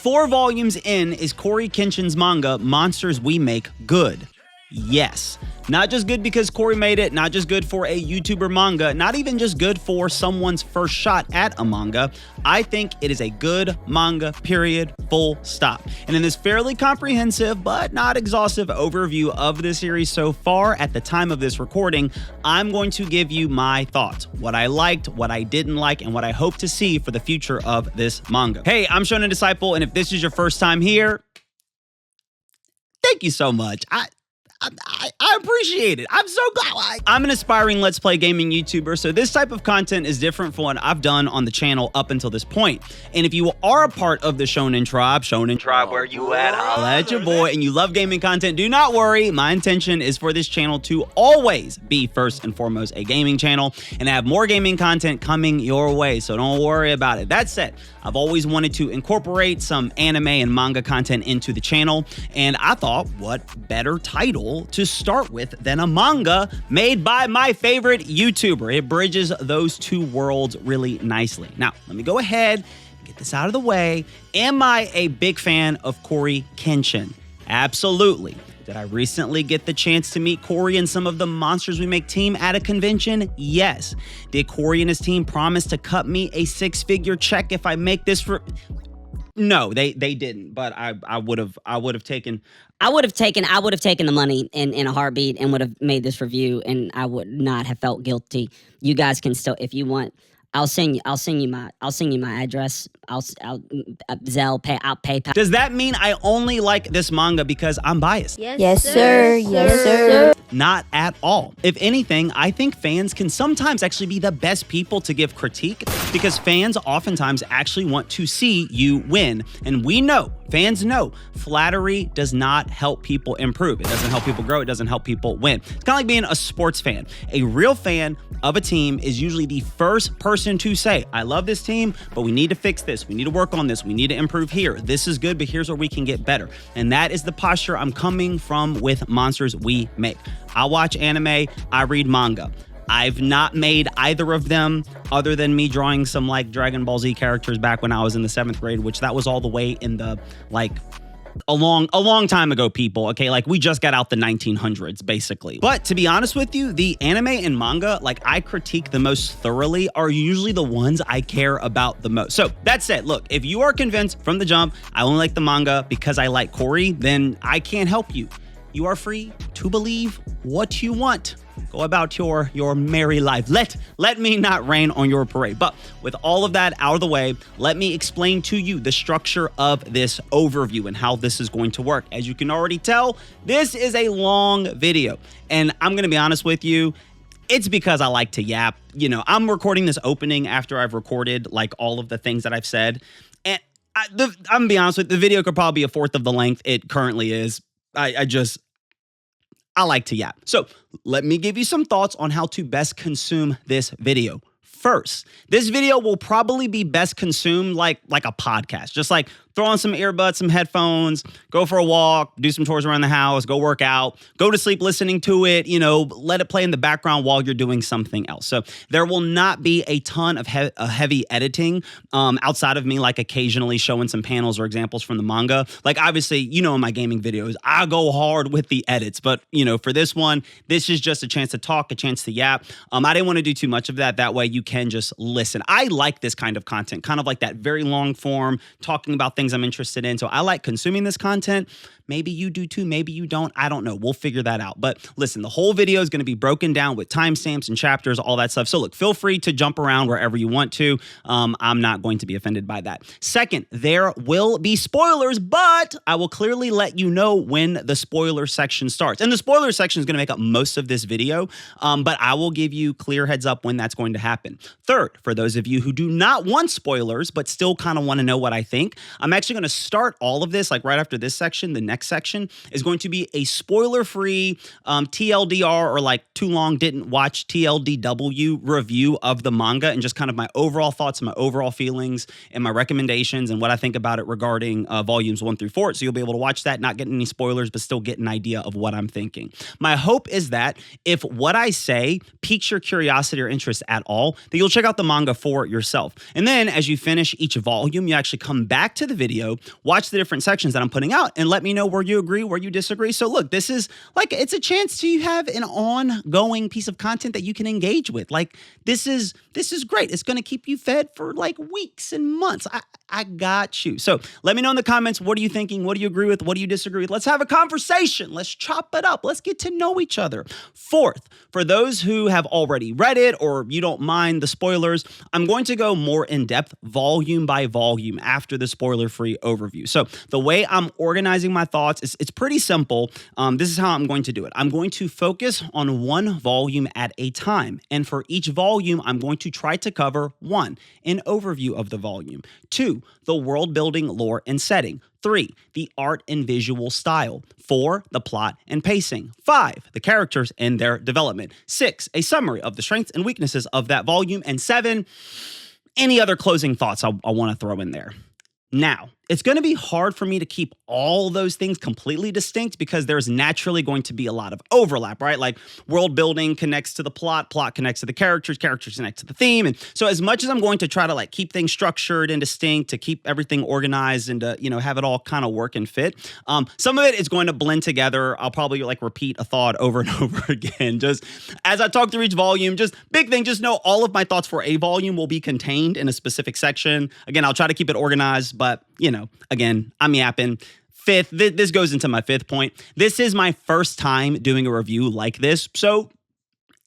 4 volumes in, is CoryxKenshin's manga, Monsters We Make, good? Yes. Not just good because Cory made it, not just good for a YouTuber manga, not even just good for someone's first shot at a manga. I think it is a good manga, period, full stop. And in this fairly comprehensive but not exhaustive overview of the series so far at the time of this recording, I'm going to give you my thoughts, what I liked, what I didn't like, and what I hope to see for the future of this manga. Hey, I'm Shonen Disciple, and if this is your first time here, thank you so much. I appreciate it. I'm so glad. I'm an aspiring Let's Play gaming YouTuber, so this type of content is different from what I've done on the channel up until this point. And if you are a part of the Shonen Tribe, where you at? Holla at your boy, and you love gaming content, do not worry. My intention is for this channel to always be first and foremost a gaming channel and have more gaming content coming your way, so don't worry about it. That said, I've always wanted to incorporate some anime and manga content into the channel, and I thought, what better title to start with than a manga made by my favorite YouTuber. It bridges those two worlds really nicely. Now, let me go ahead and get this out of the way. Am I a big fan of CoryxKenshin? Absolutely. Did I recently get the chance to meet Cory and some of the Monsters We Make team at a convention? Yes. Did Cory and his team promise to cut me a 6-figure check if I make this for... No, they didn't, but I would have taken the money in a heartbeat and would have made this review, and I would not have felt guilty. You guys can still, if you want, I'll send you my address. I'll Zelle pay. I'll PayPal. Does that mean I only like this manga because I'm biased? Yes, sir. Yes, sir. Not at all. If anything, I think fans can sometimes actually be the best people to give critique because fans oftentimes actually want to see you win. And we know, fans know, flattery does not help people improve. It doesn't help people grow. It doesn't help people win. It's kind of like being a sports fan. A real fan of a team is usually the first person to say, I love this team, but we need to fix this. We need to work on this. We need to improve here. This is good, but here's where we can get better. And that is the posture I'm coming from with Monsters We Make. I watch anime, I read manga. I've not made either of them other than me drawing some like Dragon Ball Z characters back when I was in the 7th grade, which that was all the way in the like a long time ago, people. Okay, like we just got out the 1900s basically. But to be honest with you, the anime and manga like I critique the most thoroughly are usually the ones I care about the most. So that said, look, if you are convinced from the jump I only like the manga because I like Cory, then I can't help you. You are free to believe what you want. Go about your merry life. Let me not rain on your parade. But with all of that out of the way, let me explain to you the structure of this overview and how this is going to work. As you can already tell, this is a long video. And I'm going to be honest with you, it's because I like to yap. You know, I'm recording this opening after I've recorded like all of the things that I've said. And I'm going to be honest with you, the video could probably be a fourth of the length it currently is. I like to yap. So let me give you some thoughts on how to best consume this video. First, this video will probably be best consumed like a podcast, just like throw on some earbuds, some headphones, go for a walk, do some chores around the house, go work out, go to sleep listening to it, you know, let it play in the background while you're doing something else. So there will not be a ton of heavy editing outside of me like occasionally showing some panels or examples from the manga. Like obviously, you know, in my gaming videos, I go hard with the edits, but you know, for this one, this is just a chance to talk, a chance to yap. I didn't want to do too much of that. That way you can just listen. I like this kind of content, kind of like that very long form, talking about things I'm interested in. So I like consuming this content. Maybe you do too. Maybe you don't. I don't know. We'll figure that out. But listen, the whole video is going to be broken down with timestamps and chapters, all that stuff. So look, feel free to jump around wherever you want to. I'm not going to be offended by that. Second, there will be spoilers, but I will clearly let you know when the spoiler section starts. And the spoiler section is going to make up most of this video, but I will give you clear heads up when that's going to happen. Third, for those of you who do not want spoilers, but still kind of want to know what I think, I'm actually going to start all of this like right after this section. The next section is going to be a spoiler-free TLDR or like too long didn't watch TLDW review of the manga and just kind of my overall thoughts and my overall feelings and my recommendations and what I think about it regarding volumes 1 through 4. So you'll be able to watch that, not get any spoilers, but still get an idea of what I'm thinking. My hope is that if what I say piques your curiosity or interest at all, that you'll check out the manga for yourself. And then as you finish each volume, you actually come back to the video, watch the different sections that I'm putting out, and let me know where you agree, where you disagree. So look, this is like, it's a chance to have an ongoing piece of content that you can engage with. Like, this is great. It's going to keep you fed for like weeks and months. I got you. So let me know in the comments, what are you thinking? What do you agree with? What do you disagree with? Let's have a conversation. Let's chop it up. Let's get to know each other. Fourth, for those who have already read it or you don't mind the spoilers, I'm going to go more in depth, volume by volume, after the spoiler-free overview. So the way I'm organizing my thoughts is it's pretty simple. This is how I'm going to do it. I'm going to focus on one volume at a time. And for each volume, I'm going to try to cover 1, an overview of the volume. 2, the world building, lore, and setting. 3, the art and visual style. 4, the plot and pacing. 5, the characters and their development. 6, a summary of the strengths and weaknesses of that volume. And 7, any other closing thoughts I want to throw in there. Now, it's going to be hard for me to keep all those things completely distinct because there's naturally going to be a lot of overlap, right? Like world building connects to the plot connects to the characters connect to the theme. And so as much as I'm going to try to like keep things structured and distinct, to keep everything organized and to, have it all kind of work and fit, some of it is going to blend together. I'll probably like repeat a thought over and over again. Just as I talk through each volume, just big thing, just know all of my thoughts for a volume will be contained in a specific section. Again, I'll try to keep it organized, but again, I'm yapping. Fifth, this goes into my 5th point. This is my first time doing a review like this, so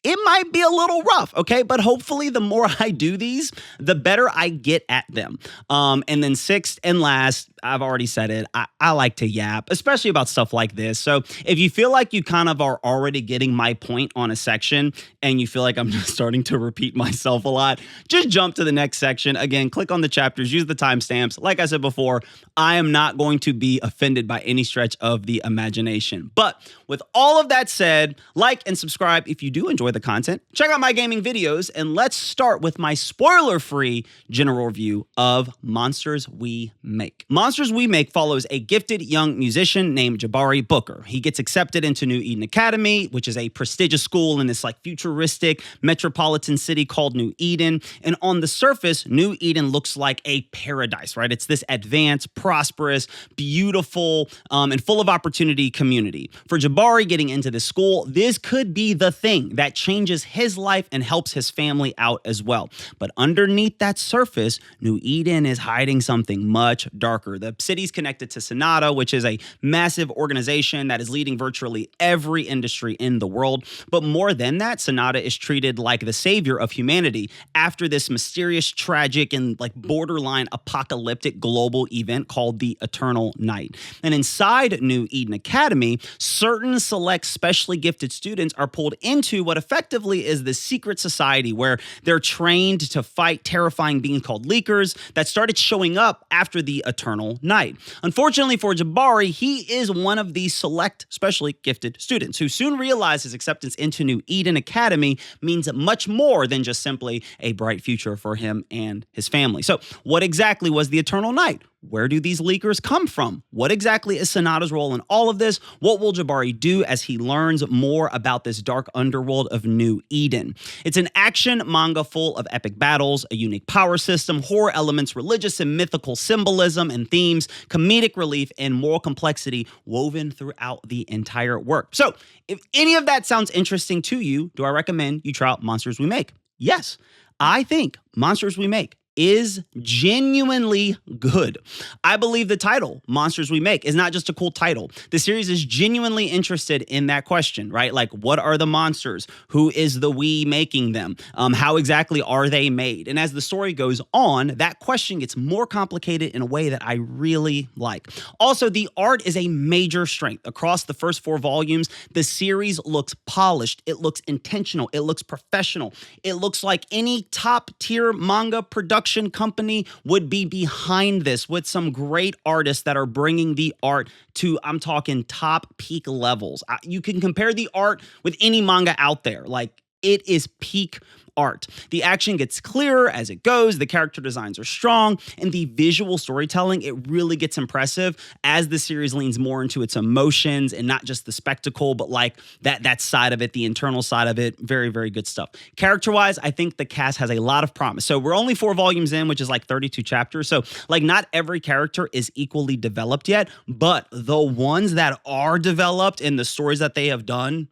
it might be a little rough, okay? But hopefully the more I do these, the better I get at them. And then 6th and last, I've already said it, I like to yap, especially about stuff like this. So if you feel like you kind of are already getting my point on a section and you feel like I'm just starting to repeat myself a lot, just jump to the next section. Again, click on the chapters, use the timestamps. Like I said before, I am not going to be offended by any stretch of the imagination. But with all of that said, like and subscribe if you do enjoy the content. Check out my gaming videos, and let's start with my spoiler-free general review of Monsters We Make. Monsters We Make follows a gifted young musician named Jabari Booker. He gets accepted into New Eden Academy, which is a prestigious school in this like futuristic metropolitan city called New Eden. And on the surface, New Eden looks like a paradise, right? It's this advanced, prosperous, beautiful, and full of opportunity community. For Jabari getting into this school, this could be the thing that changes his life and helps his family out as well. But underneath that surface, New Eden is hiding something much darker. The city's connected to Sonata, which is a massive organization that is leading virtually every industry in the world. But more than that, Sonata is treated like the savior of humanity after this mysterious, tragic, and like borderline apocalyptic global event called the Eternal Night. And inside New Eden Academy, certain select specially gifted students are pulled into what effectively is the secret society where they're trained to fight terrifying beings called leakers that started showing up after the Eternal Night. Unfortunately for Jabari, he is one of these select specially gifted students who soon realize his acceptance into New Eden Academy means much more than just simply a bright future for him and his family. So what exactly was the Eternal Night? Where do these leakers come from? What exactly is Sonata's role in all of this? What will Jabari do as he learns more about this dark underworld of New Eden? It's an action manga full of epic battles, a unique power system, horror elements, religious and mythical symbolism and themes, comedic relief, and moral complexity woven throughout the entire work. So, if any of that sounds interesting to you, do I recommend you try out Monsters We Make? Yes, I think Monsters We Make is genuinely good. I believe the title, Monsters We Make, is not just a cool title. The series is genuinely interested in that question, right? Like, what are the monsters? Who is the we making them? How exactly are they made? And as the story goes on, that question gets more complicated in a way that I really like. Also, the art is a major strength. Across the first 4 volumes, the series looks polished. It looks intentional. It looks professional. It looks like any top-tier manga production company would be behind this with some great artists that are bringing the art to, I'm talking top peak levels. You can compare the art with any manga out there. Like, It is peak art. The action gets clearer as it goes, the character designs are strong, and the visual storytelling, it really gets impressive as the series leans more into its emotions and not just the spectacle, but like that side of it, the internal side of it. Very, very good stuff. Character-wise, I think the cast has a lot of promise. So we're only 4 volumes in, which is like 32 chapters. So like not every character is equally developed yet, but the ones that are developed in the stories that they have done,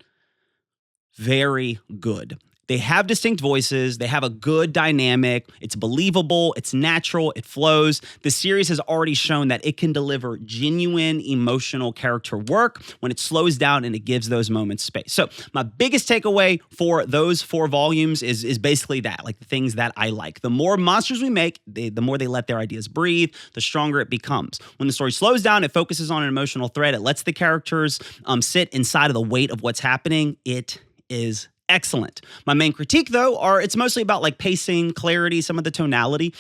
very good. They have distinct voices. They have a good dynamic. It's believable. It's natural. It flows. The series has already shown that it can deliver genuine emotional character work when it slows down and it gives those moments space. So my biggest takeaway for those 4 volumes is basically that, like the things that I like. The more monsters we make, the more they let their ideas breathe, the stronger it becomes. When the story slows down, it focuses on an emotional thread. It lets the characters sit inside of the weight of what's happening. It is excellent. My main critique, though, it's mostly about like pacing, clarity, some of the tonality.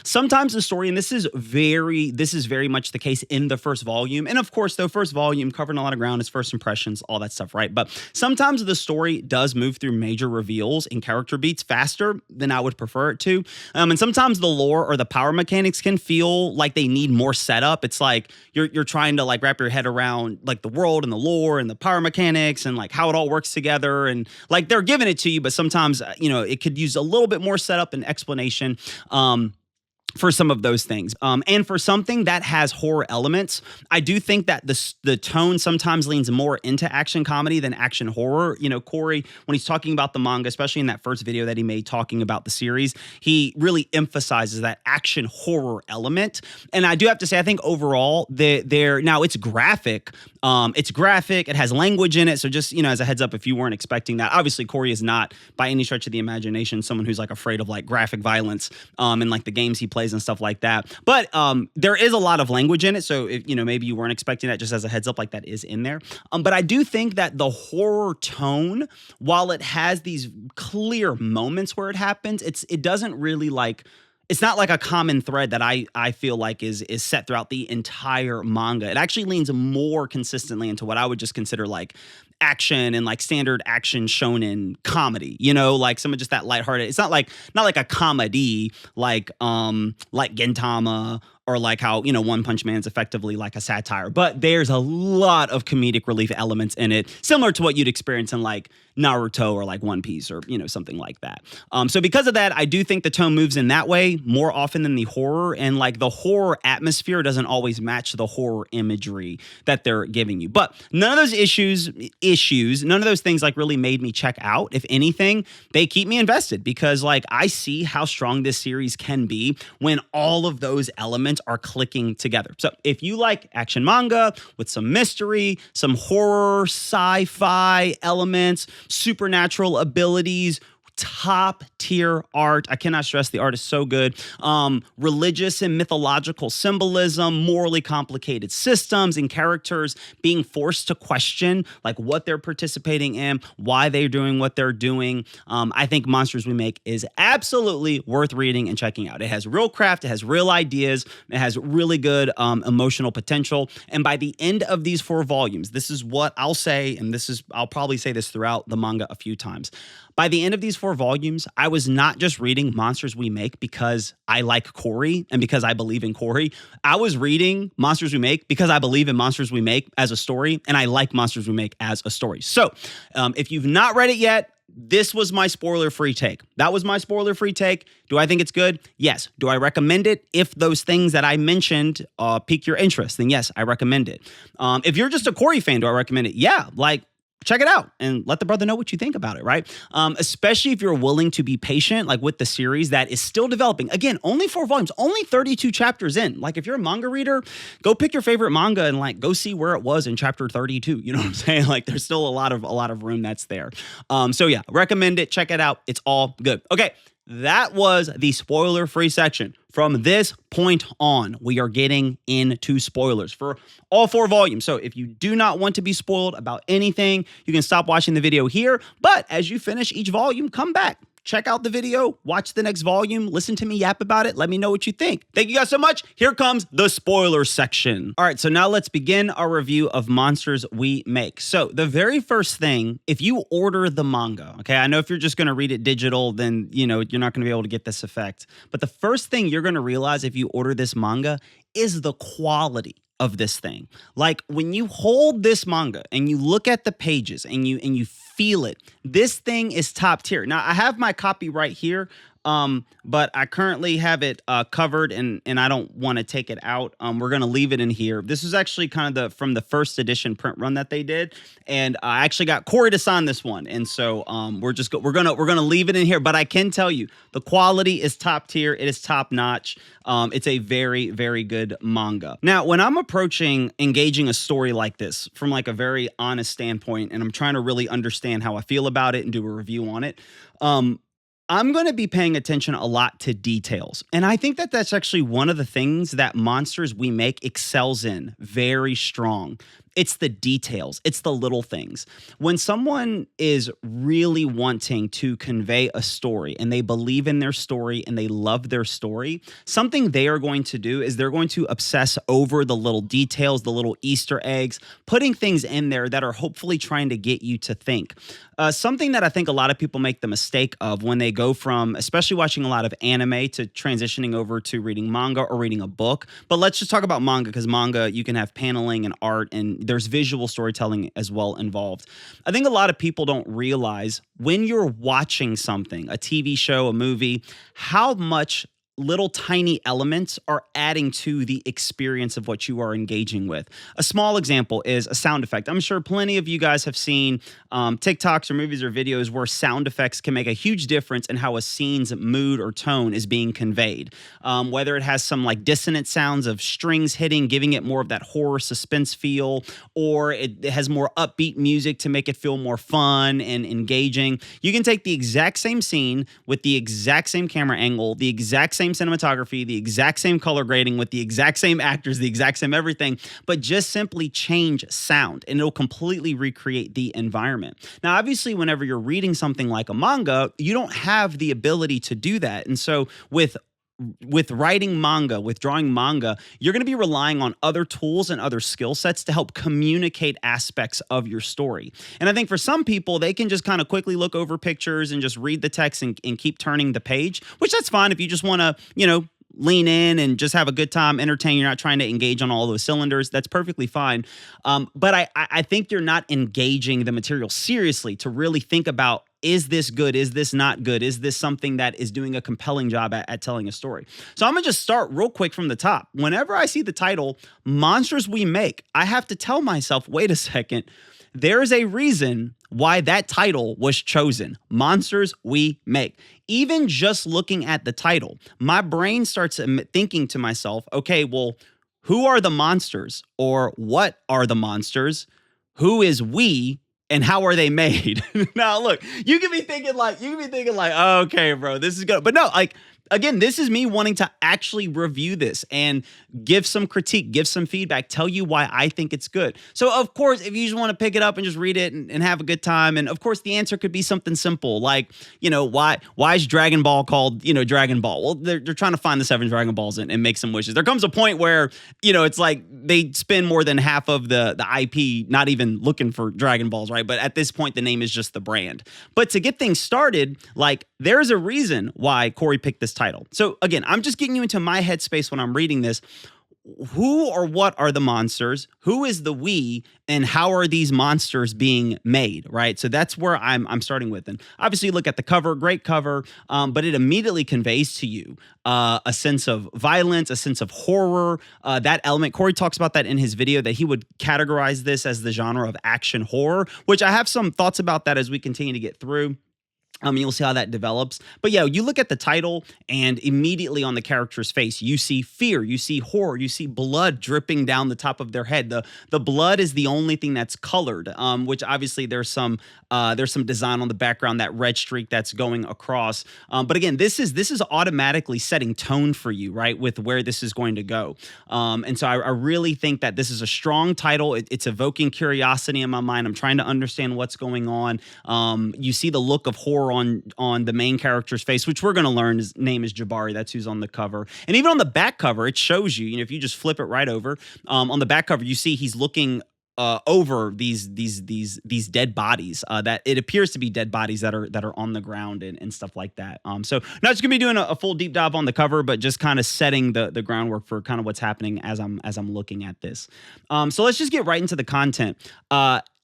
Sometimes the story, and this is very much the case in the first volume. And of course, though, first volume covering a lot of ground, it's first impressions, all that stuff, right? But sometimes the story does move through major reveals and character beats faster than I would prefer it to. And sometimes the lore or the power mechanics can feel like they need more setup. It's like you're trying to like wrap your head around like the world and the lore and the power mechanics and like how it all works together, and like they're giving it to you, but sometimes, it could use a little bit more setup and explanation. For some of those things. And for something that has horror elements, I do think that the tone sometimes leans more into action comedy than action horror. Cory, when he's talking about the manga, especially in that first video that he made talking about the series, he really emphasizes that action horror element. And I do have to say, I think overall, now it's graphic. It has language in it. So just, as a heads up, if you weren't expecting that, obviously Cory is not by any stretch of the imagination someone who's like afraid of like graphic violence and like the games he plays and stuff like that. But there is a lot of language in it. So if, maybe you weren't expecting that, just as a heads up, like that is in there. But I do think that the horror tone, while it has these clear moments where it happens, it doesn't really like, it's not like a common thread that I feel like is set throughout the entire manga. It actually leans more consistently into what I would just consider like action and like standard action shonen comedy, like some of just that lighthearted. It's not like a comedy like Gintama or like how, One Punch Man's effectively like a satire, but there's a lot of comedic relief elements in it, similar to what you'd experience in like Naruto or like One Piece or, something like that. So because of that, I do think the tone moves in that way more often than the horror, and like the horror atmosphere doesn't always match the horror imagery that they're giving you. But none of those issues, none of those things like really made me check out. If anything, they keep me invested because like I see how strong this series can be when all of those elements are clicking together. So if you like action manga with some mystery, some horror, sci-fi elements, supernatural abilities, top tier art. I cannot stress the art is so good. Religious and mythological symbolism, morally complicated systems and characters being forced to question like what they're participating in, why they're doing what they're doing. I think Monsters We Make is absolutely worth reading and checking out. It has real craft, it has real ideas, it has really good emotional potential. And by the end of these 4 volumes, this is what I'll say, and I'll probably say this throughout the manga a few times. By the end of these 4 volumes, I was not just reading Monsters We Make because I like Cory and because I believe in Cory. I was reading Monsters We Make because I believe in Monsters We Make as a story, and I like Monsters We Make as a story. So if you've not read it yet, this was my spoiler-free take. That was my spoiler-free take. Do I think it's good? Yes. Do I recommend it? If those things that I mentioned pique your interest, then yes, I recommend it. If you're just a Cory fan, do I recommend it? Yeah, check it out and let the brother know what you think about it, right? Especially if you're willing to be patient, like with the series that is still developing. Again, only 4 volumes, only 32 chapters in. Like if you're a manga reader, go pick your favorite manga and like go see where it was in chapter 32. You know what I'm saying? Like there's still a lot of room that's there. So yeah, recommend it. Check it out. It's all good. Okay. That was the spoiler-free section. From this point on, we are getting into spoilers for all 4 volumes. So if you do not want to be spoiled about anything, you can stop watching the video here. But as you finish each volume, come back. check out the video, watch the next volume, listen to me yap about it. Let me know what you think. Thank you guys so much. Here comes the spoiler section. All right, so now let's begin our review of Monsters We Make. So the very first thing, if you order the manga, okay, I know if you're just going to read it digital, then, you're not going to be able to get this effect. But the first thing you're going to realize if you order this manga is the quality of this thing. Like when you hold this manga and you look at the pages and you feel it, this thing is top tier. Now I have my copy right here, but I currently have it covered and I don't want to take it out. We're gonna leave it in here. This is actually kind of from the first edition print run that they did, and I actually got Cory to sign this one, and so we're gonna leave it in here. But I can tell you the quality is top tier. It is top notch. It's a very, very good manga. Now, when I'm approaching engaging a story like this from like a very honest standpoint, and I'm trying to really understand how I feel about it and do a review on it, I'm going to be paying attention a lot to details. And I think that that's actually one of the things that Monsters We Make excels in very strong. It's the details. It's the little things. When someone is really wanting to convey a story and they believe in their story and they love their story, something they are going to do is they're going to obsess over the little details, the little Easter eggs, putting things in there that are hopefully trying to get you to think. Something that I think a lot of people make the mistake of when they go from, especially watching a lot of anime, to transitioning over to reading manga or reading a book. But let's just talk about manga, because manga, you can have paneling and art, and there's visual storytelling as well involved. I think a lot of people don't realize when you're watching something, a TV show, a movie, how much little tiny elements are adding to the experience of what you are engaging with. A small example is a sound effect. I'm sure plenty of you guys have seen TikToks or movies or videos where sound effects can make a huge difference in how a scene's mood or tone is being conveyed. Whether it has some like dissonant sounds of strings hitting, giving it more of that horror suspense feel, or it has more upbeat music to make it feel more fun and engaging. You can take the exact same scene with the exact same camera angle, the exact same cinematography, the exact same color grading, with the exact same actors, the exact same everything, but just simply change sound and it'll completely recreate the environment. Now, obviously, whenever you're reading something like a manga, you don't have the ability to do that. And so with writing manga, with drawing manga, you're going to be relying on other tools and other skill sets to help communicate aspects of your story. And I think for some people, they can just kind of quickly look over pictures and just read the text and keep turning the page, which that's fine if you just want to, lean in and just have a good time, entertain. You're not trying to engage on all those cylinders. That's perfectly fine. But I think you're not engaging the material seriously to really think about, is this good? Is this not good? Is this something that is doing a compelling job at telling a story? So I'm going to just start real quick from the top. Whenever I see the title, Monsters We Make, I have to tell myself, wait a second, there's a reason why that title was chosen. Monsters We Make. Even just looking at the title, my brain starts thinking to myself, okay, well, who are the monsters? Or what are the monsters? Who is we? And how are they made? Now, look, you can be thinking like, oh, okay, bro, this is good. But no, like, again, this is me wanting to actually review this and give some critique, give some feedback, tell you why I think it's good. So, of course, if you just want to pick it up and just read it and have a good time, and of course, the answer could be something simple, like, why is Dragon Ball called, Dragon Ball? Well, they're trying to find the 7 Dragon Balls and make some wishes. There comes a point where, it's like they spend more than half of the IP not even looking for Dragon Balls, right? But at this point, the name is just the brand. But to get things started, like, there's a reason why Cory picked this title. So again, I'm just getting you into my headspace when I'm reading this. Who or what are the monsters? Who is the we? And how are these monsters being made, right? So that's where I'm starting with. And obviously, you look at the cover, great cover, but it immediately conveys to you a sense of violence, a sense of horror, that element. Cory talks about that in his video, that he would categorize this as the genre of action horror, which I have some thoughts about that as we continue to get through. You'll see how that develops. But yeah, you look at the title and immediately on the character's face, you see fear, you see horror, you see blood dripping down the top of their head. The blood is the only thing that's colored, which obviously there's some design on the background, that red streak that's going across. But again, this is automatically setting tone for you, right, with where this is going to go. And so I really think that this is a strong title. It's evoking curiosity in my mind. I'm trying to understand what's going on. You see the look of horror cover on the main character's face, which we're going to learn his name is Jabari. That's who's on the cover. And even on the back cover, it shows you, if you just flip it right over, on the back cover, you see he's looking over these dead bodies that it appears to be dead bodies that are on the ground and stuff like that. So not just gonna be doing a full deep dive on the cover, but just kind of setting the groundwork for kind of what's happening as I'm looking at this. So let's just get right into the content.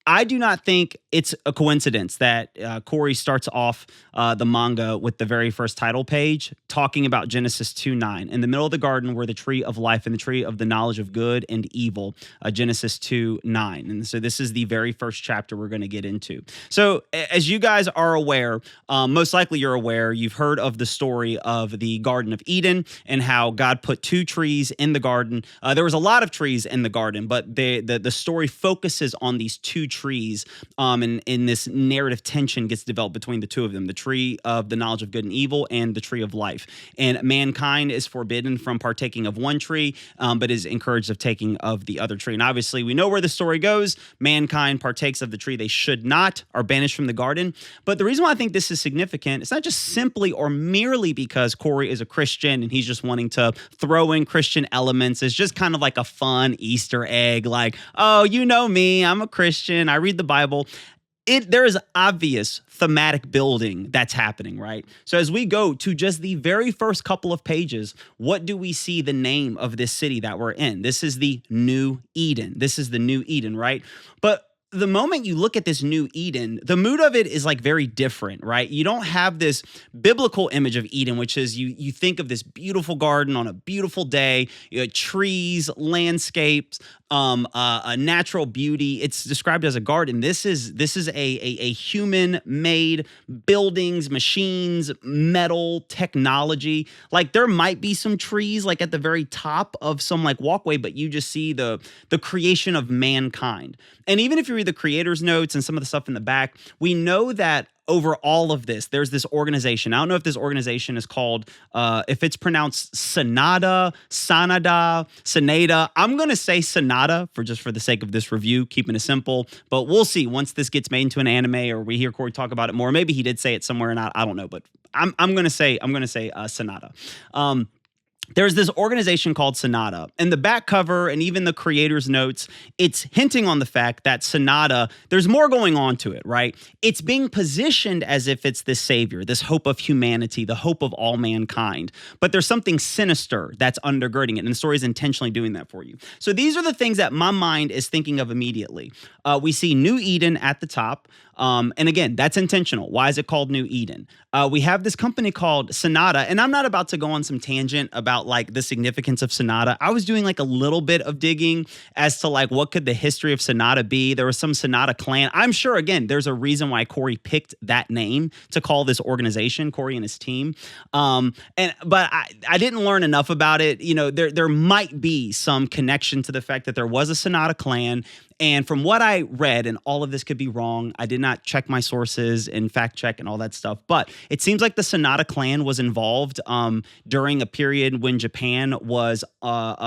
I do not think it's a coincidence that Cory starts off the manga with the very first title page talking about Genesis 2:9. In the middle of the garden were the tree of life and the tree of the knowledge of good and evil, Genesis 2:9. And so this is the very first chapter we're going to get into. So as you guys are aware, most likely you're aware, you've heard of the story of the Garden of Eden and how God put two trees in the garden. There was a lot of trees in the garden, but the story focuses on these two trees, and this narrative tension gets developed between the two of them, the tree of the knowledge of good and evil and the tree of life. And mankind is forbidden from partaking of one tree, but is encouraged of taking of the other tree. And obviously we know where the story goes. Mankind partakes of the tree they should not, are banished from the garden. But the reason why I think this is significant, it's not just simply or merely because Cory is a Christian and he's just wanting to throw in Christian elements. It's just kind of like a fun Easter egg, like, oh, you know me, I'm a Christian, I read the Bible. There is obvious thematic building that's happening, right? So as we go to just the very first couple of pages, what do we see the name of this city that we're in? This is the New Eden. This is the New Eden, right? But the moment you look at this New Eden, the mood of it is like very different, right? You don't have this biblical image of Eden, which is you think of this beautiful garden on a beautiful day, trees, landscapes, a natural beauty. It's described as a garden. This is a human-made buildings, machines, metal, technology. Like there might be some trees like at the very top of some like walkway, but you just see the creation of mankind. And even if you read the creator's notes and some of the stuff in the back, we know that over all of this, there's this organization. I don't know if this organization is called, if it's pronounced Sanada. I'm going to say Sanada for the sake of this review, keeping it simple. But we'll see once this gets made into an anime or we hear Cory talk about it more. Maybe he did say it somewhere and I don't know. But I'm going to say Sanada. There's this organization called Sanada, and the back cover and even the creator's notes, it's hinting on the fact that Sanada, there's more going on to it, right? It's being positioned as if it's this savior, this hope of humanity, the hope of all mankind. But there's something sinister that's undergirding it, and the story is intentionally doing that for you. So these are the things that my mind is thinking of immediately. We see New Eden at the top. And again, that's intentional. Why is it called New Eden? We have this company called Sanada, and I'm not about to go on some tangent about like the significance of Sanada. I was doing like a little bit of digging as to like what could the history of Sanada be. There was some Sanada clan. I'm sure, again, there's a reason why Cory picked that name to call this organization, Cory and his team. But I didn't learn enough about it. There might be some connection to the fact that there was a Sanada clan. And from what I read, and all of this could be wrong, I did not check my sources and fact check and all that stuff, but it seems like the Sanada clan was involved during a period when Japan was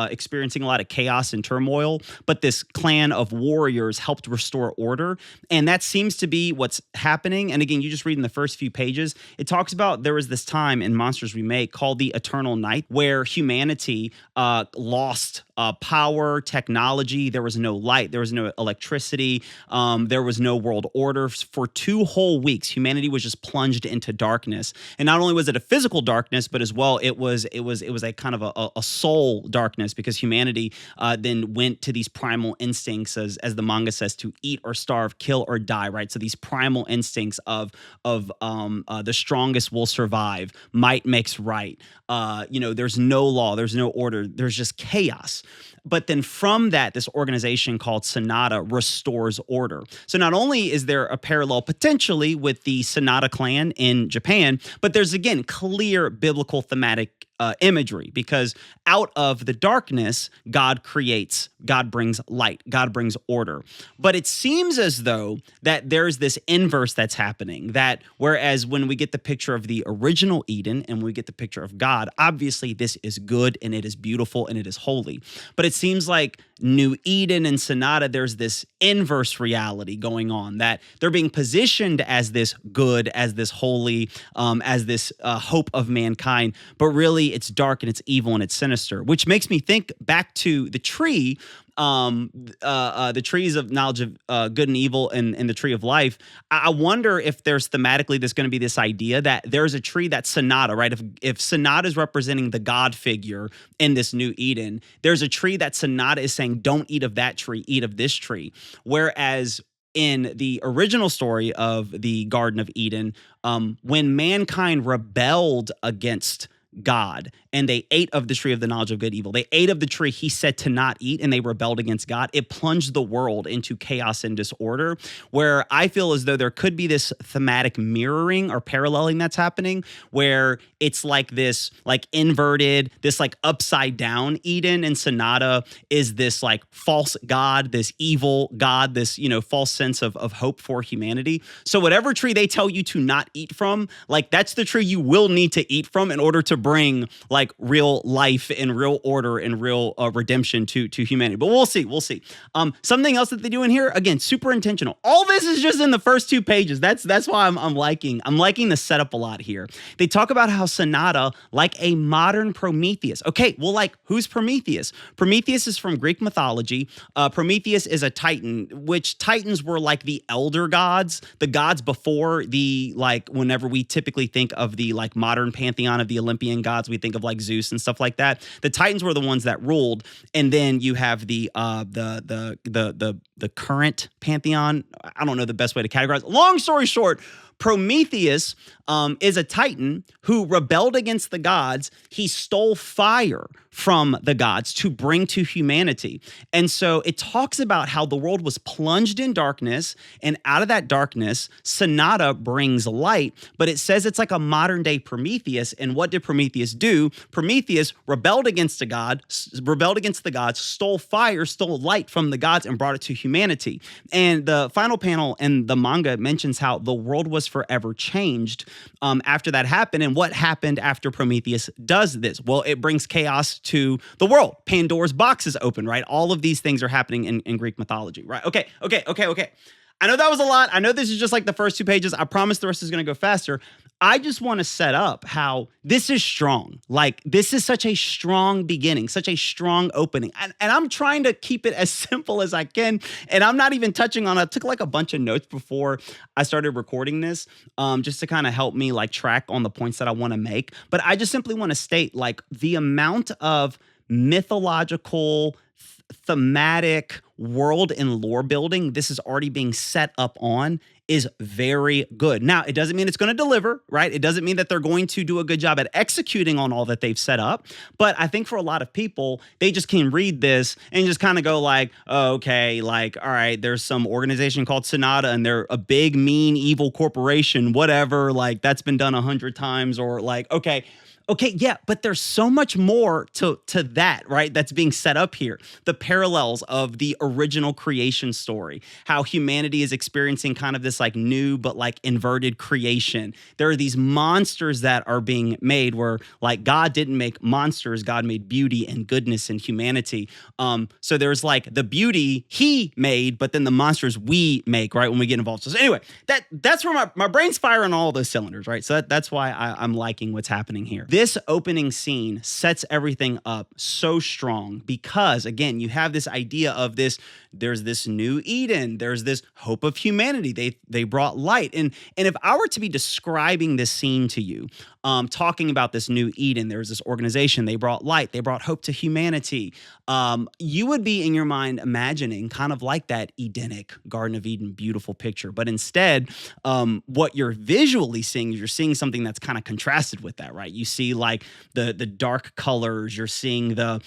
experiencing a lot of chaos and turmoil, but this clan of warriors helped restore order, and that seems to be what's happening. And again, you just read in the first few pages, it talks about there was this time in Monsters We Make called the Eternal Night where humanity lost power, technology. There was no light. There was no electricity. There was no world order. For 2 whole weeks, humanity was just plunged into darkness. And not only was it a physical darkness, but as well, it was a kind of a soul darkness, because humanity then went to these primal instincts, as the manga says, to eat or starve, kill or die, right? So these primal instincts of the strongest will survive. Might makes right. There's no law. There's no order. There's just chaos. But then from that, this organization called Sanada restores order. So not only is there a parallel potentially with the Sanada clan in Japan, but there's, again, clear biblical thematic imagery, because out of the darkness, God creates, God brings light, God brings order. But it seems as though that there's this inverse that's happening, that whereas when we get the picture of the original Eden and we get the picture of God, obviously this is good and it is beautiful and it is holy. But it seems like New Eden and Sonata, there's this inverse reality going on, that they're being positioned as this good, as this holy, as this hope of mankind, but really it's dark and it's evil and it's sinister, which makes me think back to the tree, the trees of knowledge of good and evil, and the tree of life. I wonder if there's thematically there's going to be this idea that there's a tree that's Sonata, right? If Sonata is representing the God figure in this New Eden, there's a tree that Sonata is saying, don't eat of that tree, eat of this tree. Whereas in the original story of the Garden of Eden, when mankind rebelled against God and they ate of the tree of the knowledge of good and evil, they ate of the tree he said to not eat, and they rebelled against God, it plunged the world into chaos and disorder, where I feel as though there could be this thematic mirroring or paralleling that's happening, where it's like this like inverted, this like upside down Eden, and Sonata is this like false God, this evil God, this, you know, false sense of hope for humanity. So whatever tree they tell you to not eat from, like that's the tree you will need to eat from in order to bring like real life and real order and real redemption to humanity. But we'll see. Something else that they do in here, again, super intentional. All this is just in the first 2 pages. That's why I'm liking the setup a lot here. They talk about how Sonata, like a modern Prometheus. Okay, well, like who's Prometheus? Prometheus is from Greek mythology. Prometheus is a Titan, which Titans were like the elder gods, the gods before the, like, whenever we typically think of the like modern pantheon of the Olympian gods, we think of like Zeus and stuff like that. The Titans were the ones that ruled, and then you have the current pantheon. I don't know the best way to categorize. Long story short, Prometheus is a Titan who rebelled against the gods. He stole fire from the gods to bring to humanity. And so it talks about how the world was plunged in darkness, and out of that darkness, Sonata brings light, but it says it's like a modern day Prometheus. And what did Prometheus do? Prometheus rebelled against the gods, stole fire, stole light from the gods, and brought it to humanity. And the final panel in the manga mentions how the world was forever changed after that happened. And what happened after Prometheus does this? Well, it brings chaos to the world. Pandora's box is open, right? All of these things are happening in Greek mythology, right? Okay. I know that was a lot. I know this is just like the first 2 pages. I promise the rest is going to go faster. I just want to set up how this is strong. Like, this is such a strong beginning, such a strong opening. And I'm trying to keep it as simple as I can. And I'm not even touching on it. I took like a bunch of notes before I started recording this, just to kind of help me like track on the points that I want to make. But I just simply want to state like the amount of mythological, thematic world and lore building this is already being set up on is very good. Now, it doesn't mean it's going to deliver, right? It doesn't mean that they're going to do a good job at executing on all that they've set up. But I think for a lot of people, they just can read this and just kind of go like, oh, okay, like, all right, there's some organization called Sonata and they're a big, mean, evil corporation, whatever, like that's been done 100 times, or like, okay, yeah, but there's so much more to that, right? That's being set up here. The parallels of the original creation story, how humanity is experiencing kind of this like new but like inverted creation. There are these monsters that are being made where like God didn't make monsters, God made beauty and goodness and humanity. So there's like the beauty he made, but then the monsters we make, right, when we get involved. So anyway, that's where my brain's firing on all those cylinders, right? So that's why I'm liking what's happening here. This opening scene sets everything up so strong because, again, you have this idea of this, there's this new Eden, there's this hope of humanity. They brought light. And if I were to be describing this scene to you, talking about this new Eden, there's this organization, they brought light, they brought hope to humanity, you would be in your mind imagining kind of like that Edenic Garden of Eden, beautiful picture. But instead, what you're visually seeing, you're seeing something that's kind of contrasted with that, right? You see like the dark colors, you're seeing the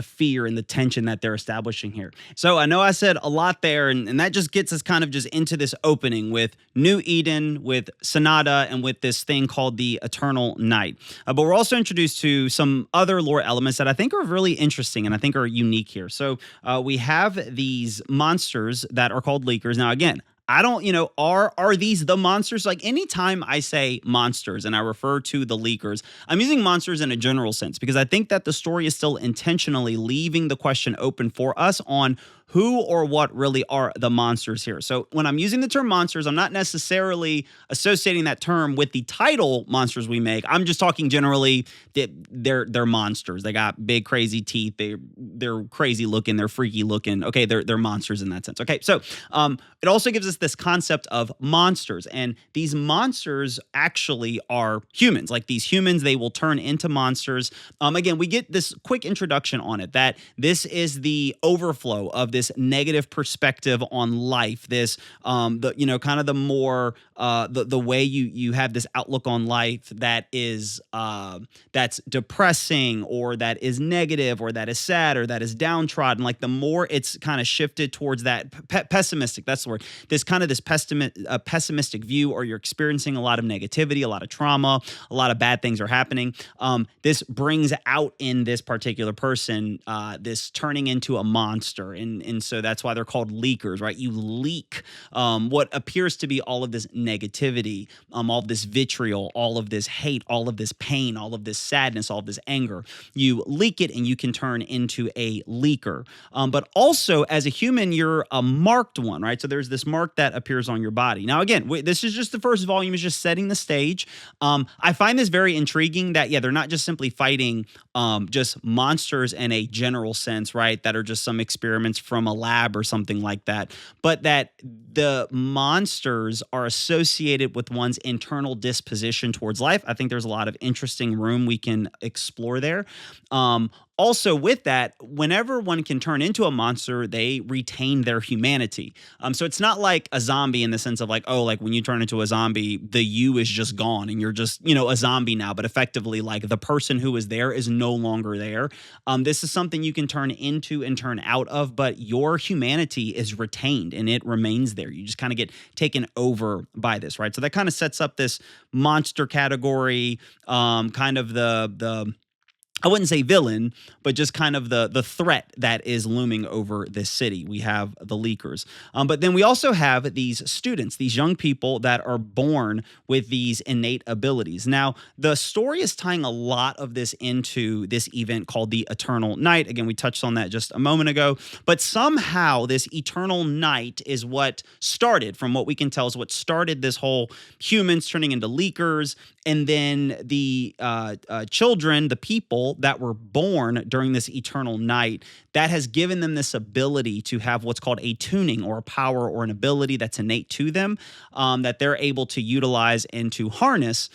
fear and the tension that they're establishing here. So I know I said a lot there, and that just gets us kind of just into this opening with New Eden, with Sonata, and with this thing called the Eternal Night. But we're also introduced to some other lore elements that I think are really interesting and I think are unique here. So we have these monsters that are called leakers. Now, again, I don't, are these the monsters? Like anytime I say monsters and I refer to the leakers, I'm using monsters in a general sense because I think that the story is still intentionally leaving the question open for us on who or what really are the monsters here. So when I'm using the term monsters, I'm not necessarily associating that term with the title Monsters We Make. I'm just talking generally that they're monsters. They got big crazy teeth. They're crazy looking. They're freaky looking. Okay, they're monsters in that sense. Okay, so it also gives us this concept of monsters, and these monsters actually are humans. Like these humans, they will turn into monsters. Again, we get this quick introduction on it that this is the overflow of this negative perspective on life. This kind of the more the way you have this outlook on life that is that's depressing or that is negative or that is sad or that is downtrodden. Like the more it's kind of shifted towards that pessimistic, that's the word, this kind of this pessimistic view, or you're experiencing a lot of negativity, a lot of trauma, a lot of bad things are happening. This brings out in this particular person this turning into a monster. And so that's why they're called leakers, right? You leak what appears to be all of this negativity, all of this vitriol, all of this hate, all of this pain, all of this sadness, all of this anger. You leak it and you can turn into a leaker. But also as a human, you're a marked one, right? So there's this mark that appears on your body. Now, again, this is just the first volume, is just setting the stage. I find this very intriguing that, they're not just simply fighting just monsters in a general sense, right? That are just some experiments from a lab or something like that, but that the monsters are associated with one's internal disposition towards life. I think there's a lot of interesting room we can explore there. Also, with that, whenever one can turn into a monster, they retain their humanity. So it's not like a zombie in the sense of like, oh, like when you turn into a zombie, the you is just gone and you're just, a zombie now. But effectively, like the person who is there is no longer there. This is something you can turn into and turn out of, but your humanity is retained and it remains there. You just kind of get taken over by this, right? So that kind of sets up this monster category, kind of the I wouldn't say villain, but just kind of the threat that is looming over this city. We have the leakers. But then we also have these students, these young people that are born with these innate abilities. Now, the story is tying a lot of this into this event called the Eternal Night. Again, we touched on that just a moment ago. But somehow this Eternal Night is what started, from what we can tell, is what started this whole humans turning into leakers. And then the children, the people that were born during this eternal night, that has given them this ability to have what's called a tuning or a power or an ability that's innate to them, that they're able to utilize and to harness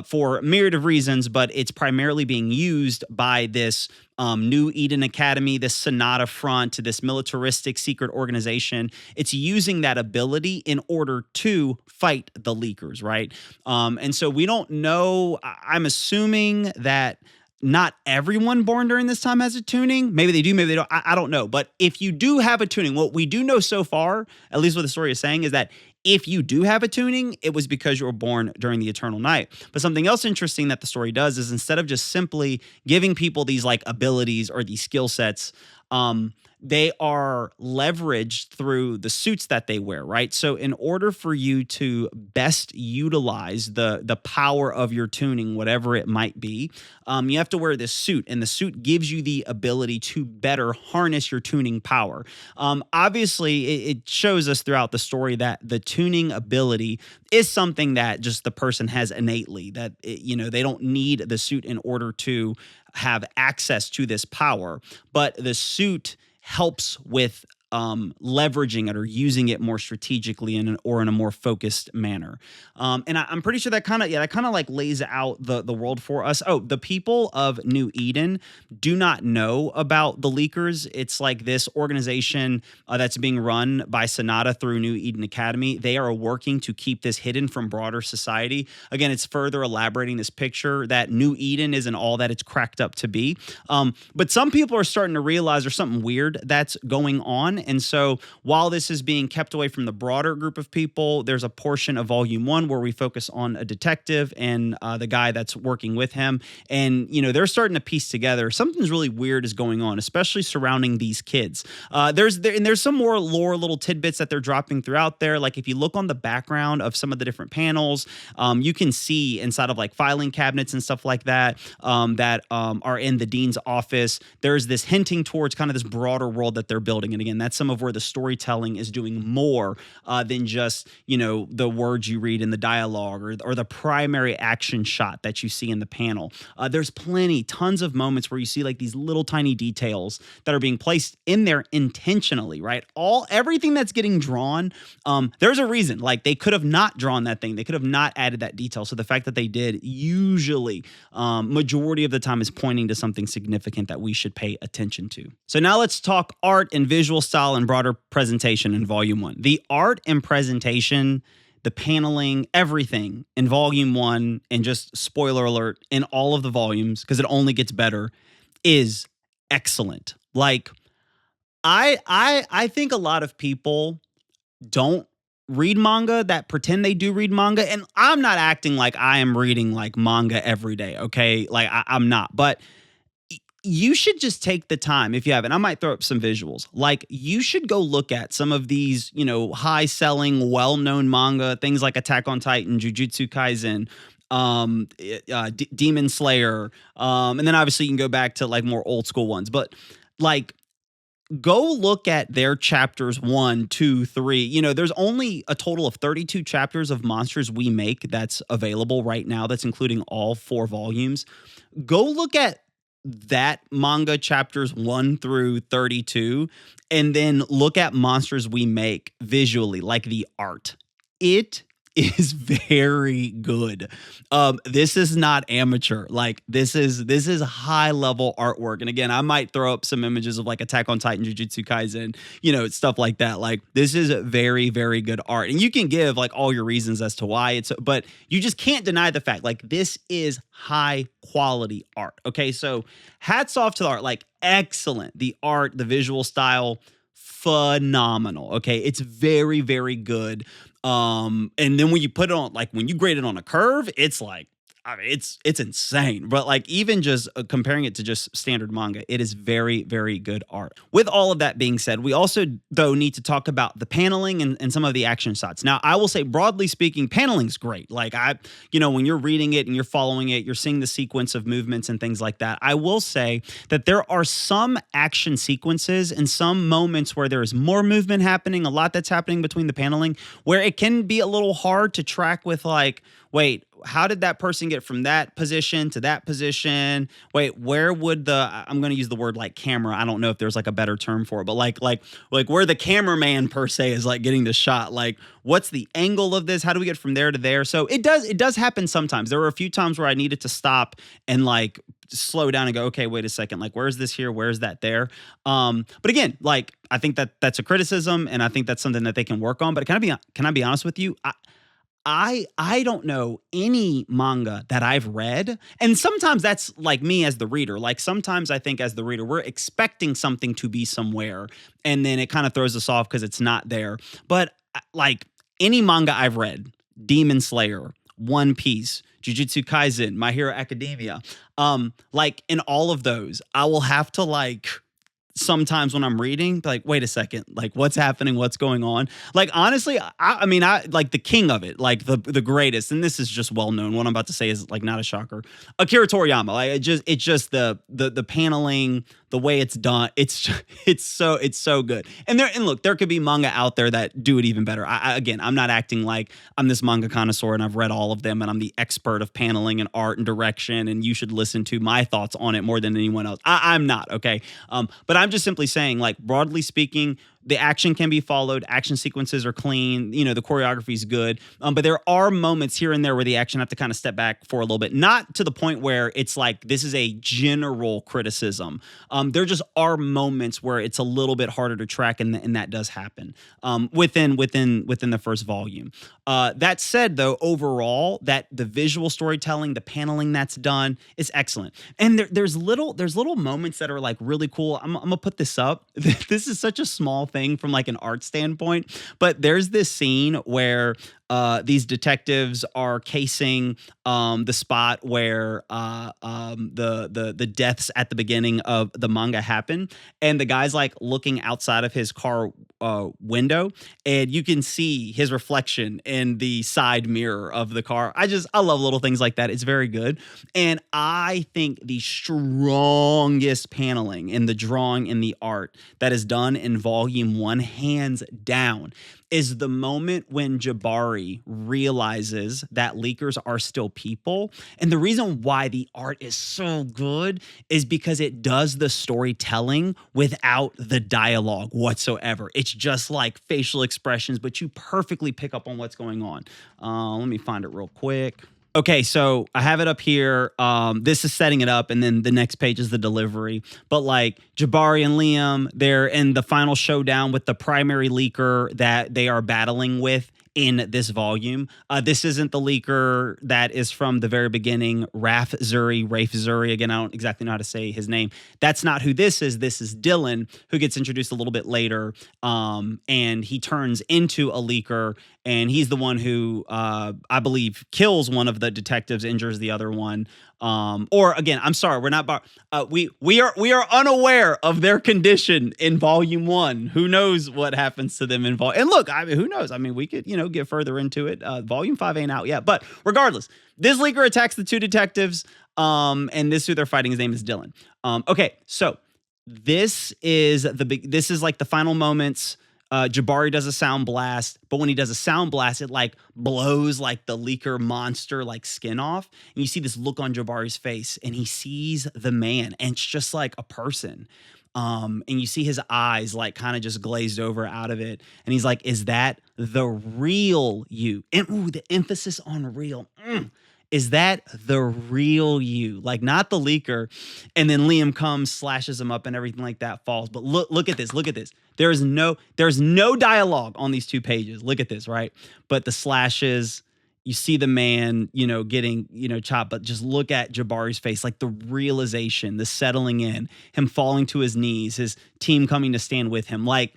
for a myriad of reasons, but it's primarily being used by this New Eden Academy, this Sonata Front, this militaristic secret organization. It's using that ability in order to fight the leakers, right? And so we don't know. I'm assuming that not everyone born during this time has a tuning. Maybe they do, maybe they don't. I don't know. But if you do have a tuning, what we do know so far, at least what the story is saying, is that if you do have a tuning, it was because you were born during the eternal night. But something else interesting that the story does is, instead of just simply giving people these like abilities or these skill sets, they are leveraged through the suits that they wear, right? So in order for you to best utilize the power of your tuning, whatever it might be, you have to wear this suit, and the suit gives you the ability to better harness your tuning power. Obviously, it shows us throughout the story that the tuning ability is something that just the person has innately, that they don't need the suit in order to have access to this power, but the suit helps with leveraging it or using it more strategically or in a more focused manner. And I'm pretty sure that kind of like lays out the world for us. Oh, the people of New Eden do not know about the leakers. It's like this organization that's being run by Sonata through New Eden Academy. They are working to keep this hidden from broader society. Again, it's further elaborating this picture that New Eden isn't all that it's cracked up to be. But some people are starting to realize there's something weird that's going on. And so while this is being kept away from the broader group of people, there's a portion of volume 1 where we focus on a detective and the guy that's working with him. And, they're starting to piece together something's really weird is going on, especially surrounding these kids. There's some more lore, little tidbits that they're dropping throughout there. Like if you look on the background of some of the different panels, you can see inside of like filing cabinets and stuff like that that are in the dean's office. There's this hinting towards kind of this broader world that they're building. And again, that's some of where the storytelling is doing more than just, the words you read in the dialogue or the primary action shot that you see in the panel. There's tons of moments where you see like these little tiny details that are being placed in there intentionally, right? Everything that's getting drawn, there's a reason. Like they could have not drawn that thing. They could have not added that detail. So the fact that they did usually, majority of the time is pointing to something significant that we should pay attention to. So now let's talk art and visual style and broader presentation in volume 1. The art and presentation, the paneling, everything in volume 1, and just spoiler alert, in all of the volumes, because it only gets better, is excellent. Like I think a lot of people don't read manga that pretend they do read manga. And I'm not acting like I am reading like manga every day. Okay. Like I'm not, but you should just take the time if you haven't. I might throw up some visuals. Like you should go look at some of these, high selling, well-known manga, things like Attack on Titan, Jujutsu Kaisen, Demon Slayer. And then obviously you can go back to like more old school ones, but like, go look at their chapters 1, 2, 3. There's only a total of 32 chapters of Monsters We Make that's available right now. That's including all 4 volumes. Go look at that manga chapters 1 through 32, and then look at Monsters We Make visually, like the art. It is very good. This is not amateur. Like this is high level artwork. And again, I might throw up some images of like Attack on Titan, Jujutsu Kaisen, stuff like that. Like this is very, very good art. And you can give like all your reasons as to why but you just can't deny the fact like this is high quality art. Okay. So hats off to the art, like excellent. The art, the visual style, phenomenal. Okay. It's very, very good. And then when you put it on, like when you grade it on a curve, it's like, it's insane. But like even just comparing it to just standard manga, it is very, very good art. With all of that being said, we also though need to talk about the paneling and some of the action shots. Now, I will say broadly speaking, paneling's great. Like when you're reading it and you're following it, you're seeing the sequence of movements and things like that. I will say that there are some action sequences and some moments where there is more movement happening, a lot that's happening between the paneling, where it can be a little hard to track with like, wait, how did that person get from that position to that position? Wait, where would I'm going to use the word like camera. I don't know if there's like a better term for it, but like where the cameraman per se is like getting the shot. Like what's the angle of this? How do we get from there to there? So it does happen sometimes. There were a few times where I needed to stop and like slow down and go, okay, wait a second. Like, where's this here? Where's that there? But again, like, I think that's a criticism and I think that's something that they can work on. But can I be honest with you? I don't know any manga that I've read. And sometimes that's like me as the reader. Like sometimes I think as the reader, we're expecting something to be somewhere and then it kind of throws us off because it's not there. But like any manga I've read, Demon Slayer, One Piece, Jujutsu Kaisen, My Hero Academia, like in all of those, I will have to like sometimes when I'm reading, like, wait a second, like what's happening? What's going on? Like, honestly, I mean, like the king of it, like the greatest, and this is just well known. What I'm about to say is like not a shocker. Akira Toriyama, like it's just the paneling, the way it's done. It's so good. And look, there could be manga out there that do it even better. Again, I'm not acting like I'm this manga connoisseur and I've read all of them and I'm the expert of paneling and art and direction and you should listen to my thoughts on it more than anyone else. I'm not, okay? But I'm just simply saying, like, broadly speaking, the action can be followed. Action sequences are clean. You know, the choreography is good. But there are moments here and there where the action have to kind of step back for a little bit. Not to the point where it's like this is a general criticism. There just are moments where it's a little bit harder to track, and that does happen within the first volume. That said, though, overall, that the visual storytelling, the paneling that's done is excellent. And there's little moments that are like really cool. I'm gonna put this up. This is such a small thing from like an art standpoint. But there's this scene where these detectives are casing the spot where the deaths at the beginning of the manga happen, and the guy's like looking outside of his car window, and you can see his reflection in the side mirror of the car. I love little things like that. It's very good, and I think the strongest paneling in the drawing and the art that is done in volume 1, hands down, is the moment when Jabari realizes that leakers are still people. And the reason why the art is so good is because it does the storytelling without the dialogue whatsoever. It's just like facial expressions, but you perfectly pick up on what's going on. Let me find it real quick. Okay, so I have it up here. This is setting it up, and then the next page is the delivery. But like Jabari and Liam, they're in the final showdown with the primary leaker that they are battling with in this volume. This isn't the leaker that is from the very beginning, Rafe Zuri. Again, I don't exactly know how to say his name. That's not who this is. This is Dylan, who gets introduced a little bit later, and he turns into a leaker, and he's the one who, I believe, kills one of the detectives, injures the other one. Or again, I'm sorry, we're not. We are unaware of their condition in volume 1. Who knows what happens to them in volume? And look, I mean, who knows? I mean, we could get further into it. Volume 5 ain't out yet, but regardless, this leaker attacks the 2 detectives. And this who they're fighting, his name is Dylan. Okay, so this is like the final moments. Jabari does a sound blast, but when he does a sound blast, it like blows like the leaker monster like skin off. And you see this look on Jabari's face, and he sees the man, and it's just like a person. And you see his eyes like kind of just glazed over out of it. And he's like, is that the real you? And the emphasis on real. Is that the real you? Like not the leaker. And then Liam comes, slashes him up, and everything like that falls. But look at this. Look at this. There's no dialogue on these 2 pages. Look at this, right? But the slashes, you see the man, getting, chopped. But just look at Jabari's face, like the realization, the settling in, him falling to his knees, his team coming to stand with him. Like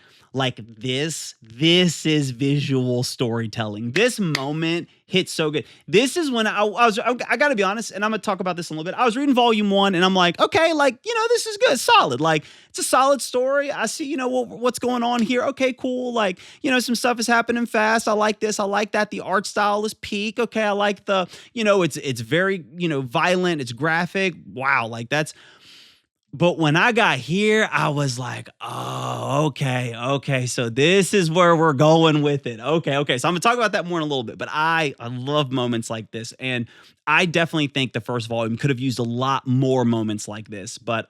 this is visual storytelling. This moment hits so good. This is when I got to be honest, and I'm going to talk about this in a little bit. I was reading volume 1, and I'm like, okay, like, this is good, solid. Like, it's a solid story. I see, what's going on here. Okay, cool. Like, some stuff is happening fast. I like this. I like that. The art style is peak. Okay, I like the, it's very, violent. It's graphic. Wow, like that's. But when I got here, I was like, oh, okay. So this is where we're going with it. Okay. So I'm going to talk about that more in a little bit. But I love moments like this. And I definitely think the first volume could have used a lot more moments like this. But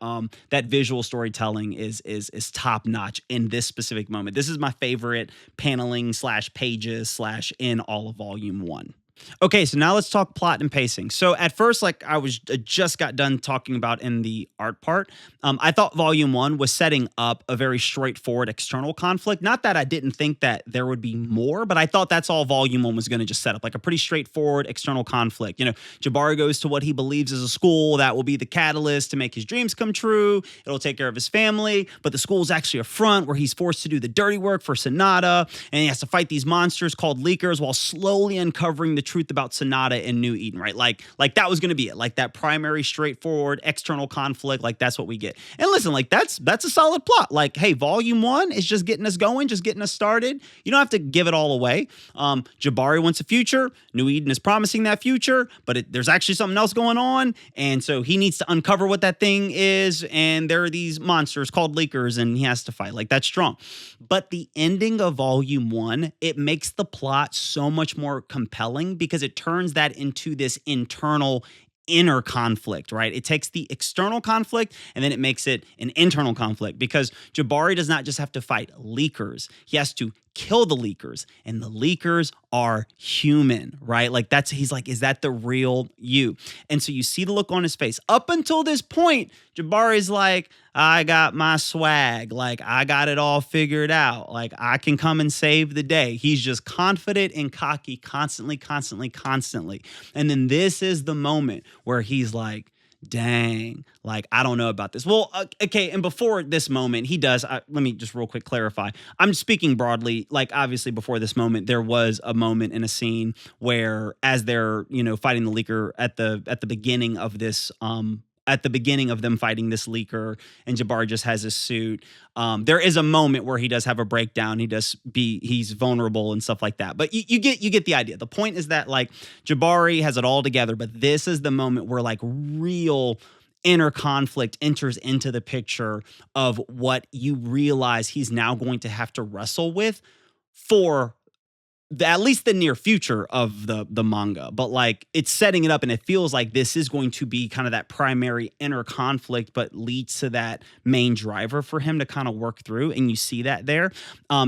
that visual storytelling is top notch in this specific moment. This is my favorite paneling / pages / in all of volume 1. Okay, so now let's talk plot and pacing. So at first, like I just got done talking about in the art part, I thought volume 1 was setting up a very straightforward external conflict. Not that I didn't think that there would be more, but I thought that's all volume 1 was going to just set up, like a pretty straightforward external conflict. Jabari goes to what he believes is a school that will be the catalyst to make his dreams come true. It'll take care of his family, but the school is actually a front where he's forced to do the dirty work for Sonata, and he has to fight these monsters called leakers while slowly uncovering the truth about Sonata and New Eden, right? Like that was going to be it. Like that primary, straightforward, external conflict. Like that's what we get. And listen, like that's a solid plot. Like, hey, volume 1 is just getting us going, just getting us started. You don't have to give it all away. Jabari wants a future. New Eden is promising that future, but there's actually something else going on. And so he needs to uncover what that thing is. And there are these monsters called leakers, and he has to fight. Like that's strong. But the ending of volume 1, it makes the plot so much more compelling because it turns that into this inner conflict, right? It takes the external conflict and then it makes it an internal conflict because Jabari does not just have to fight leakers. He has to kill the leakers, and the leakers are human, right? Like he's like, is that the real you? And so you see the look on his face. Up until this point, Jabari's like, I got my swag. Like, I got it all figured out. Like, I can come and save the day. He's just confident and cocky constantly. And then this is the moment where he's like, dang, like, I don't know about this. Well, okay, and before this moment, he does, let me just real quick clarify. I'm speaking broadly, like, obviously before this moment, there was a moment in a scene where as they're, fighting the leaker at the beginning of this, at the beginning of them fighting this leaker, and Jabari just has his suit. There is a moment where he does have a breakdown. He's vulnerable and stuff like that. But you get the idea. The point is that like Jabari has it all together, but this is the moment where like real inner conflict enters into the picture of what you realize he's now going to have to wrestle with for at least the near future of the manga. But like it's setting it up, and it feels like this is going to be kind of that primary inner conflict, but leads to that main driver for him to kind of work through, and you see that there.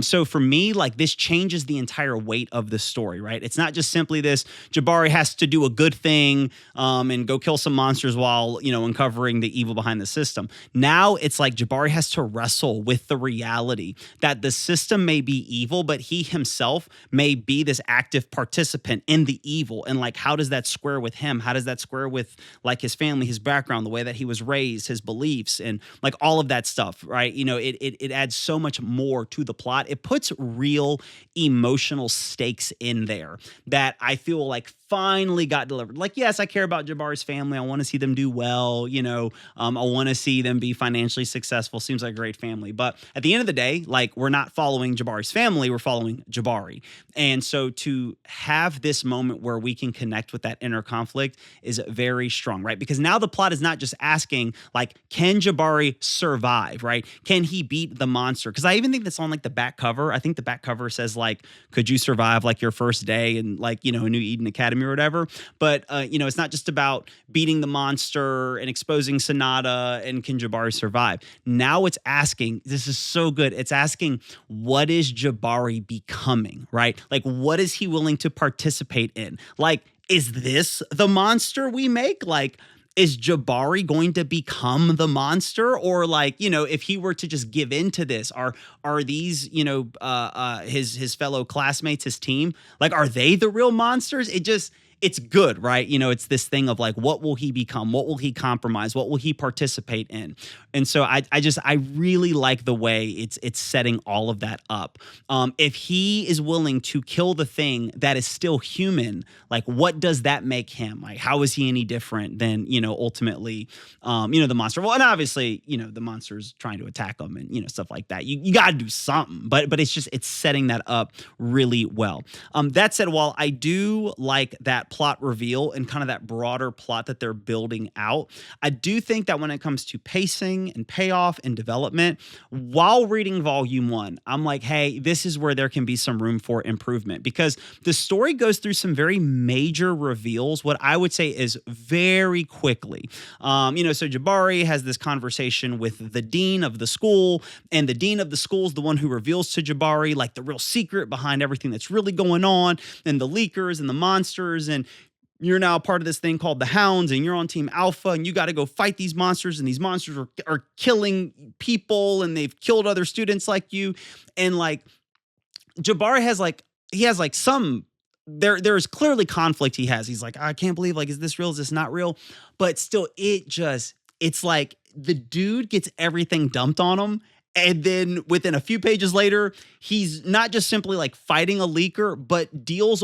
So for me, like this changes the entire weight of the story, right? It's not just simply this Jabari has to do a good thing and go kill some monsters while uncovering the evil behind the system. Now it's like Jabari has to wrestle with the reality that the system may be evil, but he himself may be this active participant in the evil. And like, how does that square with him? How does that square with like his family, his background, the way that he was raised, his beliefs, and like all of that stuff, right? It adds so much more to the plot. It puts real emotional stakes in there that I feel like finally got delivered. Like, yes, I care about Jabari's family. I want to see them do well. I want to see them be financially successful. Seems like a great family. But at the end of the day, like we're not following Jabari's family. We're following Jabari. And so to have this moment where we can connect with that inner conflict is very strong, right? Because now the plot is not just asking like, can Jabari survive, right? Can he beat the monster? Because I even think that's on like the back cover. I think the back cover says like, could you survive like your first day in like, a New Eden Academy or whatever. But, it's not just about beating the monster and exposing Sonata and can Jabari survive. Now it's asking, this is so good. It's asking, what is Jabari becoming, right? Like, what is he willing to participate in? Like, is this the monster we make? Like, is Jabari going to become the monster? Or like, if he were to just give in to this, are these, his fellow classmates, his team, like, are they the real monsters? It's good, right? It's this thing of like, what will he become? What will he compromise? What will he participate in? And so I really like the way it's setting all of that up. If he is willing to kill the thing that is still human, like what does that make him? Like, how is he any different than, ultimately, the monster? Well, and obviously, the monster's trying to attack him and, stuff like that. You got to do something, but it's setting that up really well. That said, while I do like that plot reveal and kind of that broader plot that they're building out, I do think that when it comes to pacing and payoff and development, while reading volume 1, I'm like, hey, this is where there can be some room for improvement, because the story goes through some very major reveals, what I would say is very quickly. So Jabari has this conversation with the dean of the school, and the dean of the school is the one who reveals to Jabari like the real secret behind everything that's really going on, and the leakers and the monsters, and you're now part of this thing called the Hounds, and you're on Team Alpha, and you got to go fight these monsters, and these monsters are killing people, and they've killed other students like you. And like Jabari has some there's clearly conflict he has. He's like, I can't believe, like, is this real? Is this not real? But still, it's like the dude gets everything dumped on him. And then within a few pages later, he's not just simply like fighting a leaker, but deals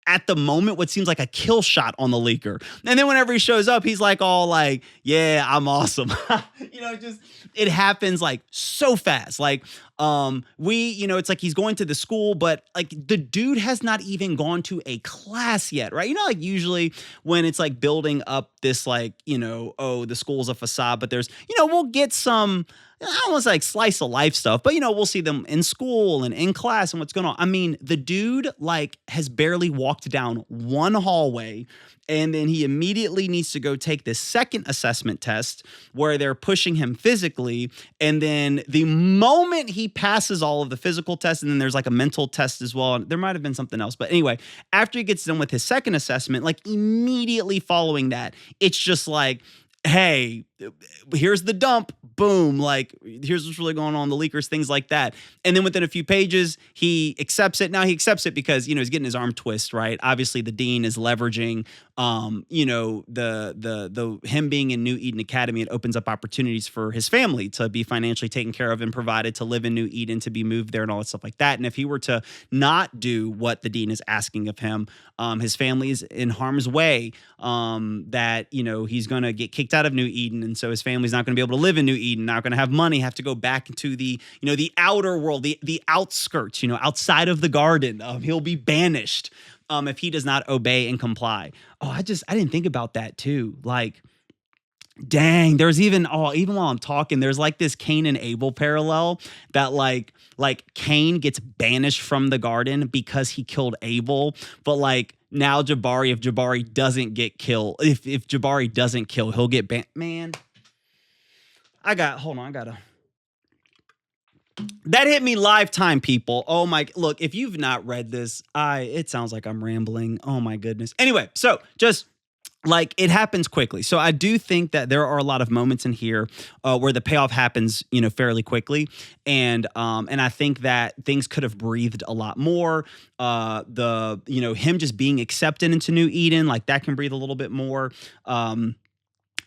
at the moment what seems like a kill shot on the leaker. And then whenever he shows up, he's like all like, yeah, I'm awesome. It happens like so fast. Like it's like he's going to the school, but like the dude has not even gone to a class yet, right? Like usually when it's like building up this like, the school's a facade, but there's, we'll get some, I don't want to say like slice of life stuff, but we'll see them in school and in class and what's going on. I mean, the dude like has barely walked down one hallway, and then he immediately needs to go take this second assessment test where they're pushing him physically. And then the moment he passes all of the physical tests, and then there's like a mental test as well. And there might have been something else. But anyway, after he gets done with his second assessment, like immediately following that, it's just like, hey, here's the dump, boom, like here's what's really going on, the leakers, things like that. And then within a few pages, he accepts it. Now he accepts it because, he's getting his arm twist, right? Obviously the dean is leveraging, the him being in New Eden Academy. It opens up opportunities for his family to be financially taken care of and provided, to live in New Eden, to be moved there and all that stuff like that. And if he were to not do what the dean is asking of him, his family is in harm's way, that, he's going to get kicked out of New Eden. And so his family's not going to be able to live in New Eden, not going to have money, have to go back into the, the outer world, the outskirts, outside of the garden. He'll be banished if he does not obey and comply. Oh, I didn't think about that too. Like, dang, there's even while I'm talking, there's like this Cain and Abel parallel that like Cain gets banished from the garden because he killed Abel. But like now if Jabari doesn't get killed, if Jabari doesn't kill, he'll get banned. Man, that hit me lifetime, people. Oh my, look, if you've not read this, it sounds like I'm rambling. Oh my goodness. Anyway, so just like it happens quickly. So I do think that there are a lot of moments in here where the payoff happens, fairly quickly. And I think that things could have breathed a lot more. Him just being accepted into New Eden, like that can breathe a little bit more.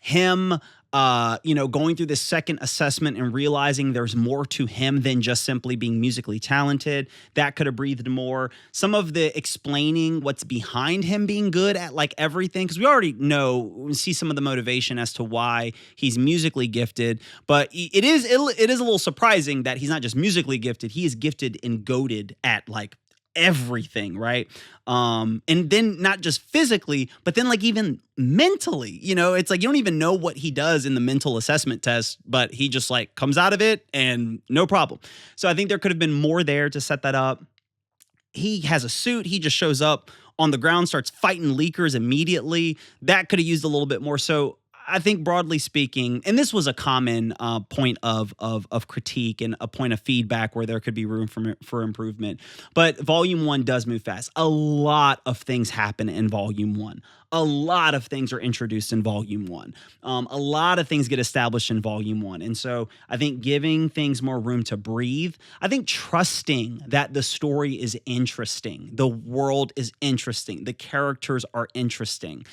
Him going through this second assessment and realizing there's more to him than just simply being musically talented, that could have breathed more. Some of the explaining what's behind him being good at like everything, because we already see some of the motivation as to why he's musically gifted, but it is a little surprising that he's not just musically gifted, he is gifted and goated at like everything, right? And then not just physically, but then like even mentally, it's like you don't even know what he does in the mental assessment test, but he just like comes out of it and no problem. So I think there could have been more there to set that up. He has a suit. He just shows up on the ground, starts fighting leakers immediately. That could have used a little bit more. So I think broadly speaking, and this was a common point of critique and a point of feedback where there could be room for improvement. But Volume 1 does move fast. A lot of things happen in Volume 1. A lot of things are introduced in Volume 1. A lot of things get established in Volume 1. And so I think giving things more room to breathe, I think trusting that the story is interesting, the world is interesting, the characters are interesting.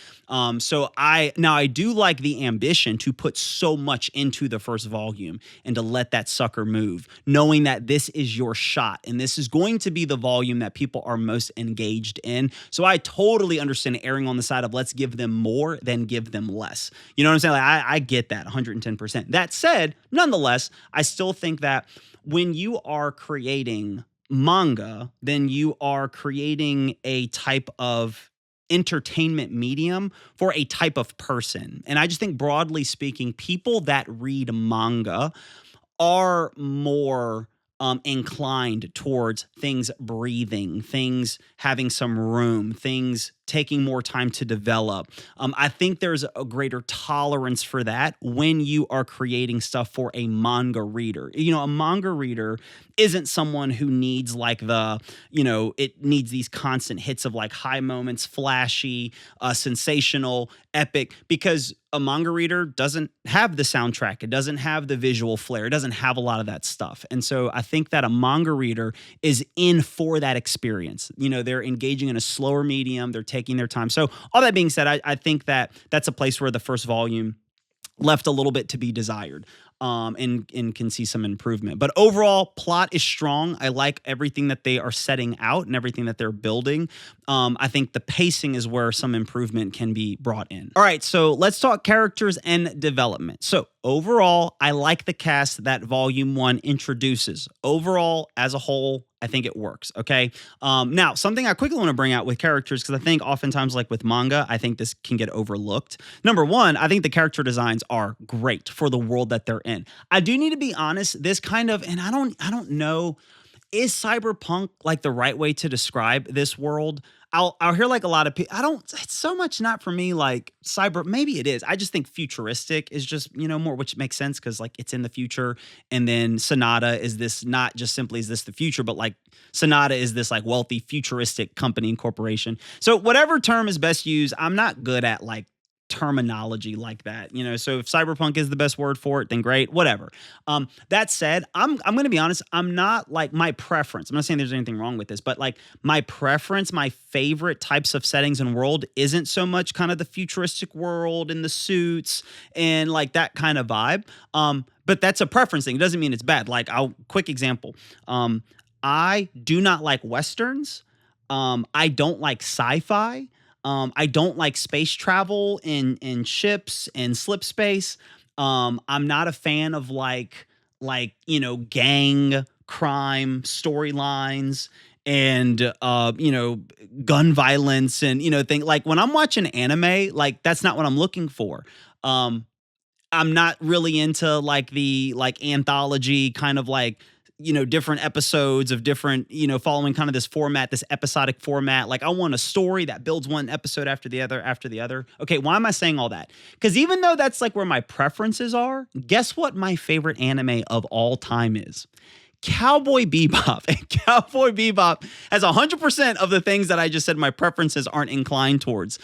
So I do like the ambition to put so much into the first volume and to let that sucker move, knowing that this is your shot and this is going to be the volume that people are most engaged in. So I totally understand erring on the side of let's give them more than give them less. You know what I'm saying? Like I get that 110%. That said, nonetheless, I still think that when you are creating manga, then you are creating a type of entertainment medium for a type of person. And I just think broadly speaking, people that read manga are more inclined towards things breathing, things having some room, things taking more time to develop. I think there's a greater tolerance for that when you are creating stuff for a manga reader. A manga reader isn't someone who needs like it needs these constant hits of like high moments, flashy, sensational, epic, because a manga reader doesn't have the soundtrack. It doesn't have the visual flair. It doesn't have a lot of that stuff. And so I think that a manga reader is in for that experience. They're engaging in a slower medium. They're taking their time. So all that being said, I think that that's a place where the first volume left a little bit to be desired. And can see some improvement. But overall, plot is strong. I like everything that they are setting out and everything that they're building. I think the pacing is where some improvement can be brought in. All right, so let's talk characters and development. So overall, I like the cast that Volume 1 introduces. Overall, as a whole, I think it works, okay? Now, something I quickly want to bring out with characters, because I think oftentimes, like with manga, I think this can get overlooked. Number one, I think the character designs are great for the world that they're in. I do need to be honest, this kind of, and I don't know, is cyberpunk like the right way to describe this world? I'll hear like a lot of people, it's so much not for me like maybe it is. I just think futuristic is just, more, which makes sense because like it's in the future. And then Sonata is this, not just simply is this the future, but like Sonata is this like wealthy futuristic company and corporation. So whatever term is best used, I'm not good at like terminology like that, you know. So if cyberpunk is the best word for it, then great, whatever. That said, I'm going to be honest. I'm not like my preference. I'm not saying there's anything wrong with this, but like my preference, my favorite types of settings and world isn't so much kind of the futuristic world and the suits and like that kind of vibe. But that's a preference thing. It doesn't mean it's bad. Like, quick example. I do not like Westerns. I don't like sci-fi. I don't like space travel in ships and slip space. I'm not a fan of like, you know, gang crime storylines and, you know, gun violence and, you know, thing like when I'm watching anime, like that's not what I'm looking for. I'm not really into like the like anthology kind of like, you know, different episodes of different, you know, following kind of this format, this episodic format. Like I want a story that builds one episode after the other, after the other. Okay, why am I saying all that? Because even though that's like where my preferences are, guess what my favorite anime of all time is? Cowboy Bebop. And Cowboy Bebop has 100% of the things that I just said my preferences aren't inclined towards.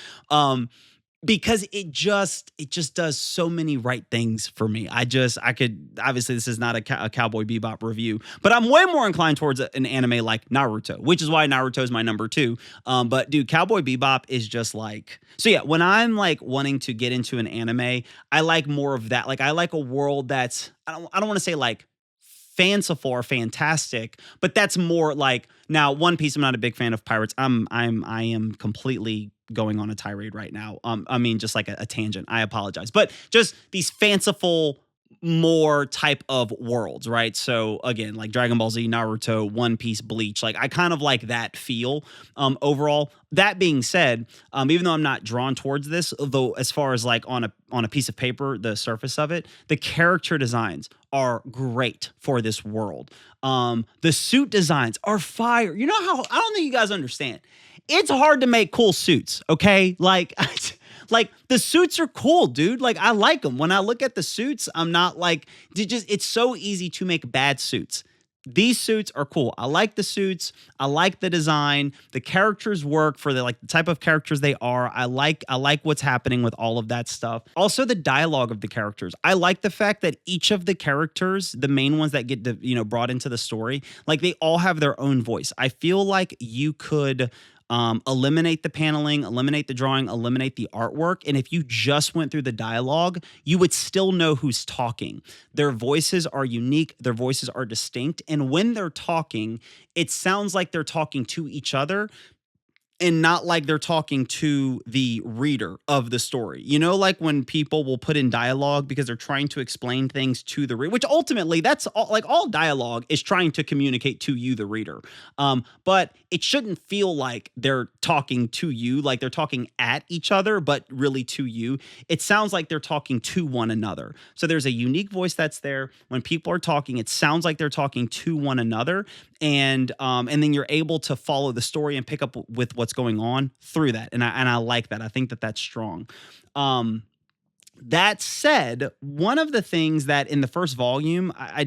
Because it just does so many right things for me. I could, obviously this is not a Cowboy Bebop review, but I'm way more inclined towards an anime like Naruto, which is why Naruto is my number 2. But dude, Cowboy Bebop is just like, so yeah, when I'm like wanting to get into an anime, I like more of that. Like I like a world that's, I don't want to say like fanciful or fantastic, but that's more like, now One Piece, I'm not a big fan of pirates. I am completely going on a tirade right now. I mean, just like a tangent. I apologize. But just these fanciful, more type of worlds, right? So again, like Dragon Ball Z, Naruto, One Piece, Bleach, like I kind of like that feel overall. That being said, even though I'm not drawn towards this, though, as far as like on a piece of paper, the surface of it, the character designs are great for this world. The suit designs are fire. You know how, I don't think you guys understand. It's hard to make cool suits, okay? Like, like the suits are cool, dude. Like I like them. When I look at the suits, I'm not like, it's so easy to make bad suits. These suits are cool. I like the suits. I like the design. The characters work for the type of characters they are. I like what's happening with all of that stuff. Also, the dialogue of the characters. I like the fact that each of the characters, the main ones that get brought into the story, like they all have their own voice. I feel like you could eliminate the paneling, eliminate the drawing, eliminate the artwork. And if you just went through the dialogue, you would still know who's talking. Their voices are unique. Their voices are distinct. And when they're talking, it sounds like they're talking to each other and not like they're talking to the reader of the story. You know, like when people will put in dialogue because they're trying to explain things to the reader, which ultimately that's all, like all dialogue is trying to communicate to you, the reader. But it shouldn't feel like they're talking to you, like they're talking at each other, but really to you. It sounds like they're talking to one another. So there's a unique voice that's there. When people are talking, it sounds like they're talking to one another. And then you're able to follow the story and pick up with what's going on through that. And I like that. I think that that's strong. That said, one of the things that in the first volume I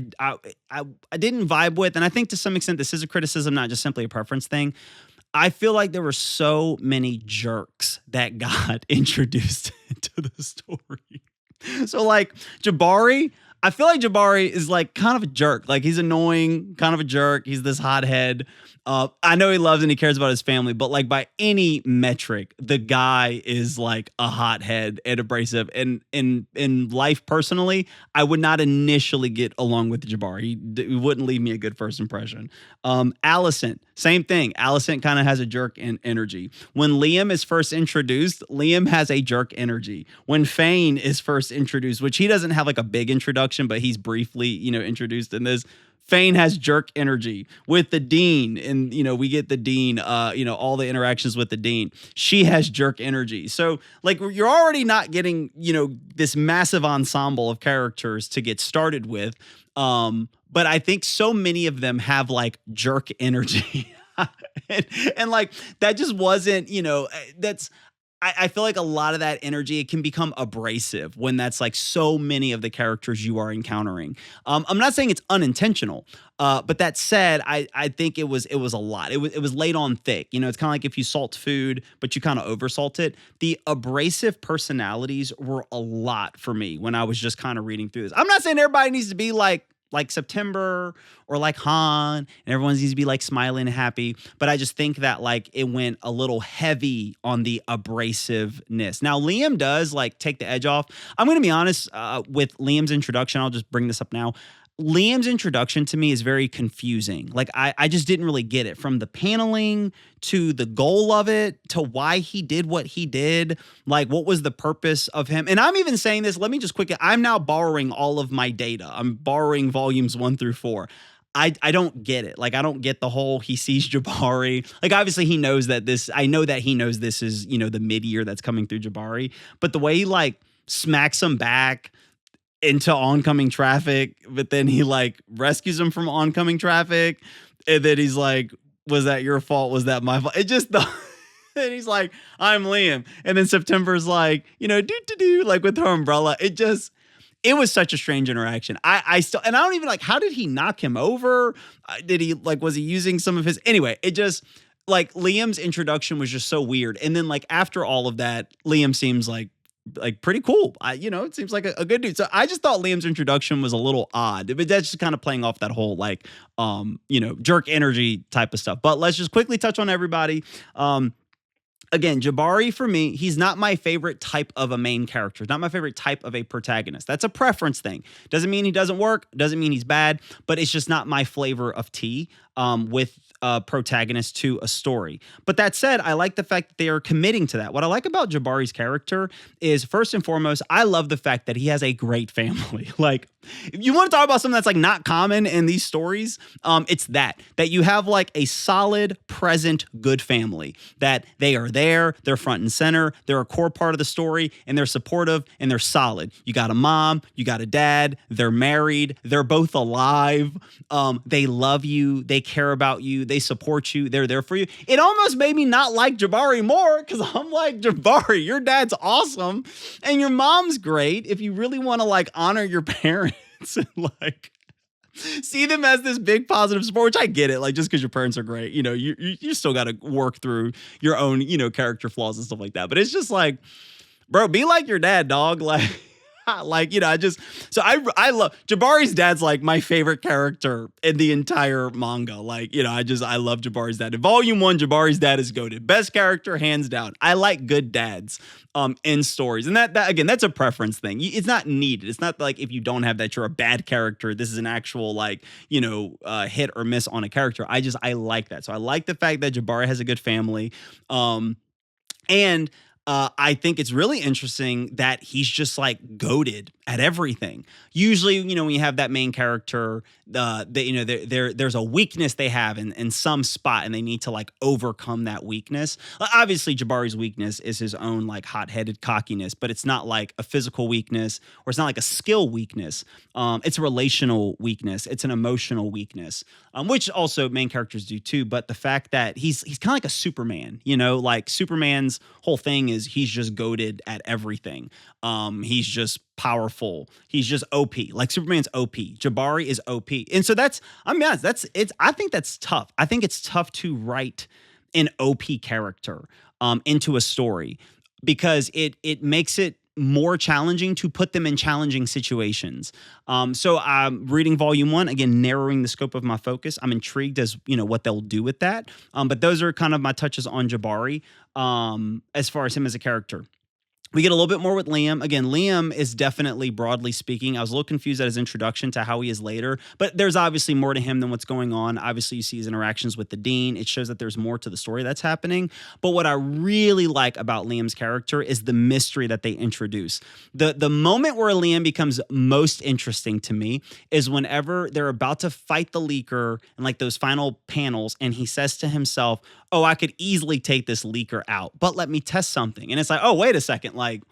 didn't vibe with, and I think to some extent this is a criticism, not just simply a preference thing. I feel like there were so many jerks that got introduced into the story. So like Jabari, I feel like Jabari is like kind of a jerk. Like he's annoying, kind of a jerk. He's this hothead. I know he loves and he cares about his family, but like by any metric, the guy is like a hothead and abrasive. And in life personally, I would not initially get along with Jabari. He wouldn't leave me a good first impression. Allison, same thing. Allison kind of has a jerk energy. When Liam is first introduced, Liam has a jerk energy. When Fane is first introduced, which he doesn't have like a big introduction, but he's briefly, introduced in this, Fane has jerk energy. With the dean, and we get the dean, all the interactions with the dean, she has jerk energy. So like you're already not getting, this massive ensemble of characters to get started with. But I think so many of them have like jerk energy. and like that just wasn't, I feel like a lot of that energy, it can become abrasive when that's like so many of the characters you are encountering. I'm not saying it's unintentional, but that said, I think it was a lot. It was laid on thick. You know, it's kind of like if you salt food, but you kind of oversalt it. The abrasive personalities were a lot for me when I was just kind of reading through this. I'm not saying everybody needs to be like September or like Han, and everyone needs to be like smiling and happy. But I just think that like it went a little heavy on the abrasiveness. Now, Liam does like take the edge off. I'm going to be honest with Liam's introduction. I'll just bring this up now. Liam's introduction to me is very confusing. Like I just didn't really get it, from the paneling to the goal of it to why he did what he did. Like, what was the purpose of him? And I'm even saying this, let me just quickly, I'm now borrowing all of my data. I'm borrowing volumes 1 through 4. I don't get it. Like, I don't get the whole he sees Jabari. Like, obviously he knows that I know that he knows this is, you know, the mid-year that's coming through Jabari. But the way he like smacks him back into oncoming traffic, but then he like rescues him from oncoming traffic, and then he's like, was that your fault? Was that my fault? It just and he's like, I'm Liam. And then September's like, you know, like with her umbrella. It was such a strange interaction. I still, and I don't even like, how did he knock him over? Did he like, was he using some of his, anyway, it just like Liam's introduction was just so weird. And then like after all of that, Liam seems like pretty cool. It seems like a good dude. So I just thought Liam's introduction was a little odd, but that's just kind of playing off that whole like, jerk energy type of stuff. But let's just quickly touch on everybody. Again, Jabari, for me, he's not my favorite type of a main character. Not my favorite type of a protagonist. That's a preference thing. Doesn't mean he doesn't work. Doesn't mean he's bad. But it's just not my flavor of tea with a protagonist to a story. But that said, I like the fact that they are committing to that. What I like about Jabari's character is, first and foremost, I love the fact that he has a great family. Like, if you want to talk about something that's like not common in these stories, it's that you have like a solid, present, good family, that they are there, they're front and center, they're a core part of the story, and they're supportive and they're solid. You got a mom, you got a dad, they're married, they're both alive, they love you, they care about you, they support you, they're there for you. It almost made me not like Jabari more, because I'm like, Jabari, your dad's awesome and your mom's great. If you really want to like honor your parents and like see them as this big positive support, which I get it, like just because your parents are great, you still got to work through your own, character flaws and stuff like that. But it's just like, bro, be like your dad, dog. Like, I love Jabari's dad's like my favorite character in the entire manga. Like, I love Jabari's dad. In volume 1, Jabari's dad is goated. Best character, hands down. I like good dads in stories. And that again, that's a preference thing. It's not needed. It's not like if you don't have that, you're a bad character. This is an actual like, hit or miss on a character. I like that. So I like the fact that Jabari has a good family. I think it's really interesting that he's just like goated at everything. Usually, when you have that main character, there's a weakness they have in some spot, and they need to like overcome that weakness. Obviously, Jabari's weakness is his own like hot-headed cockiness, but it's not like a physical weakness, or it's not like a skill weakness. It's a relational weakness. It's an emotional weakness, which also main characters do too. But the fact that he's kind of like a Superman, like Superman's whole thing is he's just goated at everything. He's just powerful. He's just OP. Like Superman's OP. Jabari is OP. And so I think that's tough. I think it's tough to write an OP character into a story, because it makes it more challenging to put them in challenging situations. So I'm reading volume 1, again, narrowing the scope of my focus. I'm intrigued as, what they'll do with that. But those are kind of my touches on Jabari as far as him as a character. We get a little bit more with Liam. Again, Liam is definitely, broadly speaking, I was a little confused at his introduction to how he is later, but there's obviously more to him than what's going on. Obviously, you see his interactions with the dean. It shows that there's more to the story that's happening. But what I really like about Liam's character is the mystery that they introduce. The moment where Liam becomes most interesting to me is whenever they're about to fight the leaker in like those final panels, and he says to himself, oh, I could easily take this leaker out, but let me test something. And it's like, oh, wait a second. Like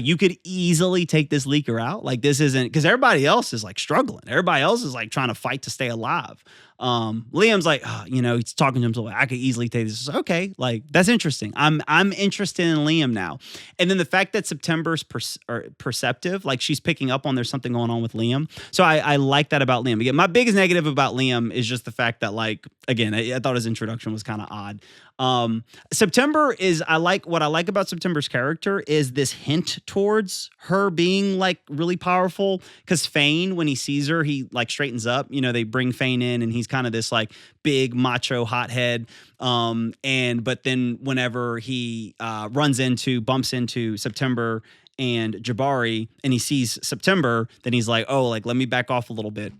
you could easily take this leaker out. Like this isn't, because everybody else is like struggling. Everybody else is like trying to fight to stay alive. Liam's like, he's talking to himself. Like, I could easily take this. Okay, like that's interesting. I'm interested in Liam now. And then the fact that September's perceptive, like she's picking up on there's something going on with Liam. So I like that about Liam. Again, my biggest negative about Liam is just the fact that, like, again, I thought his introduction was kind of odd. September is, what I like about September's character is this hint towards her being like really powerful, because Fane, when he sees her, he like straightens up. They bring Fane in and he's kind of this like big macho hothead. But then whenever he bumps into September and Jabari and he sees September, then he's like, oh, like let me back off a little bit.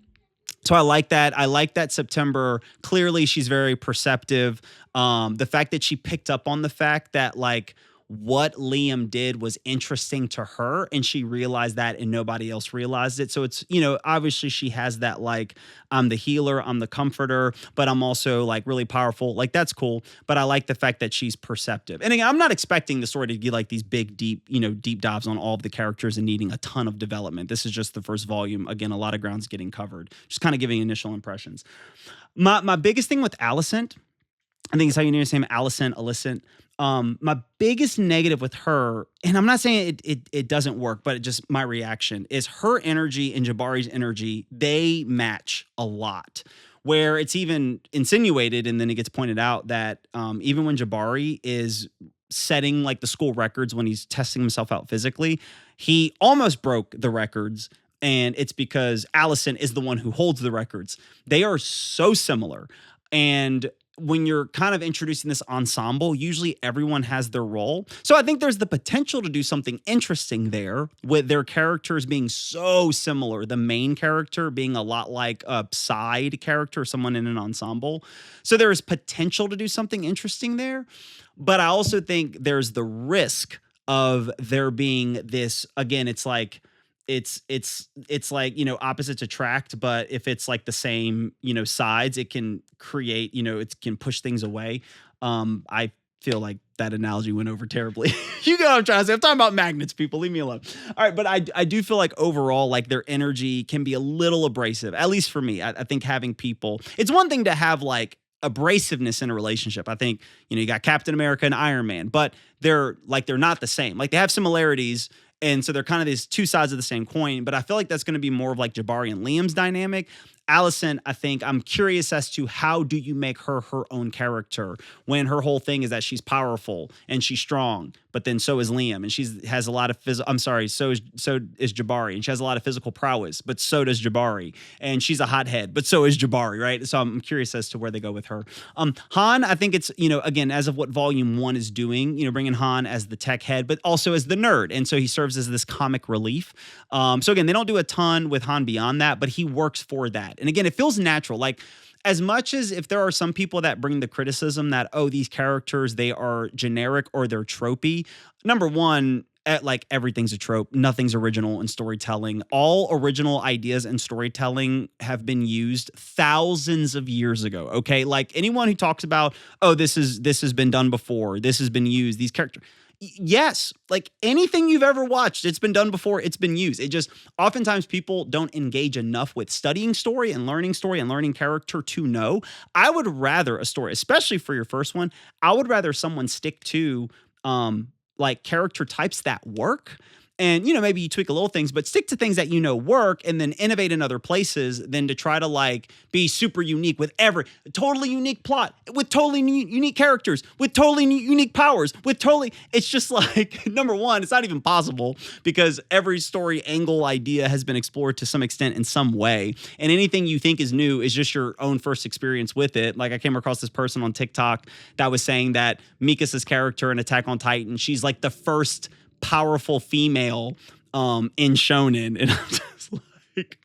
So I like that. I like that September, clearly she's very perceptive. The fact that she picked up on the fact that like what Liam did was interesting to her and she realized that and nobody else realized it. So it's, obviously she has that like, I'm the healer, I'm the comforter, but I'm also like really powerful. Like that's cool. But I like the fact that she's perceptive. And again, I'm not expecting the story to be like these big, deep dives on all of the characters and needing a ton of development. This is just the first volume. Again, a lot of ground's getting covered. Just kind of giving initial impressions. My biggest thing with Alicent, I think it's how you name him, Alicent. My biggest negative with her, and I'm not saying it doesn't work, but just my reaction is her energy and Jabari's energy, they match a lot. Where it's even insinuated, and then it gets pointed out that even when Jabari is setting like the school records when he's testing himself out physically, he almost broke the records. And it's because Alicent is the one who holds the records. They are so similar. And when you're kind of introducing this ensemble, usually everyone has their role. So I think there's the potential to do something interesting there with their characters being so similar. The main character being a lot like a side character, someone in an ensemble. So there is potential to do something interesting there. But I also think there's the risk of there being this, again, it's like, it's like, opposites attract, but if it's like the same, sides, it can create, it can push things away. I feel like that analogy went over terribly. You know what I'm trying to say? I'm talking about magnets, people. Leave me alone. All right, but I do feel like overall, like their energy can be a little abrasive, at least for me. I think having people, it's one thing to have like abrasiveness in a relationship. I think, you got Captain America and Iron Man, but they're not the same. Like they have similarities. And so they're kind of these two sides of the same coin, but I feel like that's going to be more of like Jabari and Liam's dynamic. Alicent, I think I'm curious as to how do you make her own character when her whole thing is that she's powerful and she's strong, but then so is Liam, and has a lot of so is Jabari, and she has a lot of physical prowess, but so does Jabari, and she's a hothead, but so is Jabari, right? So I'm curious as to where they go with her. Han, I think it's, again, as of what volume 1 is doing, bringing Han as the tech head, but also as the nerd, and so he serves as this comic relief. So again, they don't do a ton with Han beyond that, but he works for that. And again, it feels natural. Like, as much as if there are some people that bring the criticism that, oh, these characters, they are generic or they're tropey. Number one, like everything's a trope. Nothing's original in storytelling. All original ideas in storytelling have been used thousands of years ago. Okay. Like anyone who talks about, oh, this has been done before. This has been used. These characters. Yes, like anything you've ever watched, it's been done before, it's been used. It just, oftentimes people don't engage enough with studying story and learning character to know. I would rather a story, especially for your first one, I would rather someone stick to like character types that work. And, maybe you tweak a little things, but stick to things that work and then innovate in other places than to try to like be super unique with every totally unique plot, with totally unique characters, with totally unique powers, it's just like, number one, it's not even possible because every story angle idea has been explored to some extent in some way. And anything you think is new is just your own first experience with it. Like I came across this person on TikTok that was saying that Mikasa's character in Attack on Titan, she's like the first powerful female in Shonen, and I'm just like,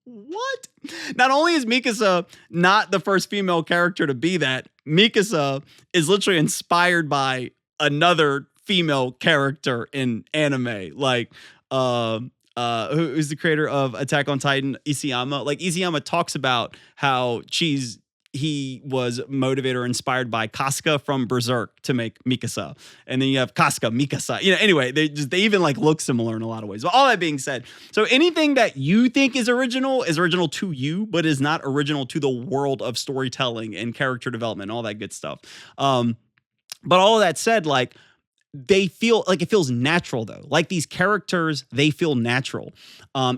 what? Not only is Mikasa not the first female character to be that, Mikasa is literally inspired by another female character in anime, like who's the creator of Attack on Titan, Isayama. Like Isayama talks about how she's he was motivated or inspired by Casca from Berserk to make Mikasa. And then you have Casca, Mikasa. Anyway, they even like look similar in a lot of ways. But all that being said, so anything that you think is original to you, but is not original to the world of storytelling and character development, all that good stuff. But all of that said, like, they feel like it feels natural though. Like these characters, they feel natural.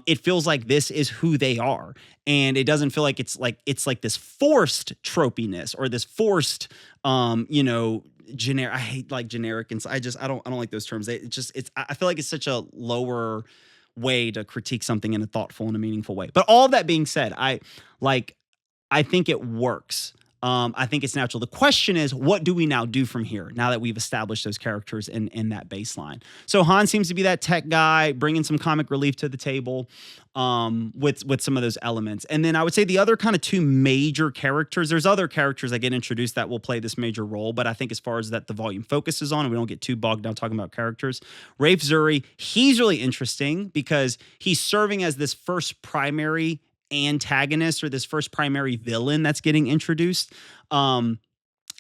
It feels like this is who they are. And it doesn't feel like it's like this forced tropiness or this forced, generic. I hate like generic. And I don't like those terms. I feel like it's such a lower way to critique something in a thoughtful and a meaningful way. But all that being said, I think it works. I think it's natural. The question is, what do we now do from here now that we've established those characters in that baseline? So Han seems to be that tech guy, bringing some comic relief to the table with some of those elements. And then I would say the other kind of two major characters, there's other characters that get introduced that will play this major role, but I think as far as that the volume focuses on, and we don't get too bogged down talking about characters, Rafe Zuri, he's really interesting because he's serving as this first primary antagonist or this first primary villain that's getting introduced. And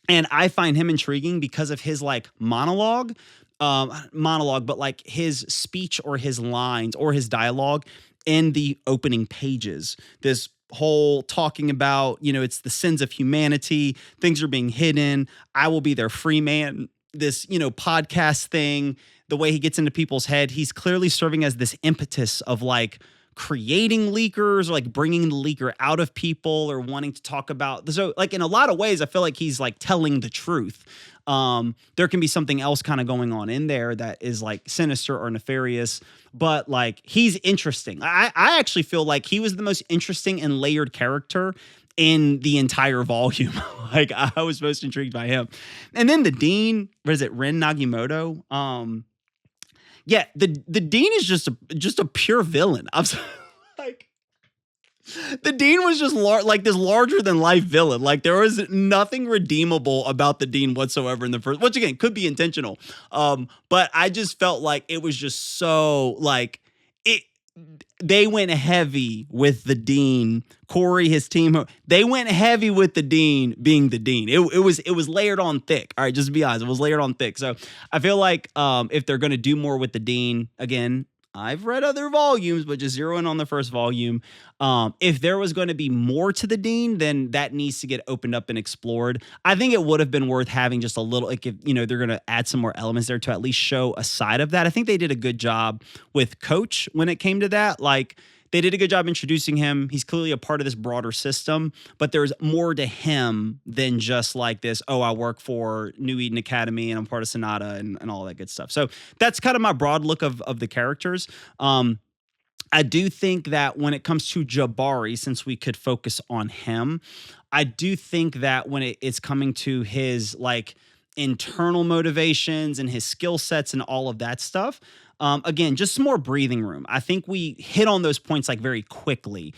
I find him intriguing because of his like monologue, but like his speech or his lines or his dialogue in the opening pages. This whole talking about, it's the sins of humanity, things are being hidden. I will be their free man. This, podcast thing, the way he gets into people's head, he's clearly serving as this impetus of like creating leakers or like bringing the leaker out of people or wanting to talk about. So like in a lot of ways, I feel like he's like telling the truth. There can be something else kind of going on in there that is like sinister or nefarious, but like he's interesting. I actually feel like he was the most interesting and layered character in the entire volume. Like I was most intrigued by him. And then the Dean, what is it? Ren Nagimoto. Yeah, the Dean is just a pure villain. I'm like, the Dean was just like this larger than life villain. Like there was nothing redeemable about the Dean whatsoever in the first. Which again could be intentional, but I just felt like it was just so like it. They went heavy with the Dean. Cory, his team, they went heavy with the Dean being the Dean. It was layered on thick. All right, just to be honest, it was layered on thick. So I feel like if they're going to do more with the Dean, again, I've read other volumes, but just zeroing on the first volume. If there was going to be more to the Dean, then that needs to get opened up and explored. I think it would have been worth having just a little, like if, they're going to add some more elements there to at least show a side of that. I think they did a good job with Coach when it came to that. Like they did a good job introducing him. He's clearly a part of this broader system, but there's more to him than just like this, oh, I work for New Eden Academy and I'm part of Sonata and all that good stuff. So that's kind of my broad look of the characters. I do think that when it comes to Jabari, since we could focus on him, I do think that when it's coming to his like internal motivations and his skill sets and all of that stuff, again, just some more breathing room. I think we hit on those points like very quickly.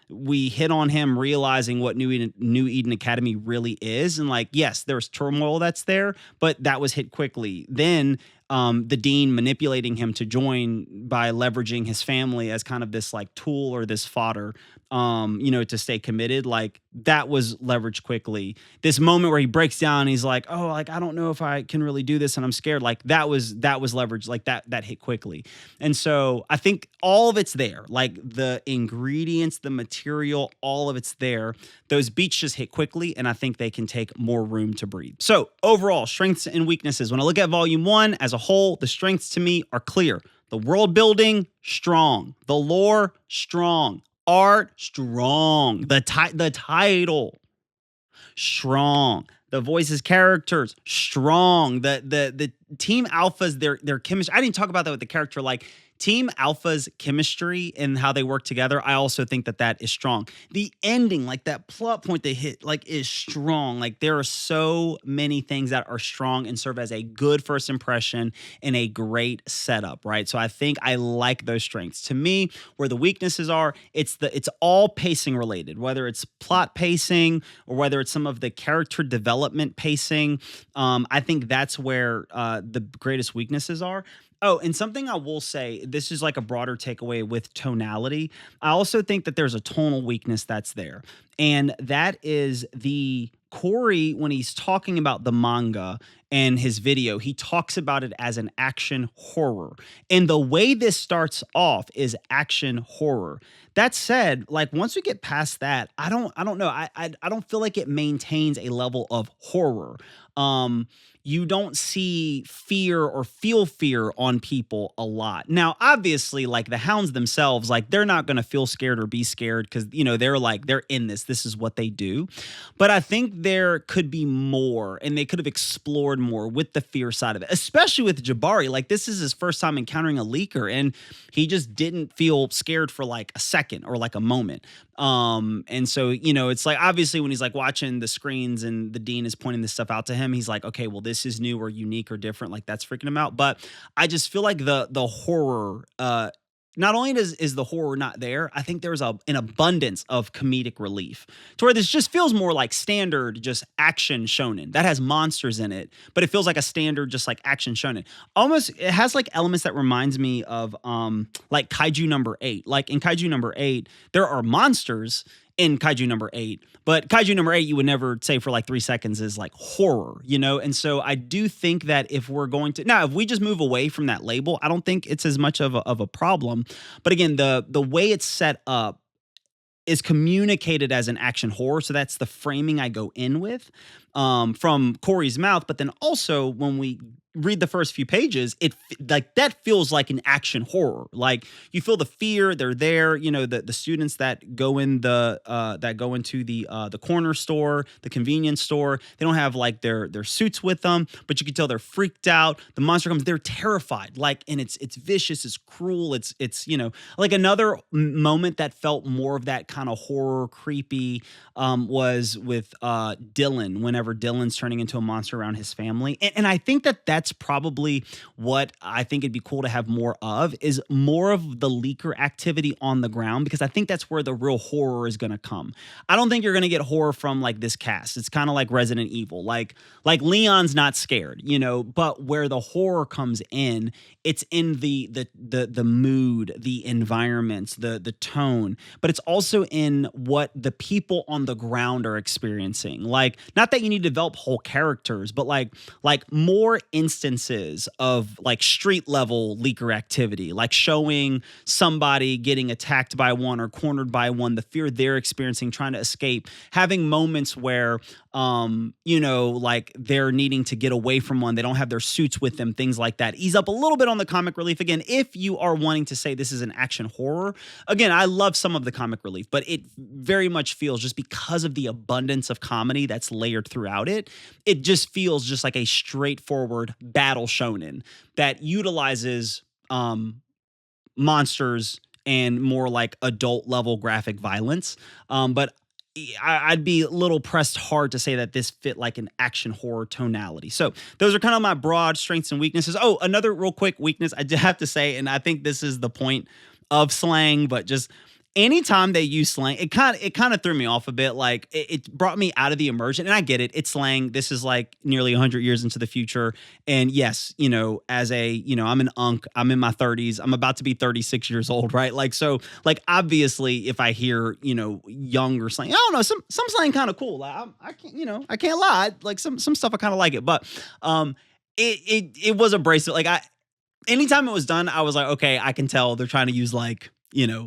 We hit on him realizing what New Eden Academy really is. And like, yes, there's turmoil that's there, but that was hit quickly. Then the Dean manipulating him to join by leveraging his family as kind of this like tool or this fodder, to stay committed. Like that was leveraged quickly. This moment where he breaks down, he's like, oh, like, I don't know if I can really do this and I'm scared. Like that was leveraged, like that hit quickly. And so I think all of it's there, like the ingredients, the material, all of it's there. Those beats just hit quickly. And I think they can take more room to breathe. So overall, strengths and weaknesses. When I look at volume 1 as a whole, the strengths to me are clear. The world building, strong. The lore, strong. Art, strong. The title, strong. The voices, characters, strong. The Team Alpha's their chemistry. I didn't talk about that with the character. Like Team Alpha's chemistry and how they work together, I also think that is strong. The ending, like that plot point they hit, like is strong. Like there are so many things that are strong and serve as a good first impression and a great setup, right? So I think I like those strengths. To me, where the weaknesses are, it's all pacing related, whether it's plot pacing or whether it's some of the character development pacing. I think that's where the greatest weaknesses are. Oh, and something I will say, this is like a broader takeaway with tonality. I also think that there's a tonal weakness that's there. And that is the Cory, when he's talking about the manga and his video, he talks about it as an action horror. And the way this starts off is action horror. That said, like once we get past that, I don't know. I don't feel like it maintains a level of horror. You don't see fear or feel fear on people a lot. Now, obviously, like the hounds themselves, like they're not going to feel scared or be scared because, they're in this. This is what they do. But I think there could be more and they could have explored more with the fear side of it, especially with Jabari. Like this is his first time encountering a leaker and he just didn't feel scared for like a second or like a moment. And so, it's like obviously when he's like watching the screens and the dean is pointing this stuff out to him, he's like, okay, well, this is new or unique or different. Like that's freaking him out. But I just feel like the horror, not only is the horror not there, I think there's an abundance of comedic relief to where this just feels more like standard, just action shonen that has monsters in it, but it feels like a standard, just like action shonen. Almost, it has like elements that reminds me of like Kaiju number 8. Like in Kaiju number 8, there are monsters in Kaiju number 8, but Kaiju number 8 you would never say for like 3 seconds is like horror, and so I do think that if we're going to now, if we just move away from that label, I don't think it's as much of a problem. But again, the way it's set up is communicated as an action horror, so that's the framing I go in with from Cory's mouth. But then also when we read the first few pages, it like that feels like an action horror. Like you feel the fear, they're there. The students that go in that go into the corner store, the convenience store, they don't have like their suits with them, but you can tell they're freaked out. The monster comes, they're terrified. Like, and it's vicious, it's cruel, it's like another moment that felt more of that kind of horror, creepy was with Dylan. Whenever Dylan's turning into a monster around his family, and I think that's probably what I think it'd be cool to have more of, is more of the leaker activity on the ground, because I think that's where the real horror is going to come. I don't think you're going to get horror from like this cast. It's kind of like Resident Evil. Like Leon's not scared, but where the horror comes in, it's in the mood, the environments, the tone, but it's also in what the people on the ground are experiencing. Like, not that you need to develop whole characters, but like more instances of like street level leaker activity, like showing somebody getting attacked by one or cornered by one, the fear they're experiencing, trying to escape, having moments where like they're needing to get away from one, they don't have their suits with them, things like that. Ease up a little bit on the comic relief. Again, if you are wanting to say this is an action horror, again, I love some of the comic relief, but it very much feels, just because of the abundance of comedy that's layered throughout it, it just feels just like a straightforward battle shonen that utilizes monsters and more like adult level graphic violence. But I'd be a little pressed hard to say that this fit like an action horror tonality. So those are kind of my broad strengths and weaknesses. Oh, another real quick weakness I did have to say, and I think this is the point of slang, but just anytime they use slang, it kind of threw me off a bit. Like it brought me out of the immersion. And I get it. It's slang. This is like nearly 100 years into the future. And yes, as a, I'm an unk, I'm in my 30s. I'm about to be 36 years old, right? Like, so like, obviously if I hear, younger slang, I don't know, some slang kind of cool. Like, I can't lie. Like some stuff I kind of like it, but it was abrasive. Like anytime it was done, I was like, okay, I can tell they're trying to use like,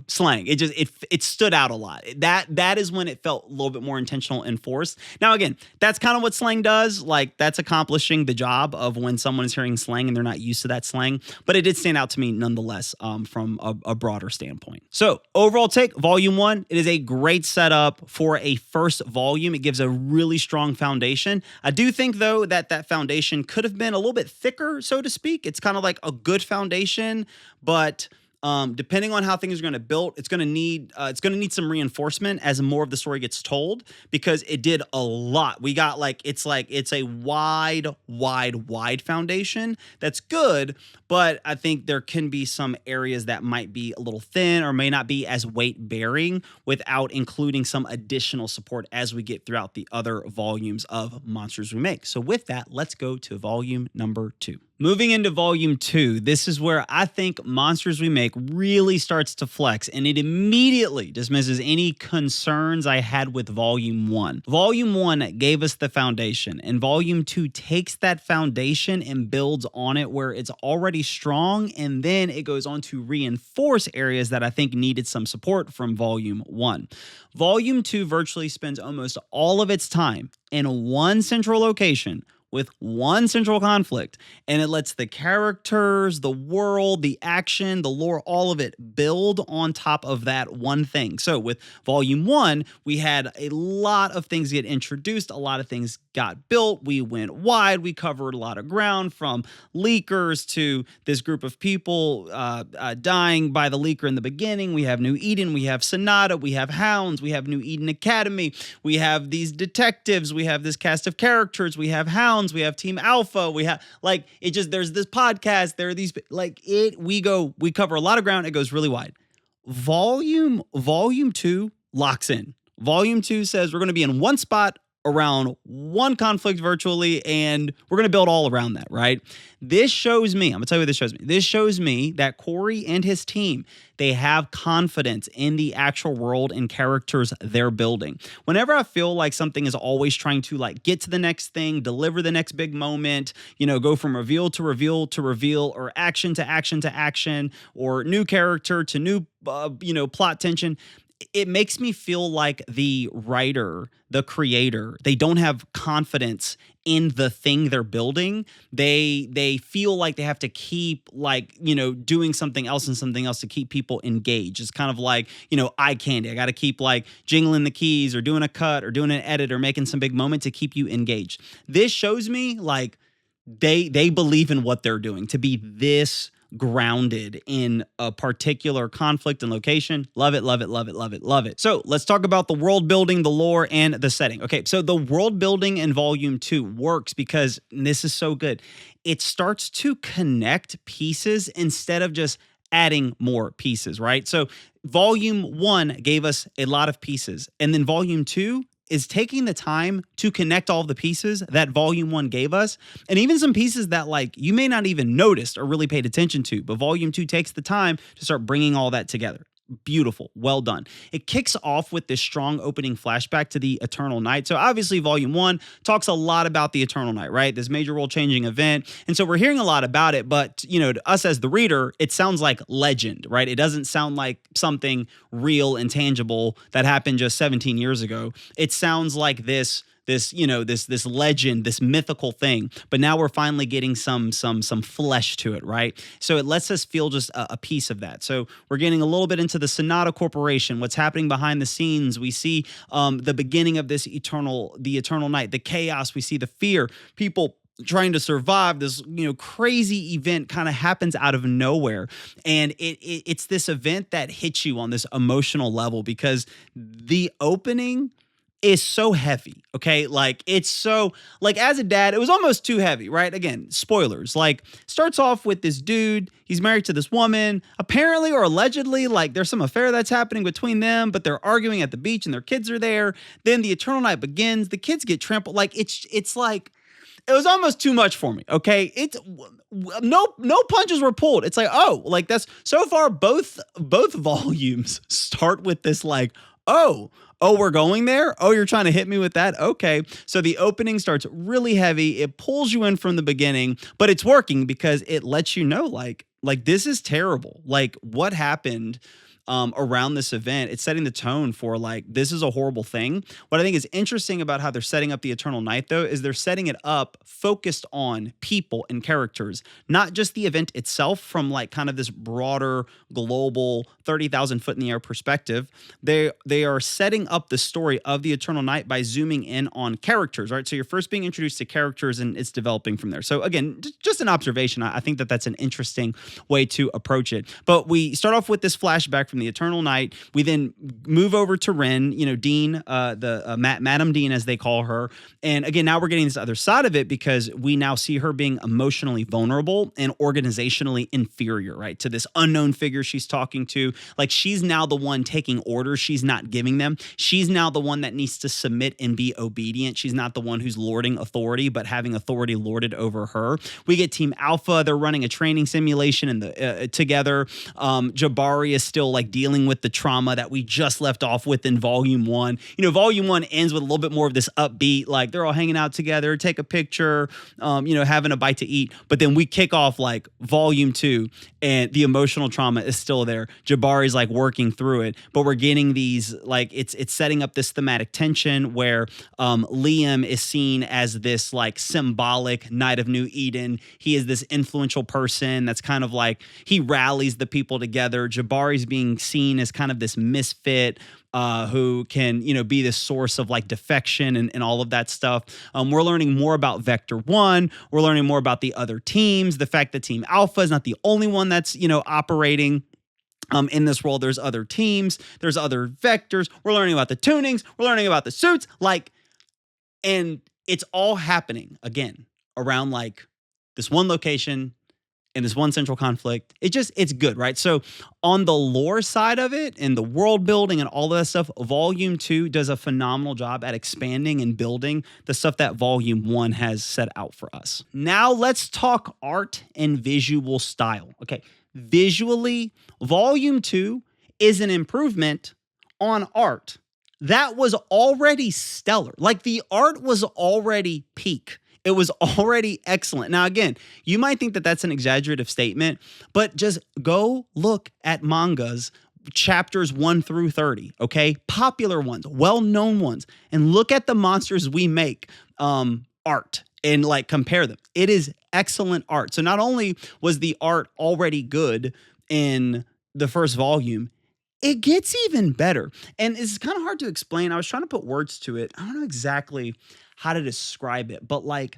slang. It stood out a lot. That is when it felt a little bit more intentional and forced. Now, again, that's kind of what slang does. Like that's accomplishing the job of when someone is hearing slang and they're not used to that slang. But it did stand out to me nonetheless from a broader standpoint. So overall take, volume 1, it is a great setup for a first volume. It gives a really strong foundation. I do think though that foundation could have been a little bit thicker, so to speak. It's kind of like a good foundation, but depending on how things are going to build, it's going to need some reinforcement as more of the story gets told, because it did a lot. We got it's a wide foundation that's good, but I think there can be some areas that might be a little thin or may not be as weight bearing without including some additional support as we get throughout the other volumes of Monsters We Make. So with that, let's go to volume number 2. Moving into volume 2, this is where I think Monsters We Make really starts to flex, and it immediately dismisses any concerns I had with volume 1. Volume 1 gave us the foundation, and volume 2 takes that foundation and builds on it where it's already strong, and then it goes on to reinforce areas that I think needed some support from volume 1. Volume 2 virtually spends almost all of its time in one central location with one central conflict, and it lets the characters, the world, the action, the lore, all of it build on top of that one thing. So with volume 1, we had a lot of things get introduced, a lot of things got built, we went wide, we covered a lot of ground, from leakers to this group of people dying by the leaker in the beginning. We have New Eden, we have Sonata, we have Hounds, we have New Eden Academy, we have these detectives, we have this cast of characters, we have Hounds, we have Team Alpha, we have there's this podcast, there are these we cover a lot of ground, it goes really wide. Volume 2 locks in. Volume 2 says we're going to be in one spot around one conflict virtually, and we're going to build all around that, right? This shows me, I'm going to tell you what this shows me. This shows me that Cory and his team, they have confidence in the actual world and characters they're building. Whenever I feel like something is always trying to get to the next thing, deliver the next big moment, go from reveal to reveal to reveal, or action to action to action, or new character to new, plot tension, it makes me feel like the writer, the creator, they don't have confidence in the thing they're building. They feel like they have to keep doing something else and something else to keep people engaged. It's kind of like, eye candy. I got to keep jingling the keys or doing a cut or doing an edit or making some big moment to keep you engaged. This shows me they believe in what they're doing to be this grounded in a particular conflict and location. Love it, love it, love it, love it, love it. So let's talk about the world building, the lore, and the setting. Okay, so the world building in volume 2 works because, and this is so good, it starts to connect pieces instead of just adding more pieces, right? So volume 1 gave us a lot of pieces, and then volume 2 is taking the time to connect all the pieces that volume 1 gave us, and even some pieces that you may not even noticed or really paid attention to, but volume 2 takes the time to start bringing all that together. Beautiful. Well done. It kicks off with this strong opening flashback to the Eternal Night. So obviously volume 1 talks a lot about the Eternal Night, right? This major world changing event. And so we're hearing a lot about it, but to us as the reader, it sounds like legend, right? It doesn't sound like something real and tangible that happened just 17 years ago. It sounds like this legend, this mythical thing, but now we're finally getting some flesh to it, right? So it lets us feel just a piece of that. So we're getting a little bit into the Sonata Corporation, what's happening behind the scenes. We see the beginning of the Eternal Night, the chaos. We see the fear, people trying to survive. This crazy event kind of happens out of nowhere, and it's this event that hits you on this emotional level because the opening is so heavy, okay? It's so, as a dad, it was almost too heavy, right? Again, spoilers. Starts off with this dude, he's married to this woman, apparently or allegedly, there's some affair that's happening between them, but they're arguing at the beach and their kids are there. Then the Eternal Night begins, the kids get trampled. It was almost too much for me, okay? It's no punches were pulled. It's that's so far both volumes start with this oh, we're going there? Oh, you're trying to hit me with that? Okay. So the opening starts really heavy. It pulls you in from the beginning, but it's working because it lets you know this is terrible. What happened around this event, it's setting the tone for this is a horrible thing. What I think is interesting about how they're setting up the Eternal Night, though, is they're setting it up focused on people and characters, not just the event itself from kind of this broader global 30,000 foot in the air perspective. They are setting up the story of the Eternal Night by zooming in on characters, right? So you're first being introduced to characters and it's developing from there. So again, just an observation. I think that's an interesting way to approach it. But we start off with this flashback from from the Eternal Night. We then move over to Ren, Dean, Madam Dean, as they call her. And again, now we're getting this other side of it because we now see her being emotionally vulnerable and organizationally inferior, right? To this unknown figure she's talking to. Like, she's now the one taking orders. She's not giving them. She's now the one that needs to submit and be obedient. She's not the one who's lording authority, but having authority lorded over her. We get Team Alpha. They're running a training simulation together. Jabari is still like dealing with the trauma that we just left off with in Volume 1. Volume 1 ends with a little bit more of this upbeat, like they're all hanging out together, take a picture, having a bite to eat. But then we kick off like Volume 2 and the emotional trauma is still there. Jabari's like working through it, but we're getting these, like, it's setting up this thematic tension where Liam is seen as this like symbolic Knight of New Eden. He is this influential person that's kind of like, he rallies the people together. Jabari's being seen as kind of this misfit who can, be the source of like defection and all of that stuff. We're learning more about Vector 1. We're learning more about the other teams. The fact that Team Alpha is not the only one that's, operating in this world. There's other teams. There's other vectors. We're learning about the tunings. We're learning about the suits. And it's all happening again around like this one location in this one central conflict. It's good, right? So on the lore side of it and the world building and all that stuff, Volume 2 does a phenomenal job at expanding and building the stuff that Volume 1 has set out for us. Now let's talk art and visual style. Okay, visually, Volume 2 is an improvement on art. That was already stellar. Like, the art was already peak. It was already excellent. Now, again, you might think that that's an exaggerative statement, but just go look at mangas, chapters 1 through 30, okay? Popular ones, well-known ones, and look at the Monsters We Make art and like compare them. It is excellent art. So not only was the art already good in the first volume, it gets even better. And it's kind of hard to explain. I was trying to put words to it. I don't know exactly how to describe it, but like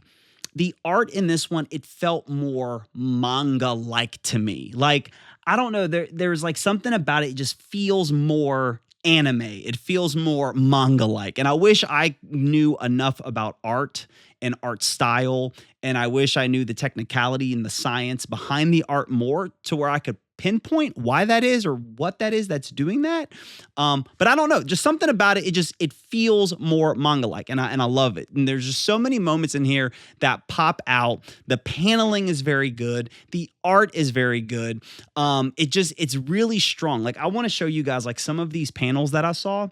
the art in this one, it felt more manga-like to me. Like, I don't know, there's like something about it just feels more anime. It feels more manga-like. And I wish I knew enough about art and art style, and I wish I knew the technicality and the science behind the art more to where I could pinpoint why that is or what that is that's doing that. But I don't know, just something about it. It feels more manga-like, and I love it. And there's just so many moments in here that pop out. The paneling is very good. The art is very good. It's really strong. Like, I want to show you guys like some of these panels that I saw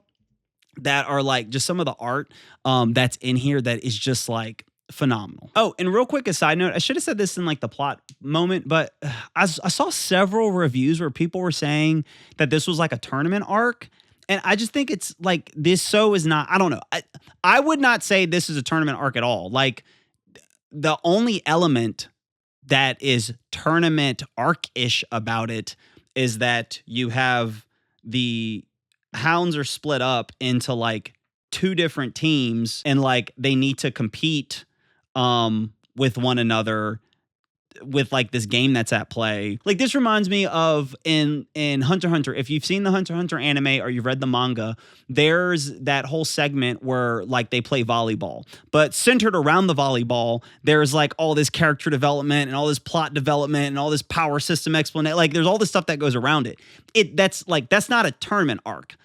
that are like just some of the art that's in here that is just like phenomenal. Oh, and real quick, a side note, I should have said this in like the plot moment, but I saw several reviews where people were saying that this was like a tournament arc. And I just think it's like, this is not, I don't know. I would not say this is a tournament arc at all. Like, the only element that is tournament arc-ish about it is that you have the hounds are split up into like 2 different teams, and like they need to compete with one another with like this game that's at play. Like, this reminds me of in Hunter x Hunter. If you've seen the Hunter x Hunter anime or you've read the manga, there's that whole segment where like they play volleyball, but centered around the volleyball, there's like all this character development and all this plot development and all this power system explanation. Like, there's all this stuff that goes around it. That's not a tournament arc.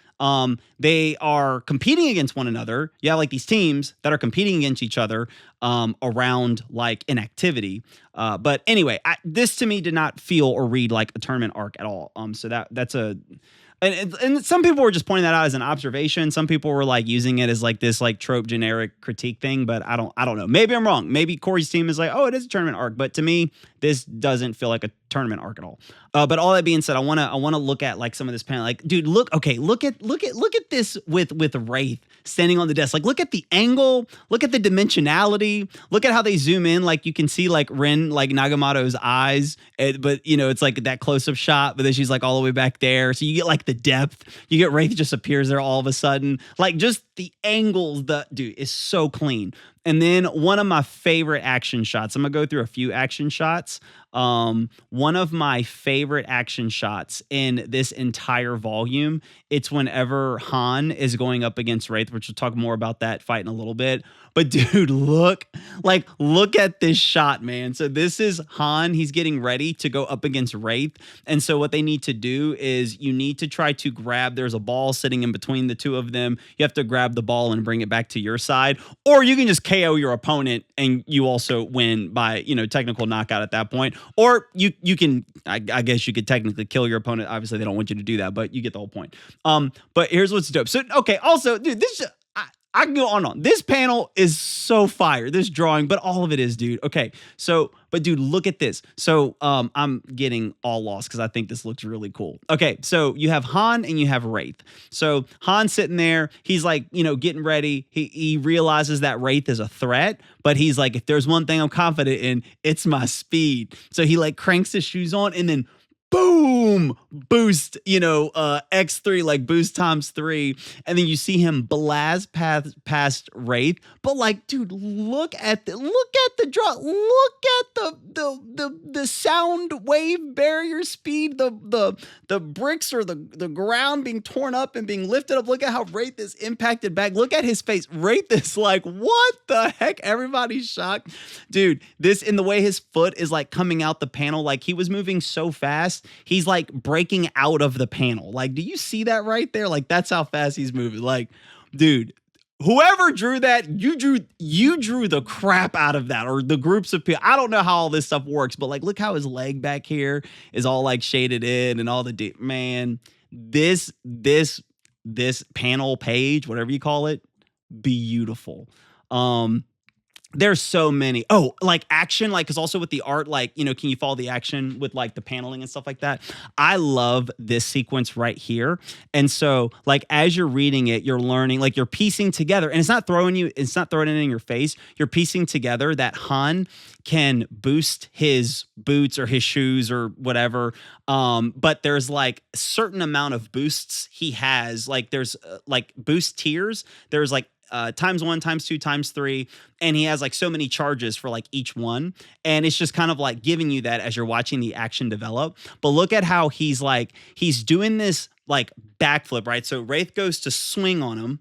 They are competing against one another. You have like these teams that are competing against each other around like an activity. But anyway, this to me did not feel or read like a tournament arc at all. So that's a... And some people were just pointing that out as an observation. Some people were like using it as like this like trope generic critique thing, but I don't know. Maybe I'm wrong. Maybe Cory's team is like, oh, it is a tournament arc, but to me, this doesn't feel like a tournament arc at all. But all that being said, I want to look at like some of this panel. Like, dude, look at this with Wraith standing on the desk. Like, look at the angle, look at the dimensionality, look at how they zoom in. Like, you can see like Ren, like Nagamoto's eyes, but it's like that close up shot, but then she's like all the way back there. So you get like the depth. You get Wraith just appears there all of a sudden. Like, just the angles, dude, is so clean. And then one of my favorite action shots. I'm gonna go through a few action shots. One of my favorite action shots in this entire volume, it's whenever Han is going up against Wraith, which we'll talk more about that fight in a little bit. But dude, look at this shot, man. So this is Han. He's getting ready to go up against Wraith. And so what they need to do is you need to try to grab, there's a ball sitting in between the two of them. You have to grab the ball and bring it back to your side. Or you can just KO your opponent and you also win by, technical knockout at that point. Or you can, I guess you could technically kill your opponent. Obviously, they don't want you to do that, but you get the whole point. But here's what's dope. So, okay, also, dude, I can go on. This panel is so fire. This drawing, but all of it is, dude. Okay, so, but dude, look at this. So, I'm getting all lost because I think this looks really cool. Okay, so you have Han and you have Wraith. So Han's sitting there. He's like, getting ready. He realizes that Wraith is a threat, but he's like, if there's one thing I'm confident in, it's my speed. So he like cranks his shoes on and then boom, boost, X3, like boost times 3. And then you see him blast past Wraith. But like, dude, look at the draw. Look at the sound wave barrier speed, the bricks or the ground being torn up and being lifted up. Look at how Wraith is impacted back. Look at his face. Wraith is like, what the heck? Everybody's shocked. Dude, this in the way his foot is like coming out the panel, like he was moving so fast. He's like breaking out of the panel. Like, do you see that right there? Like, that's how fast he's moving. Like, dude, whoever drew that, you drew the crap out of that, or the groups of people. I don't know how all this stuff works, but like, look how his leg back here is all like shaded in and all the man. This panel page, whatever you call it, beautiful. There's so many. Oh, like action, like, because also with the art, like, can you follow the action with like the paneling and stuff like that? I love this sequence right here. And so, like, as you're reading it, you're learning, like, you're piecing together, and it's not throwing it in your face. You're piecing together that Han can boost his boots or his shoes or whatever. But there's like a certain amount of boosts he has. Like, there's like boost tiers. There's like times 1, times 2, times 3, and he has like so many charges for like each one, and it's just kind of like giving you that as you're watching the action develop. But look at how he's doing this like backflip, right? So Wraith goes to swing on him.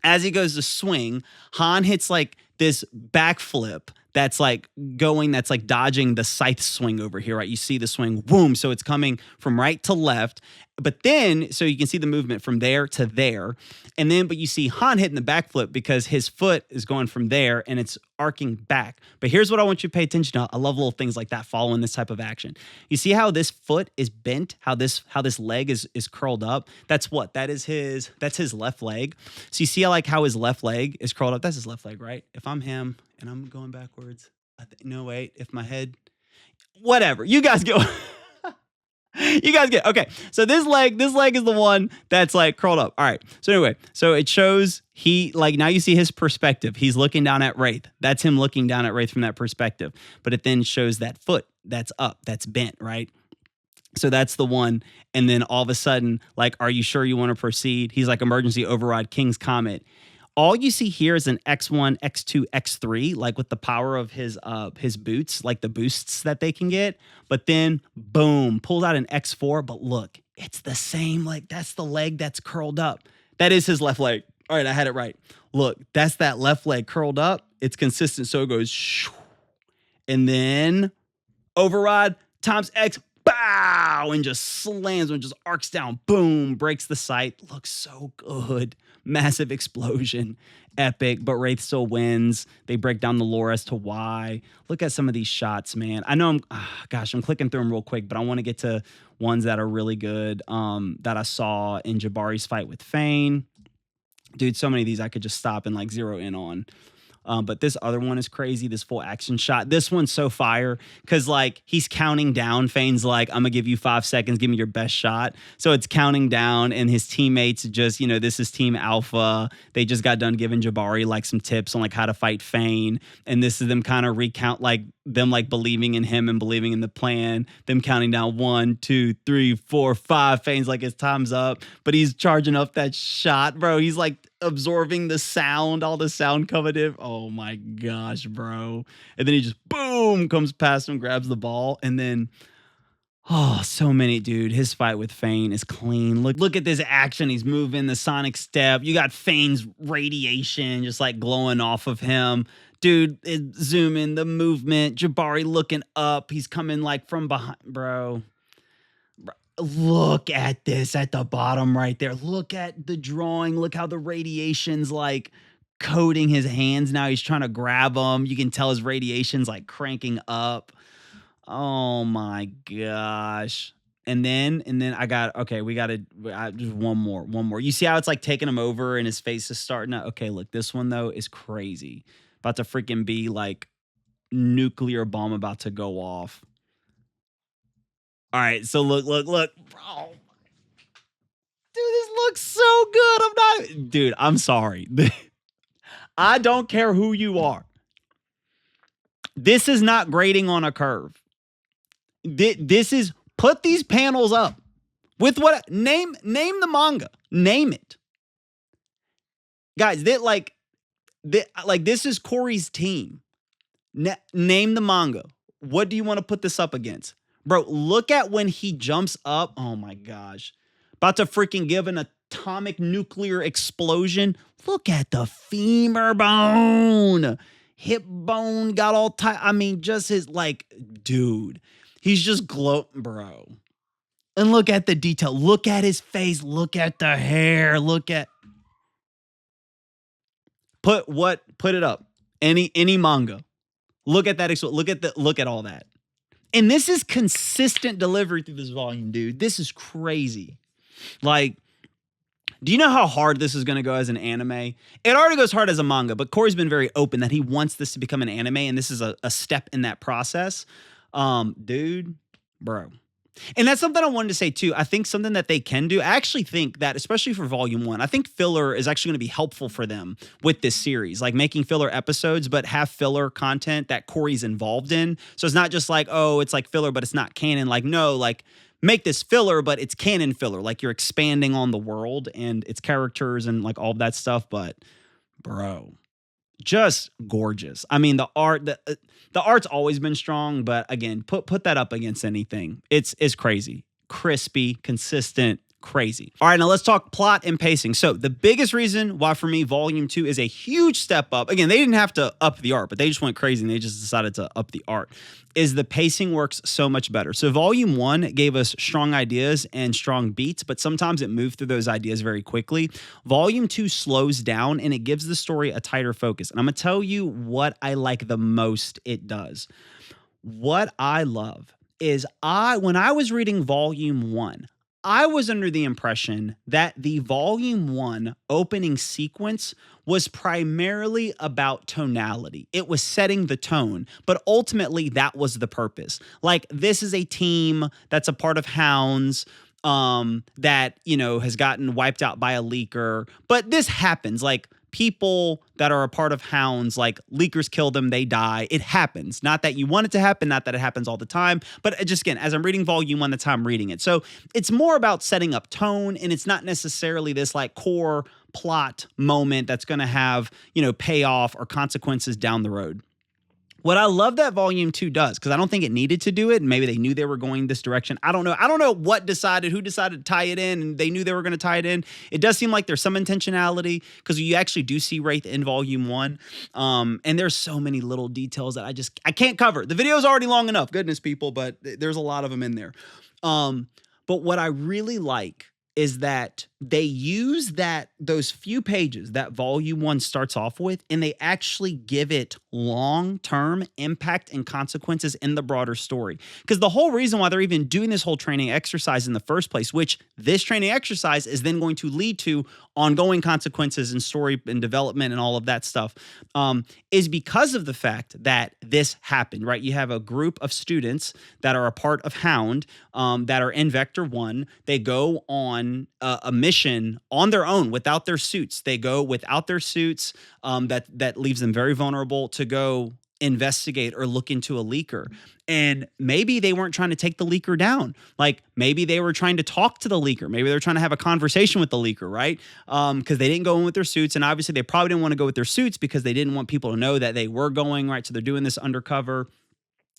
As he goes to swing, Han hits like this backflip that's like dodging the scythe swing over here, right? You see the swing, boom. So it's coming from right to left. But then, so you can see the movement from there to there. And then, but you see Han hitting the backflip because his foot is going from there and it's arcing back. But here's what I want you to pay attention to. I love little things like that following this type of action. You see how this foot is bent, how this leg is curled up? That's what? That's his left leg. So you see how his left leg is curled up? That's his left leg, right? If I'm him and I'm going backwards, no, wait, if my head, whatever, you guys go. You guys get, okay. So this leg is the one that's like curled up. All right. So anyway, so it shows now you see his perspective. He's looking down at Wraith. That's him looking down at Wraith from that perspective. But it then shows that foot that's up, that's bent, right? So that's the one. And then all of a sudden, like, are you sure you want to proceed? He's like, emergency override, King's Comet. All you see here is an X1, X2, X3, like with the power of his boots, like the boosts that they can get. But then, boom, pulls out an X4. But look, it's the same, like, that's the leg that's curled up. That is his left leg. All right, I had it right. Look, that's that left leg curled up. It's consistent, so it goes, shoo, and then override times X, bow, and just slams and just arcs down, boom, breaks the sight. Looks so good. Massive explosion, epic, but Wraith still wins. They break down the lore as to why. Look at some of these shots, man. I know I'm clicking through them real quick, but I want to get to ones that are really good that I saw in Jabari's fight with Fane. Dude, so many of these I could just stop and like zero in on. But this other one is crazy, this full action shot. This one's so fire because, like, he's counting down. Fane's like, I'm going to give you 5 seconds. Give me your best shot. So it's counting down, and his teammates just, this is Team Alpha. They just got done giving Jabari, like, some tips on, like, how to fight Fane. And this is them kind of them like believing in him and believing in the plan, them counting down 1, 2, 3, 4, 5, Fane's like his time's up, but he's charging up that shot, bro. He's like absorbing the sound, all the sound coming in. Oh my gosh, bro. And then he just boom comes past him, grabs the ball, and then oh, so many, dude. His fight with Fane is clean. Look at this action. He's moving the sonic step. You got Fane's radiation just like glowing off of him. Dude, zoom in the movement. Jabari looking up. He's coming like from behind. Bro, look at this at the bottom right there. Look at the drawing. Look how the radiation's like coating his hands now. He's trying to grab them. You can tell his radiation's like cranking up. Oh my gosh. And then we got to just one more. You see how it's like taking him over and his face is starting to, okay, look, this one though is crazy. About to freaking be like nuclear bomb about to go off. All right, so look. Bro. Dude, this looks so good. Dude, I'm sorry. I don't care who you are. This is not grading on a curve. This is put these panels up with what name the manga. Name it. Guys, this is Cory's team. Name the manga. What do you want to put this up against? Bro, look at when he jumps up. Oh my gosh. About to freaking give an atomic nuclear explosion. Look at the femur bone. Hip bone got all tight. I mean, just his like, dude. He's just bro. And look at the detail. Look at his face. Look at the hair. Look at. Put it up. Any manga. Look at that. Look at all that. And this is consistent delivery through this volume, dude. This is crazy. Like, do you know how hard this is going to go as an anime? It already goes hard as a manga, but Cory's been very open that he wants this to become an anime, and this is a step in that process. Dude, bro. And that's something I wanted to say too. I think something that they can do, I actually think that, especially for volume 1, I think filler is actually going to be helpful for them with this series, like making filler episodes, but have filler content that Cory's involved in. So it's not just like, oh, it's like filler, but it's not canon. Like, no, like make this filler, but it's canon filler. Like you're expanding on the world and its characters and like all of that stuff. But bro, just gorgeous. I mean, the art's always been strong, but again, put that up against anything. It's crazy. Crispy, consistent, crazy. All right, now let's talk plot and pacing. So the biggest reason why for me Volume 2 is a huge step up, again, they didn't have to up the art, but they just went crazy and they just decided to up the art, is the pacing works so much better. So Volume 1 gave us strong ideas and strong beats, but sometimes it moved through those ideas very quickly. Volume 2 slows down and it gives the story a tighter focus. And I'm going to tell you what I like the most it does. What I love is when I was reading Volume 1, I was under the impression that the Volume 1 opening sequence was primarily about tonality. It was setting the tone, but ultimately that was the purpose. Like, this is a team that's a part of Hounds that, you know, has gotten wiped out by a leaker, but this happens. Like, people that are a part of Hounds, like leakers kill them, they die. It happens. Not that you want it to happen, not that it happens all the time, but just again, as I'm reading Volume 1, that's how I'm reading it. So it's more about setting up tone, and it's not necessarily this like core plot moment that's going to have, you know, payoff or consequences down the road. What I love that Volume 2 does, because I don't think it needed to do it, and maybe they knew they were going this direction. I don't know. I don't know who decided to tie it in, and they knew they were going to tie it in. It does seem like there's some intentionality, because you actually do see Wraith in Volume 1. And there's so many little details that I can't cover. The video's already long enough, goodness people, but there's a lot of them in there. But what I really like is that they use those few pages that Volume 1 starts off with, and they actually give it long-term impact and consequences in the broader story. Because the whole reason why they're even doing this whole training exercise in the first place, which this training exercise is then going to lead to ongoing consequences and story and development and all of that stuff, is because of the fact that this happened, right? You have a group of students that are a part of Hound that are in Vector 1. They go on a mission on their own without their suits. They go without their suits. That leaves them very vulnerable to go investigate or look into a leaker. And maybe they weren't trying to take the leaker down. Like maybe they were trying to talk to the leaker. Maybe they were trying to have a conversation with the leaker, right? Because they didn't go in with their suits. And obviously they probably didn't want to go with their suits because they didn't want people to know that they were going, right? So they're doing this undercover.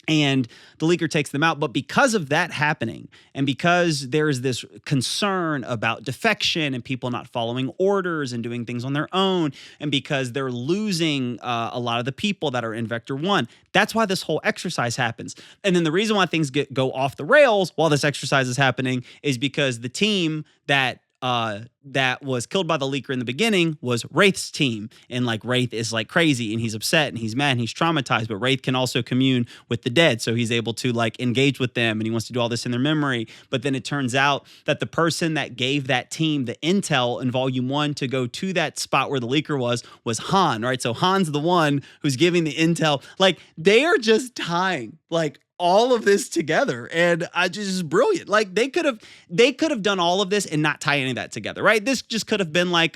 And the leaker takes them out. But because of that happening, and because there's this concern about defection and people not following orders and doing things on their own, and because they're losing a lot of the people that are in Vector 1, that's why this whole exercise happens. And then the reason why things go off the rails while this exercise is happening is because the team that was killed by the leaker in the beginning was Wraith's team. And like Wraith is like crazy and he's upset and he's mad and he's traumatized, but Wraith can also commune with the dead. So he's able to like engage with them and he wants to do all this in their memory. But then it turns out that the person that gave that team the intel in Volume 1 to go to that spot where the leaker was Han, right? So Han's the one who's giving the intel. Like they are just tying like all of this together, and I just brilliant. Like they could have done all of this and not tie any of that together, right? This just could have been like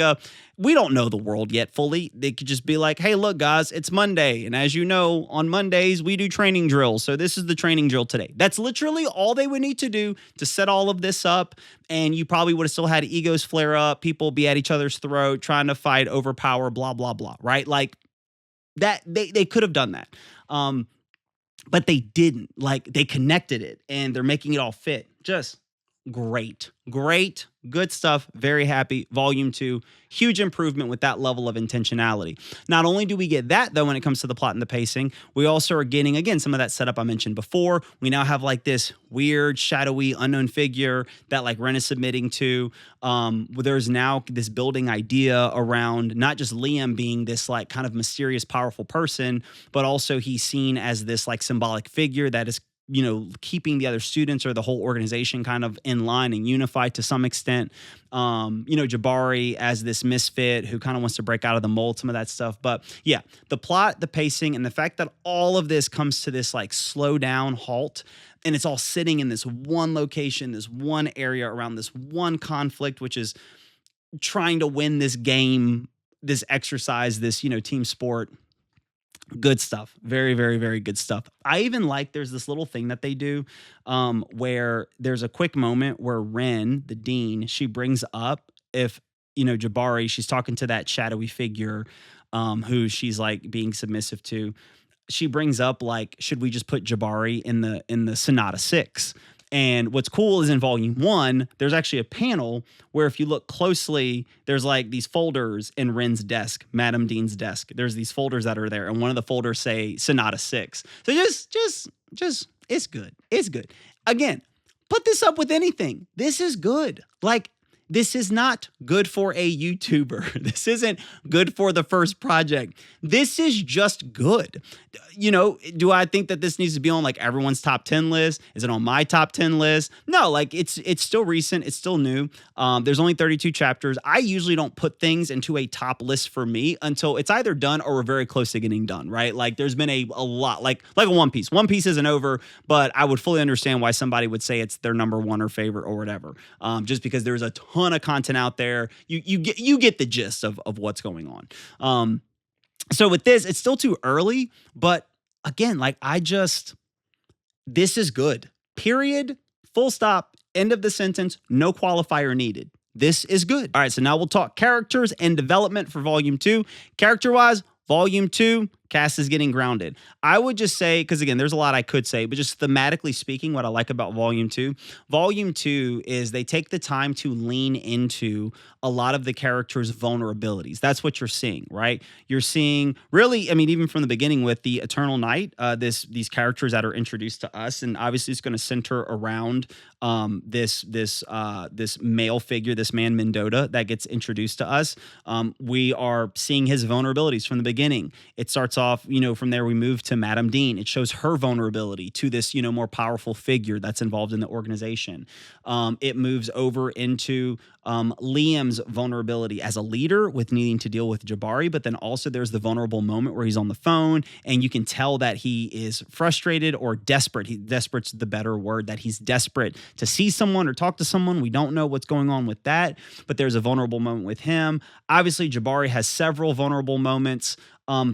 we don't know the world yet fully. They could just be like, hey, look, guys, it's Monday, and as you know, on Mondays we do training drills, so this is the training drill today. That's literally all they would need to do to set all of this up, and you probably would have still had egos flare up, people be at each other's throat, trying to fight, overpower, blah blah blah, right? Like that they could have done that. But they didn't. Like they connected it and they're making it all fit. Just great, good stuff. Very happy. Volume 2, huge improvement with that level of intentionality. Not only do we get that though, when it comes to the plot and the pacing, we also are getting, again, some of that setup I mentioned before. We now have like this weird, shadowy, unknown figure that like Ren is submitting to. There's now this building idea around not just Liam being this like kind of mysterious, powerful person, but also he's seen as this like symbolic figure that is, you know, keeping the other students or the whole organization kind of in line and unified to some extent. You know, Jabari as this misfit who kind of wants to break out of the mold, some of that stuff. But yeah, the plot, the pacing, and the fact that all of this comes to this like slow down halt, and it's all sitting in this one location, this one area around this one conflict, which is trying to win this game, this exercise, this, you know, team sport. Good stuff. Very, very, very good stuff. I even like there's this little thing that they do where there's a quick moment where Ren, the dean, she brings up if, you know, Jabari, she's talking to that shadowy figure who she's like being submissive to. She brings up like, should we just put Jabari in the Sonata 6? And what's cool is in Volume 1, there's actually a panel where if you look closely, there's like these folders in Ren's desk, Madam Dean's desk. There's these folders that are there, and one of the folders say Sonata 6. So just, it's good. It's good. Again, put this up with anything. This is good. Like, this is not good for a YouTuber. This isn't good for the first project. This is just good. You know, do I think that this needs to be on like everyone's top 10 list? Is it on my top 10 list? No, like it's still recent. It's still new. There's only 32 chapters. I usually don't put things into a top list for me until it's either done or we're very close to getting done, right? Like there's been a lot, like a One Piece. One Piece isn't over, but I would fully understand why somebody would say it's their number one or favorite or whatever. Just because there's a ton of content out there. You get the gist of what's going on. So with this, it's still too early, but again, like this is good. Period. Full stop. End of the sentence. No qualifier needed. This is good. All right, so now we'll talk characters and development for Volume 2. Character-wise, Volume 2, cast is getting grounded. I would just say, because again, there's a lot I could say, but just thematically speaking, what I like about Volume 2 is they take the time to lean into a lot of the characters' vulnerabilities. That's what you're seeing, right? You're seeing really, I mean, even from the beginning with the Eternal Night, these characters that are introduced to us, and obviously it's going to center around this male figure, this man Mendota that gets introduced to us. We are seeing his vulnerabilities from the beginning. It starts off, you know, from there we move to Madam Dean. It shows her vulnerability to this, you know, more powerful figure that's involved in the organization. It moves over into Liam's vulnerability as a leader with needing to deal with Jabari, but then also there's the vulnerable moment where he's on the phone and you can tell that he is frustrated or desperate. Desperate's the better word, that he's desperate to see someone or talk to someone. We don't know what's going on with that, but there's a vulnerable moment with him. Obviously, Jabari has several vulnerable moments.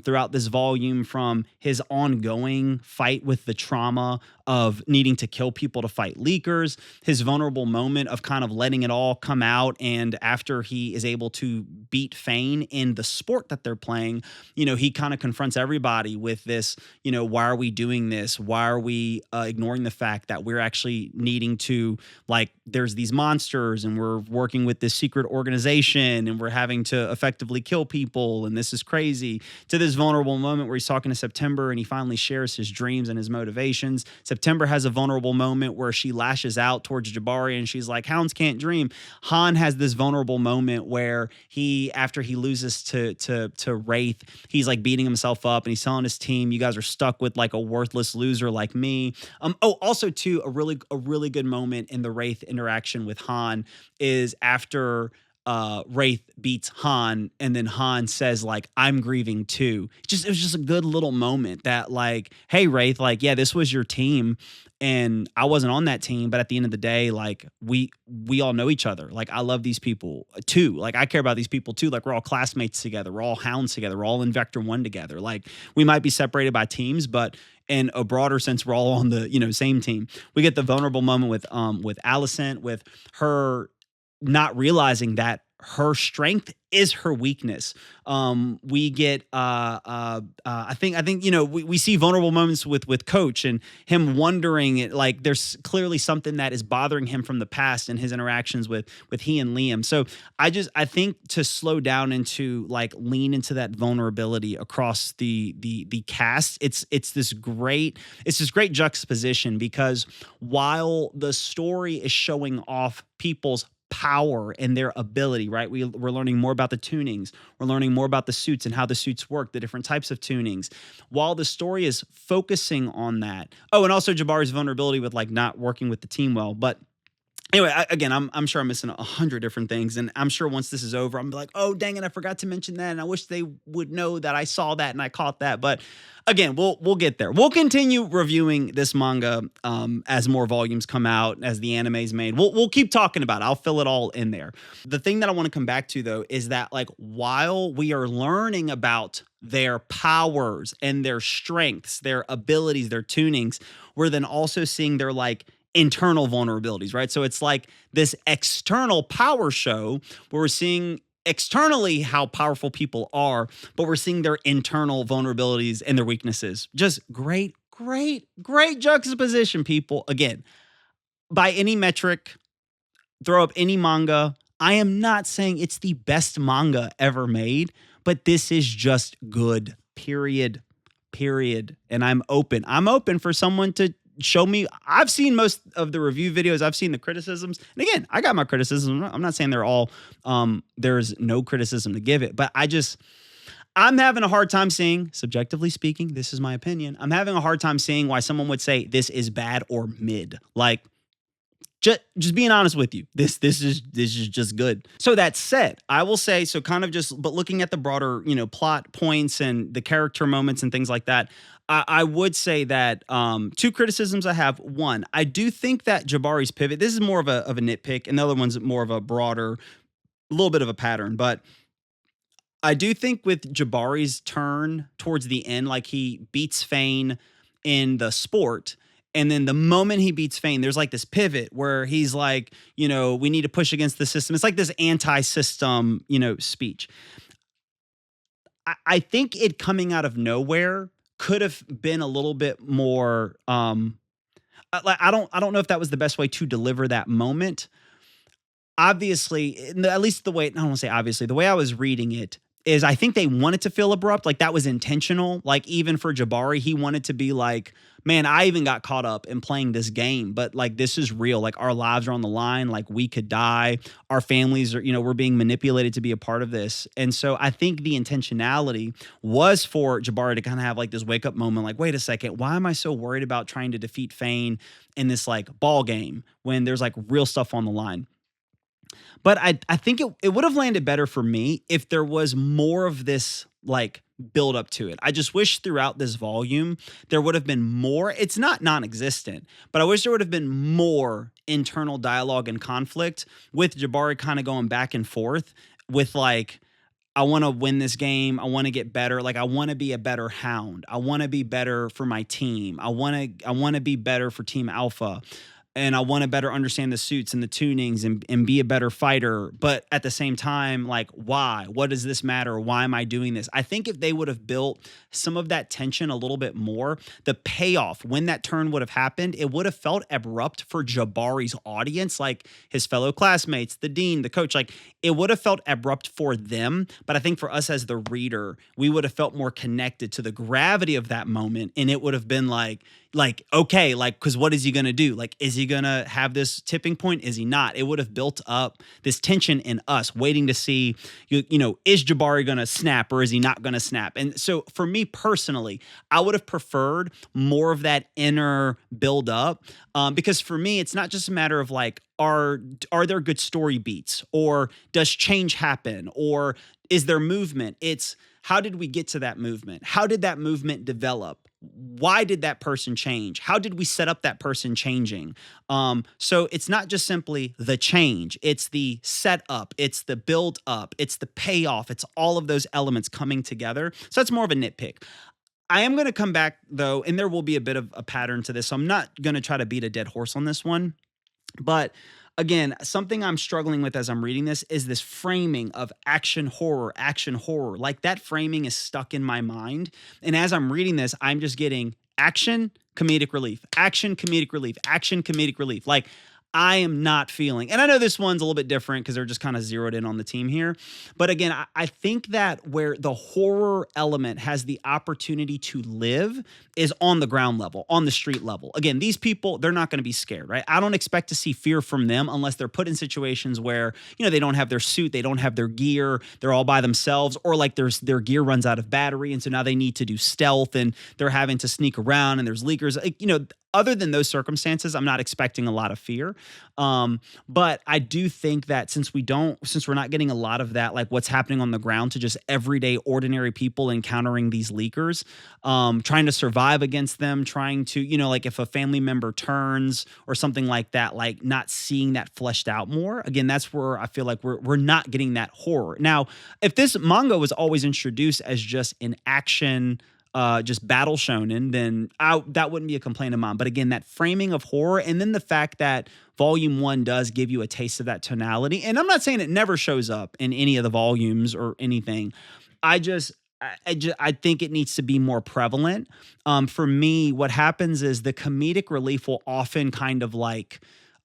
throughout this volume, from his ongoing fight with the trauma of needing to kill people to fight leakers, his vulnerable moment of kind of letting it all come out. And after he is able to beat Fane in the sport that they're playing, he kind of confronts everybody with this, why are we doing this? Why are we ignoring the fact that we're actually needing to, like, there's these monsters and we're working with this secret organization and we're having to effectively kill people. And this is crazy, to this vulnerable moment where he's talking to September and he finally shares his dreams and his motivations. September has a vulnerable moment where she lashes out towards Jabari and she's like, hounds can't dream. Han has this vulnerable moment where after he loses to Wraith, he's like beating himself up and he's telling his team, you guys are stuck with like a worthless loser like me. Also too, a really good moment in the Wraith interaction with Han is after Wraith beats Han, and then Han says, like, I'm grieving too. It was just a good little moment that, like, hey, Wraith, like, yeah, this was your team and I wasn't on that team, but at the end of the day, like, we all know each other. Like, I love these people too. Like, I care about these people too. Like, we're all classmates together. We're all hounds together. We're all in Vector 1 together. Like, we might be separated by teams, but in a broader sense, we're all on the, same team. We get the vulnerable moment with Alicent, with her not realizing that her strength is her weakness. We get I think we see vulnerable moments with Coach and him wondering, like, there's clearly something that is bothering him from the past and his interactions with he and Liam. So I think to slow down and to, like, lean into that vulnerability across the cast, it's this great juxtaposition, because while the story is showing off people's power and their ability, right? We're learning more about the tunings. We're learning more about the suits and how the suits work, the different types of tunings. While the story is focusing on that. Oh, and also Jabari's vulnerability with, like, not working with the team well. But anyway, I'm sure I'm missing 100 different things. And I'm sure once this is over, I'm like, oh, dang it, I forgot to mention that. And I wish they would know that I saw that and I caught that. But again, we'll get there. We'll continue reviewing this manga as more volumes come out, as the anime's made. We'll keep talking about it. I'll fill it all in there. The thing that I want to come back to, though, is that, like, while we are learning about their powers and their strengths, their abilities, their tunings, we're then also seeing their, like, internal vulnerabilities, right? So it's like this external power show where we're seeing externally how powerful people are, but we're seeing their internal vulnerabilities and their weaknesses. Just great juxtaposition, people. Again, by any metric, throw up any manga. I am not saying it's the best manga ever made, but this is just good, period. And I'm open for someone to show me. I've seen most of the review videos. I've seen the criticisms. And again, I got my criticisms. I'm not saying they're all, there's no criticism to give it, but I'm having a hard time seeing, subjectively speaking, this is my opinion, I'm having a hard time seeing why someone would say this is bad or mid. Like, just being honest with you, this is just good. So that said, I will say, so kind of just, but looking at the broader, plot points and the character moments and things like that, I would say that two criticisms I have. One, I do think that Jabari's pivot, this is more of a nitpick, and the other one's more of a broader, little bit of a pattern, but I do think with Jabari's turn towards the end, like, he beats Fane in the sport, and then the moment he beats Fane, there's like this pivot where he's like, we need to push against the system. It's like this anti-system, speech. I think it coming out of nowhere could have been a little bit more, I don't know if that was the best way to deliver that moment. Obviously, at least the way, I don't want to say obviously, the way I was reading it is I think they wanted to feel abrupt. Like, that was intentional. Like, even for Jabari, he wanted to be like, man, I even got caught up in playing this game, but, like, this is real. Like, our lives are on the line. Like, we could die. Our families are, we're being manipulated to be a part of this. And so I think the intentionality was for Jabari to kind of have, like, this wake up moment. Like, wait a second, why am I so worried about trying to defeat Fane in this, like, ball game when there's, like, real stuff on the line? But I think it would have landed better for me if there was more of this, like, build up to it. I just wish throughout this volume there would have been more. It's not non-existent, but I wish there would have been more internal dialogue and conflict with Jabari kind of going back and forth with, like, I want to win this game. I want to get better. Like I want to be a better hound. I want to be better for my team. I want to be better for Team Alpha. And I want to better understand the suits and the tunings and be a better fighter. But at the same time, like, why? What does this matter? Why am I doing this? I think if they would have built some of that tension a little bit more, the payoff when that turn would have happened, it would have felt abrupt for Jabari's audience, like his fellow classmates, the dean, the coach. Like, it would have felt abrupt for them. But I think for us as the reader, we would have felt more connected to the gravity of that moment. And it would have been like, okay, like, because what is he going to do? Like, is he going to have this tipping point? Is he not? It would have built up this tension in us waiting to see, you know, is Jabari going to snap or is he not going to snap? And so for me personally, I would have preferred more of that inner build up because for me, it's not just a matter of like, are there good story beats or does change happen or is there movement? It's how did we get to that movement? How did that movement develop? Why did that person change? How did we set up that person changing? So it's not just simply the change. It's the setup. It's the build up. It's the payoff. It's all of those elements coming together. So that's more of a nitpick. I am going to come back though, and there will be a bit of a pattern to this. So I'm not going to try to beat a dead horse on this one, but again, something I'm struggling with as I'm reading this is this framing of action horror. Like that framing is stuck in my mind. And as I'm reading this, I'm just getting action, comedic relief, action, comedic relief, action, comedic relief. Like I am not feeling, and I know this one's a little bit different because they're just kind of zeroed in on the team here. But again, I think that where the horror element has the opportunity to live is on the ground level, on the street level. Again, these people, they're not going to be scared, right? I don't expect to see fear from them unless they're put in situations where, you know, they don't have their suit, they don't have their gear, they're all by themselves, or like their gear runs out of battery. And so now they need to do stealth and they're having to sneak around and there's leakers, like, you know, other than those circumstances, I'm not expecting a lot of fear. But I do think that since we're not getting a lot of that, like what's happening on the ground to just everyday ordinary people encountering these leakers, trying to survive against them, trying to, you know, like if a family member turns or something like that, like not seeing that fleshed out more. Again, that's where I feel like we're not getting that horror. Now, if this manga was always introduced as just an action just battle shonen, then that wouldn't be a complaint of mine. But again, that framing of horror and then the fact that volume 1 does give you a taste of that tonality. And I'm not saying it never shows up in any of the volumes or anything. I think it needs to be more prevalent. For me, what happens is the comedic relief will often kind of like,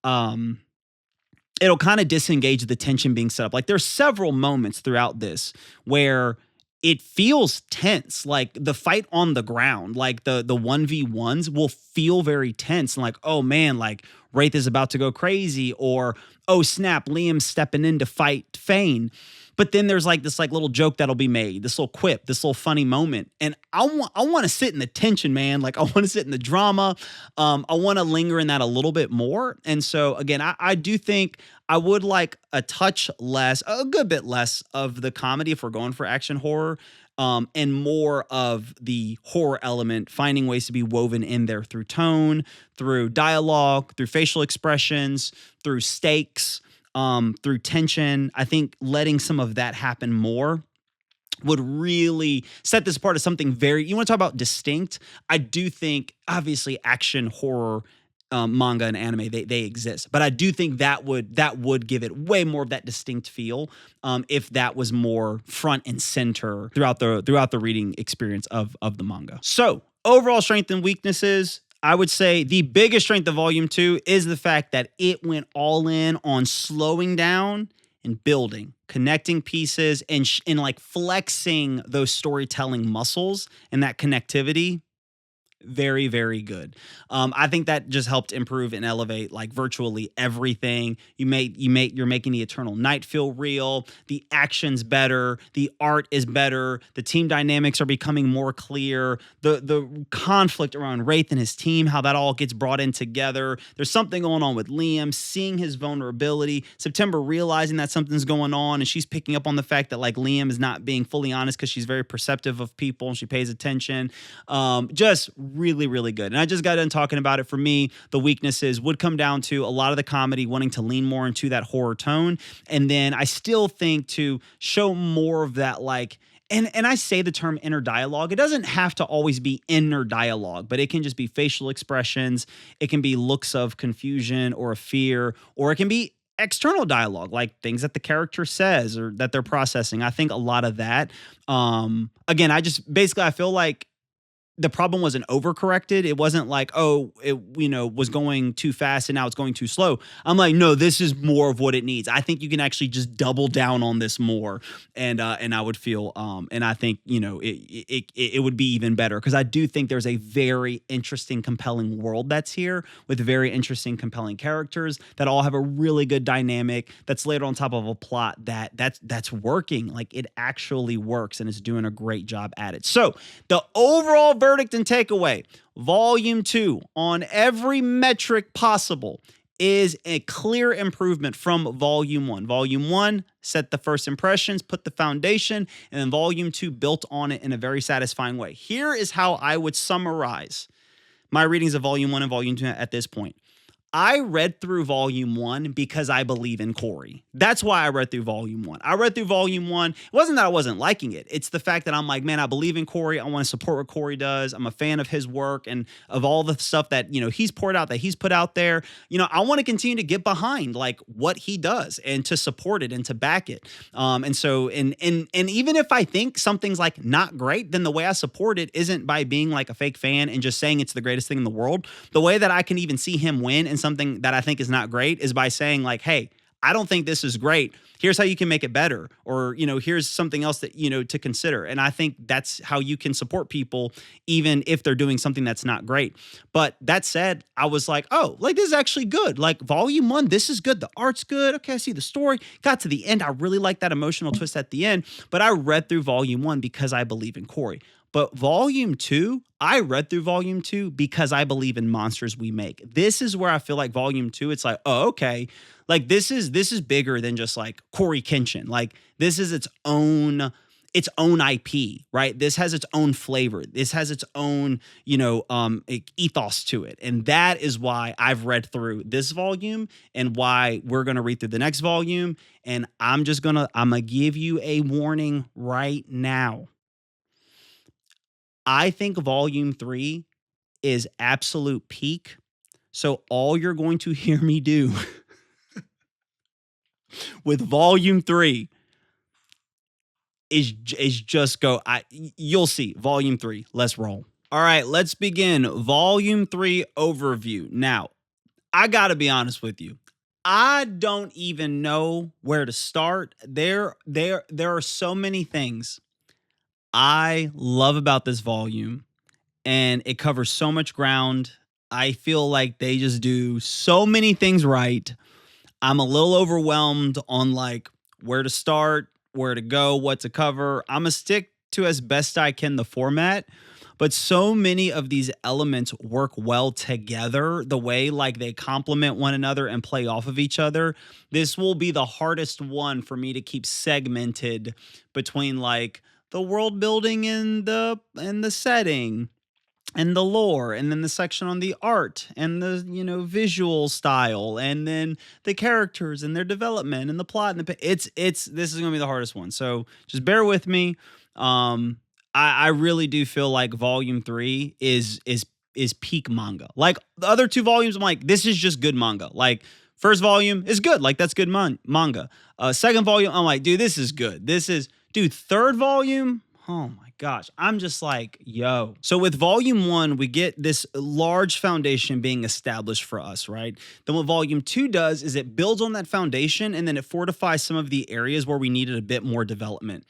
it'll kind of disengage the tension being set up. Like there's several moments throughout this where it feels tense, like the fight on the ground, like the 1v1s will feel very tense and like, oh man, like Wraith is about to go crazy, or oh snap, Liam's stepping in to fight Fane. But then there's like this like little joke that'll be made, this little quip, this little funny moment. And I want to sit in the tension, man. Like I want to sit in the drama. I want to linger in that a little bit more. And so again, I do think I would like a good bit less of the comedy if we're going for action horror, and more of the horror element, finding ways to be woven in there through tone, through dialogue, through facial expressions, through stakes, through tension. I think letting some of that happen more would really set this apart as something very, you want to talk about distinct? I do think obviously action horror manga and anime, they exist, but I do think that would give it way more of that distinct feel if that was more front and center throughout the reading experience of the manga. So overall strengths and weaknesses, I would say the biggest strength of volume 2 is the fact that it went all in on slowing down and building, connecting pieces, and like flexing those storytelling muscles and that connectivity. Very, very good. I think that just helped improve and elevate like virtually everything. You're making the Eternal Night feel real. The action's better. The art is better. The team dynamics are becoming more clear. The conflict around Wraith and his team, how that all gets brought in together. There's something going on with Liam, seeing his vulnerability. September realizing that something's going on, and she's picking up on the fact that like Liam is not being fully honest because she's very perceptive of people and she pays attention. Just really, really good. And I just got done talking about it. For me, the weaknesses would come down to a lot of the comedy wanting to lean more into that horror tone. And then I still think to show more of that, like, and I say the term inner dialogue. It doesn't have to always be inner dialogue, but it can just be facial expressions. It can be looks of confusion or a fear, or it can be external dialogue, like things that the character says or that they're processing. I think a lot of that. Again, I feel like the problem wasn't overcorrected. It wasn't like, oh, it was going too fast and now it's going too slow. I'm like, no, this is more of what it needs. I think you can actually just double down on this more, and I would feel, and I think it would be even better, because I do think there's a very interesting, compelling world that's here with very interesting, compelling characters that all have a really good dynamic that's laid on top of a plot that's working. Like, it actually works and it's doing a great job at it. So the overall verdict and takeaway: Volume 2, on every metric possible, is a clear improvement from Volume 1. Volume 1 set the first impressions, put the foundation, and then Volume 2 built on it in a very satisfying way. Here is how I would summarize my readings of Volume 1 and Volume 2 at this point. I read through Volume 1 because I believe in Cory. That's why I read through Volume 1. I read through Volume 1. It wasn't that I wasn't liking it. It's the fact that I'm like, man, I believe in Cory. I want to support what Cory does. I'm a fan of his work and of all the stuff that, he's poured out, that he's put out there. I want to continue to get behind, like, what he does and to support it and to back it. And even if I think something's like not great, then the way I support it isn't by being like a fake fan and just saying it's the greatest thing in the world. The way that I can even see him win in something that I think is not great is by saying, like, hey, I don't think this is great. Here's how you can make it better. Or, here's something else that, to consider. And I think that's how you can support people, even if they're doing something that's not great. But that said, I was like, oh, like, this is actually good. Like, Volume 1, this is good. The art's good. Okay, I see the story. Got to the end. I really like that emotional twist at the end. But I read through Volume 1 because I believe in Cory. But Volume 2, I read through Volume 2 because I believe in monsters we make. This is where I feel like Volume 2, it's like, oh, okay. Like, this is bigger than just like CoryxKenshin. Like, this is its own IP, right? This has its own flavor. This has its own, ethos to it. And that is why I've read through this volume and why we're going to read through the next volume. And I'm going to give you a warning right now. I think Volume 3 is absolute peak. So all you're going to hear me do with Volume 3 is just go. You'll see. Volume 3. Let's roll. All right, let's begin. Volume 3 overview. Now, I got to be honest with you. I don't even know where to start. There are so many things I love about this volume, and it covers so much ground. I feel like they just do so many things right. I'm a little overwhelmed on like where to start, where to go, what to cover. I'm gonna stick to, as best I can, the format, but so many of these elements work well together, the way like they complement one another and play off of each other. This will be the hardest one for me to keep segmented between like the world building and the setting and the lore, and then the section on the art and the visual style, and then the characters and their development and the plot and this is gonna be the hardest one. So just bear with me. I really do feel like Volume 3 is peak manga. Like, the other two volumes, I'm like, this is just good manga. Like, first volume is good. Like, that's good manga. Second volume, I'm like, dude, this is good. Third volume, oh my gosh, I'm just like, yo. So with Volume 1, we get this large foundation being established for us, right? Then what Volume 2 does is it builds on that foundation, and then it fortifies some of the areas where we needed a bit more development.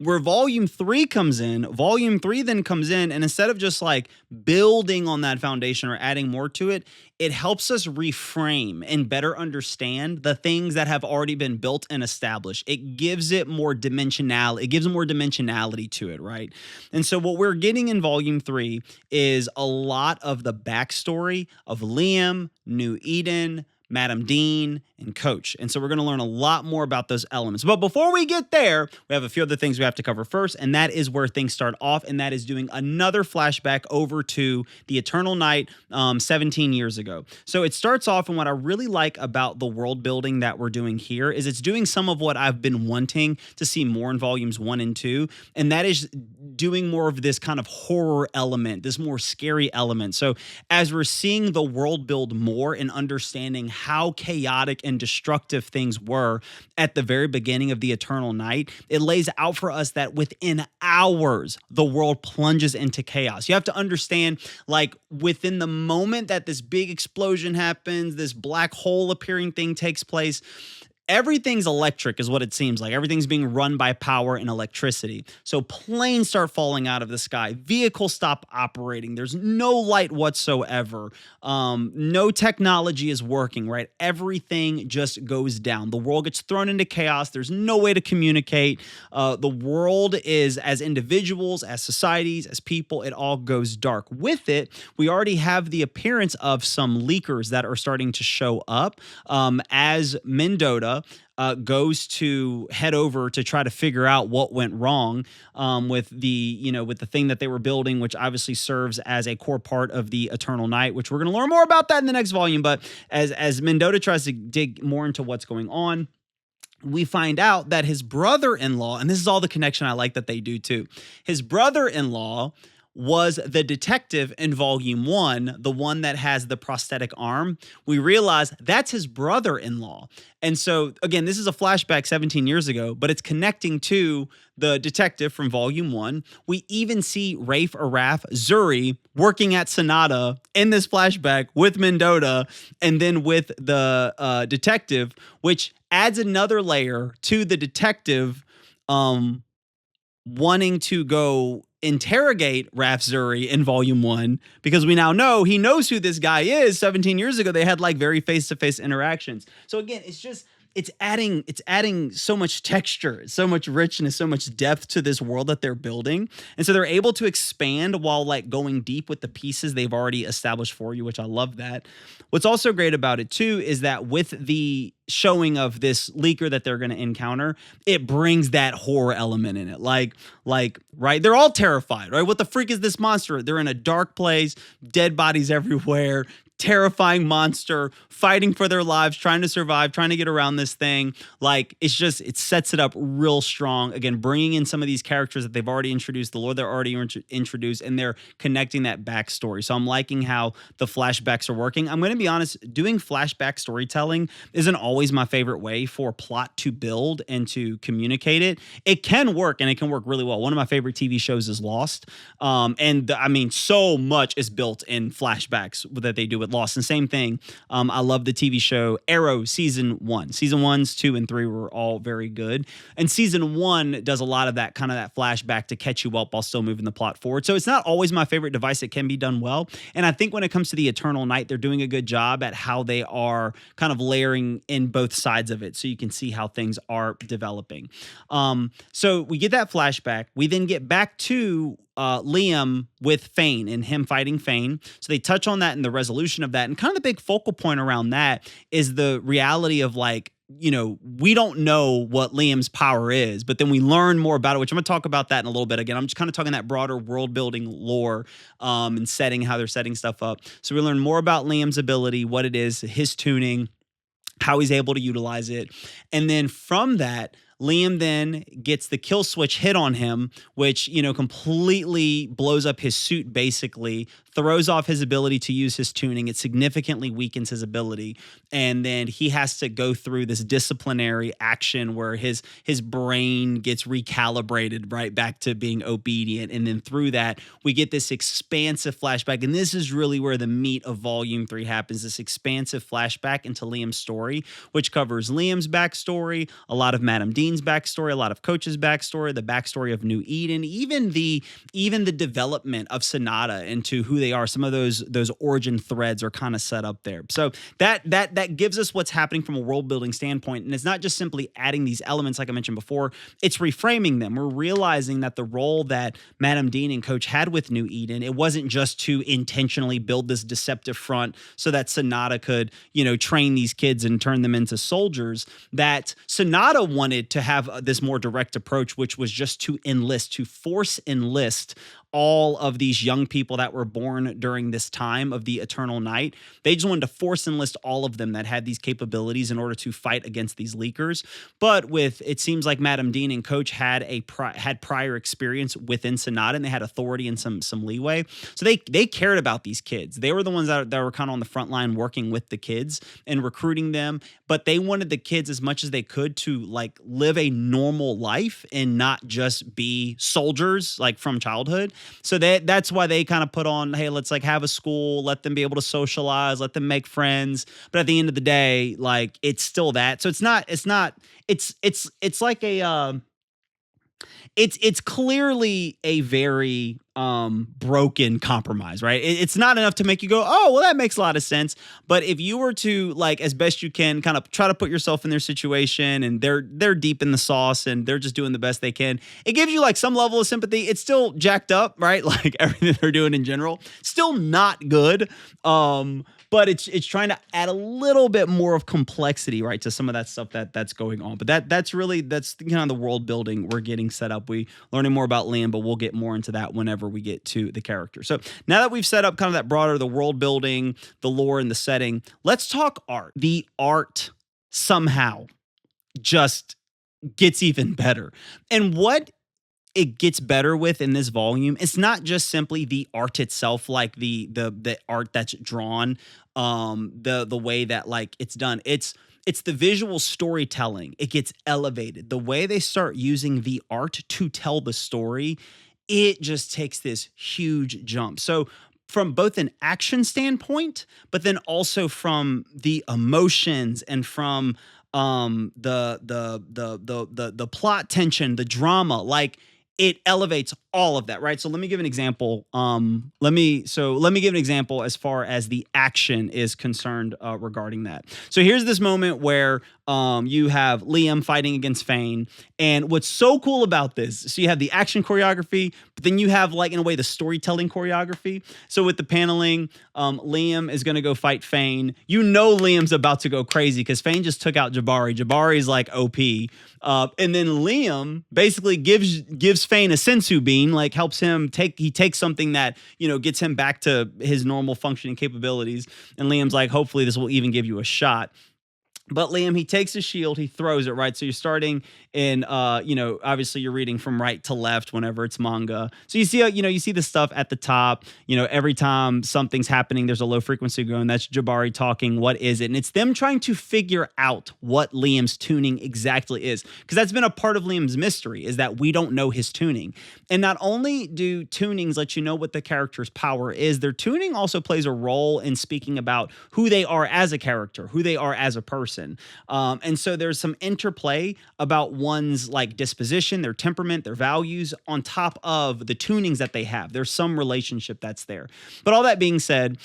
Where Volume 3 comes in, Volume 3 then comes in, and instead of just like building on that foundation or adding more to it, it helps us reframe and better understand the things that have already been built and established. It gives it more dimensionality. It gives more dimensionality to it, right? And so what we're getting in Volume 3 is a lot of the backstory of Liam, New Eden, Madam Dean, and Coach. And so we're going to learn a lot more about those elements. But before we get there, we have a few other things we have to cover first, and that is where things start off, and that is doing another flashback over to the Eternal Night 17 years ago. So it starts off, and what I really like about the world building that we're doing here is it's doing some of what I've been wanting to see more in volumes 1 and 2, and that is doing more of this kind of horror element, this more scary element. So as we're seeing the world build more and understanding how chaotic and destructive things were at the very beginning of the Eternal Night, it lays out for us that within hours, the world plunges into chaos. You have to understand, like, within the moment that this big explosion happens, this black hole appearing thing takes place, everything's electric is what it seems like. Everything's being run by power and electricity. So planes start falling out of the sky. Vehicles stop operating. There's no light whatsoever. No technology is working, right? Everything just goes down. The world gets thrown into chaos. There's no way to communicate. The world is, as individuals, as societies, as people, it all goes dark. With it, we already have the appearance of some leakers that are starting to show up as Mendota goes to head over to try to figure out what went wrong with the thing that they were building, which obviously serves as a core part of the Eternal Night, which we're going to learn more about that in the next volume. But as Mendota tries to dig more into what's going on, we find out that his brother-in-law, and this is all the connection I like that they do too, his brother-in-law was the detective in volume 1, the one that has the prosthetic arm. We realize that's his brother-in-law. And so, again, this is a flashback 17 years ago, but it's connecting to the detective from volume 1. We even see Rafe Zuri working at Sonata in this flashback with Mendota and then with the detective, which adds another layer to the detective wanting to go interrogate Raf Zuri in volume 1, because we now know he knows who this guy is. 17 years ago, they had like very face-to-face interactions. So again, it's adding so much texture, so much richness, so much depth to this world that they're building. And so they're able to expand while like going deep with the pieces they've already established for you, which I love that. What's also great about it too is that with the showing of this leaker that they're going to encounter, it brings that horror element in it. Like, right? They're all terrified, right? What the freak is this monster? They're in a dark place, dead bodies everywhere, terrifying monster, fighting for their lives, trying to survive, trying to get around this thing. Like, it sets it up real strong. Again, bringing in some of these characters that they've already introduced, the lore they're already introduced, and they're connecting that backstory. So I'm liking how the flashbacks are working. I'm going to be honest, doing flashback storytelling isn't always my favorite way for plot to build and to communicate it. It can work, and it can work really well. One of my favorite TV shows is Lost. So much is built in flashbacks that they do with Lost. And same thing, I love the TV show Arrow season 1. Season 1s, 2, and 3 were all very good. And season 1 does a lot of that kind of that flashback to catch you up while still moving the plot forward. So it's not always my favorite device. It can be done well. And I think when it comes to the Eternal Night, they're doing a good job at how they are kind of layering in both sides of it, so you can see how things are developing. So we get that flashback. We then get back to Liam with Fane and him fighting Fane. So they touch on that and the resolution of that. And kind of the big focal point around that is the reality of like, we don't know what Liam's power is, but then we learn more about it, which I'm going to talk about that in a little bit. Again, I'm just kind of talking that broader world building lore and setting, how they're setting stuff up. So we learn more about Liam's ability, what it is, his tuning, how he's able to utilize it. And then from that, Liam then gets the kill switch hit on him, which, completely blows up his suit, basically, throws off his ability to use his tuning. It significantly weakens his ability. And then he has to go through this disciplinary action where his brain gets recalibrated right back to being obedient. And then through that, we get this expansive flashback. And this is really where the meat of volume 3 happens, this expansive flashback into Liam's story, which covers Liam's backstory, a lot of Madam Dean's backstory, a lot of Coach's backstory, the backstory of New Eden, even the development of Sonata into who who they are. Some of those origin threads are kind of set up there. So that gives us what's happening from a world building standpoint. And it's not just simply adding these elements, like I mentioned before, it's reframing them. We're realizing that the role that Madam Dean and Coach had with New Eden, it wasn't just to intentionally build this deceptive front so that Sonata could, train these kids and turn them into soldiers, that Sonata wanted to have this more direct approach, which was just to force enlist all of these young people that were born during this time of the Eternal Night. They just wanted to force enlist all of them that had these capabilities in order to fight against these leakers. But it seems like Madam Dean and Coach had prior experience within Sonata, and they had authority and some leeway. So they cared about these kids. They were the ones that were kind of on the front line working with the kids and recruiting them. But they wanted the kids as much as they could to live a normal life and not just be soldiers from childhood. So that's why they kind of put on, hey, let's have a school, let them be able to socialize, let them make friends. But at the end of the day, it's still that. So it's clearly a very broken compromise, right? It's not enough to make you go, oh, well, that makes a lot of sense. But if you were to as best you can kind of try to put yourself in their situation, and they're deep in the sauce and they're just doing the best they can, it gives you some level of sympathy. It's still jacked up, right? Everything they're doing in general, still not good. But it's trying to add a little bit more of complexity, right, to some of that stuff that's going on. But that's the world building we're getting set up. We learning more about Liam, but we'll get more into that whenever we get to the character. So now that we've set up kind of that broader, the world building, the lore, and the setting, let's talk art. The art somehow just gets even better. And what it gets better with in this volume, it's not just simply the art itself, the art that's drawn, the way that it's done. It's the visual storytelling. It gets elevated. The way they start using the art to tell the story, it just takes this huge jump. So from both an action standpoint, but then also from the emotions and from the plot tension, the drama, it elevates all of that, right? So let me give an example. Let me give an example as far as the action is concerned regarding that. So here's this moment where you have Liam fighting against Fane, and what's so cool about this? So you have the action choreography, but then you have in a way the storytelling choreography. So with the paneling, Liam is going to go fight Fane. Liam's about to go crazy because Fane just took out Jabari. Jabari's OP. And then Liam basically gives Fane a sensu bean, helps him takes something that, gets him back to his normal functioning capabilities. And Liam's hopefully this will even give you a shot. But Liam, he takes a shield, he throws it, right? So you're starting in, obviously you're reading from right to left whenever it's manga. So you see the stuff at the top, every time something's happening, there's a low frequency going. That's Jabari talking, what is it? And it's them trying to figure out what Liam's tuning exactly is. Because that's been a part of Liam's mystery, is that we don't know his tuning. And not only do tunings let you know what the character's power is, their tuning also plays a role in speaking about who they are as a character, who they are as a person. And so there's some interplay about one's disposition, their temperament, their values on top of the tunings that they have. There's some relationship that's there. But all that being said,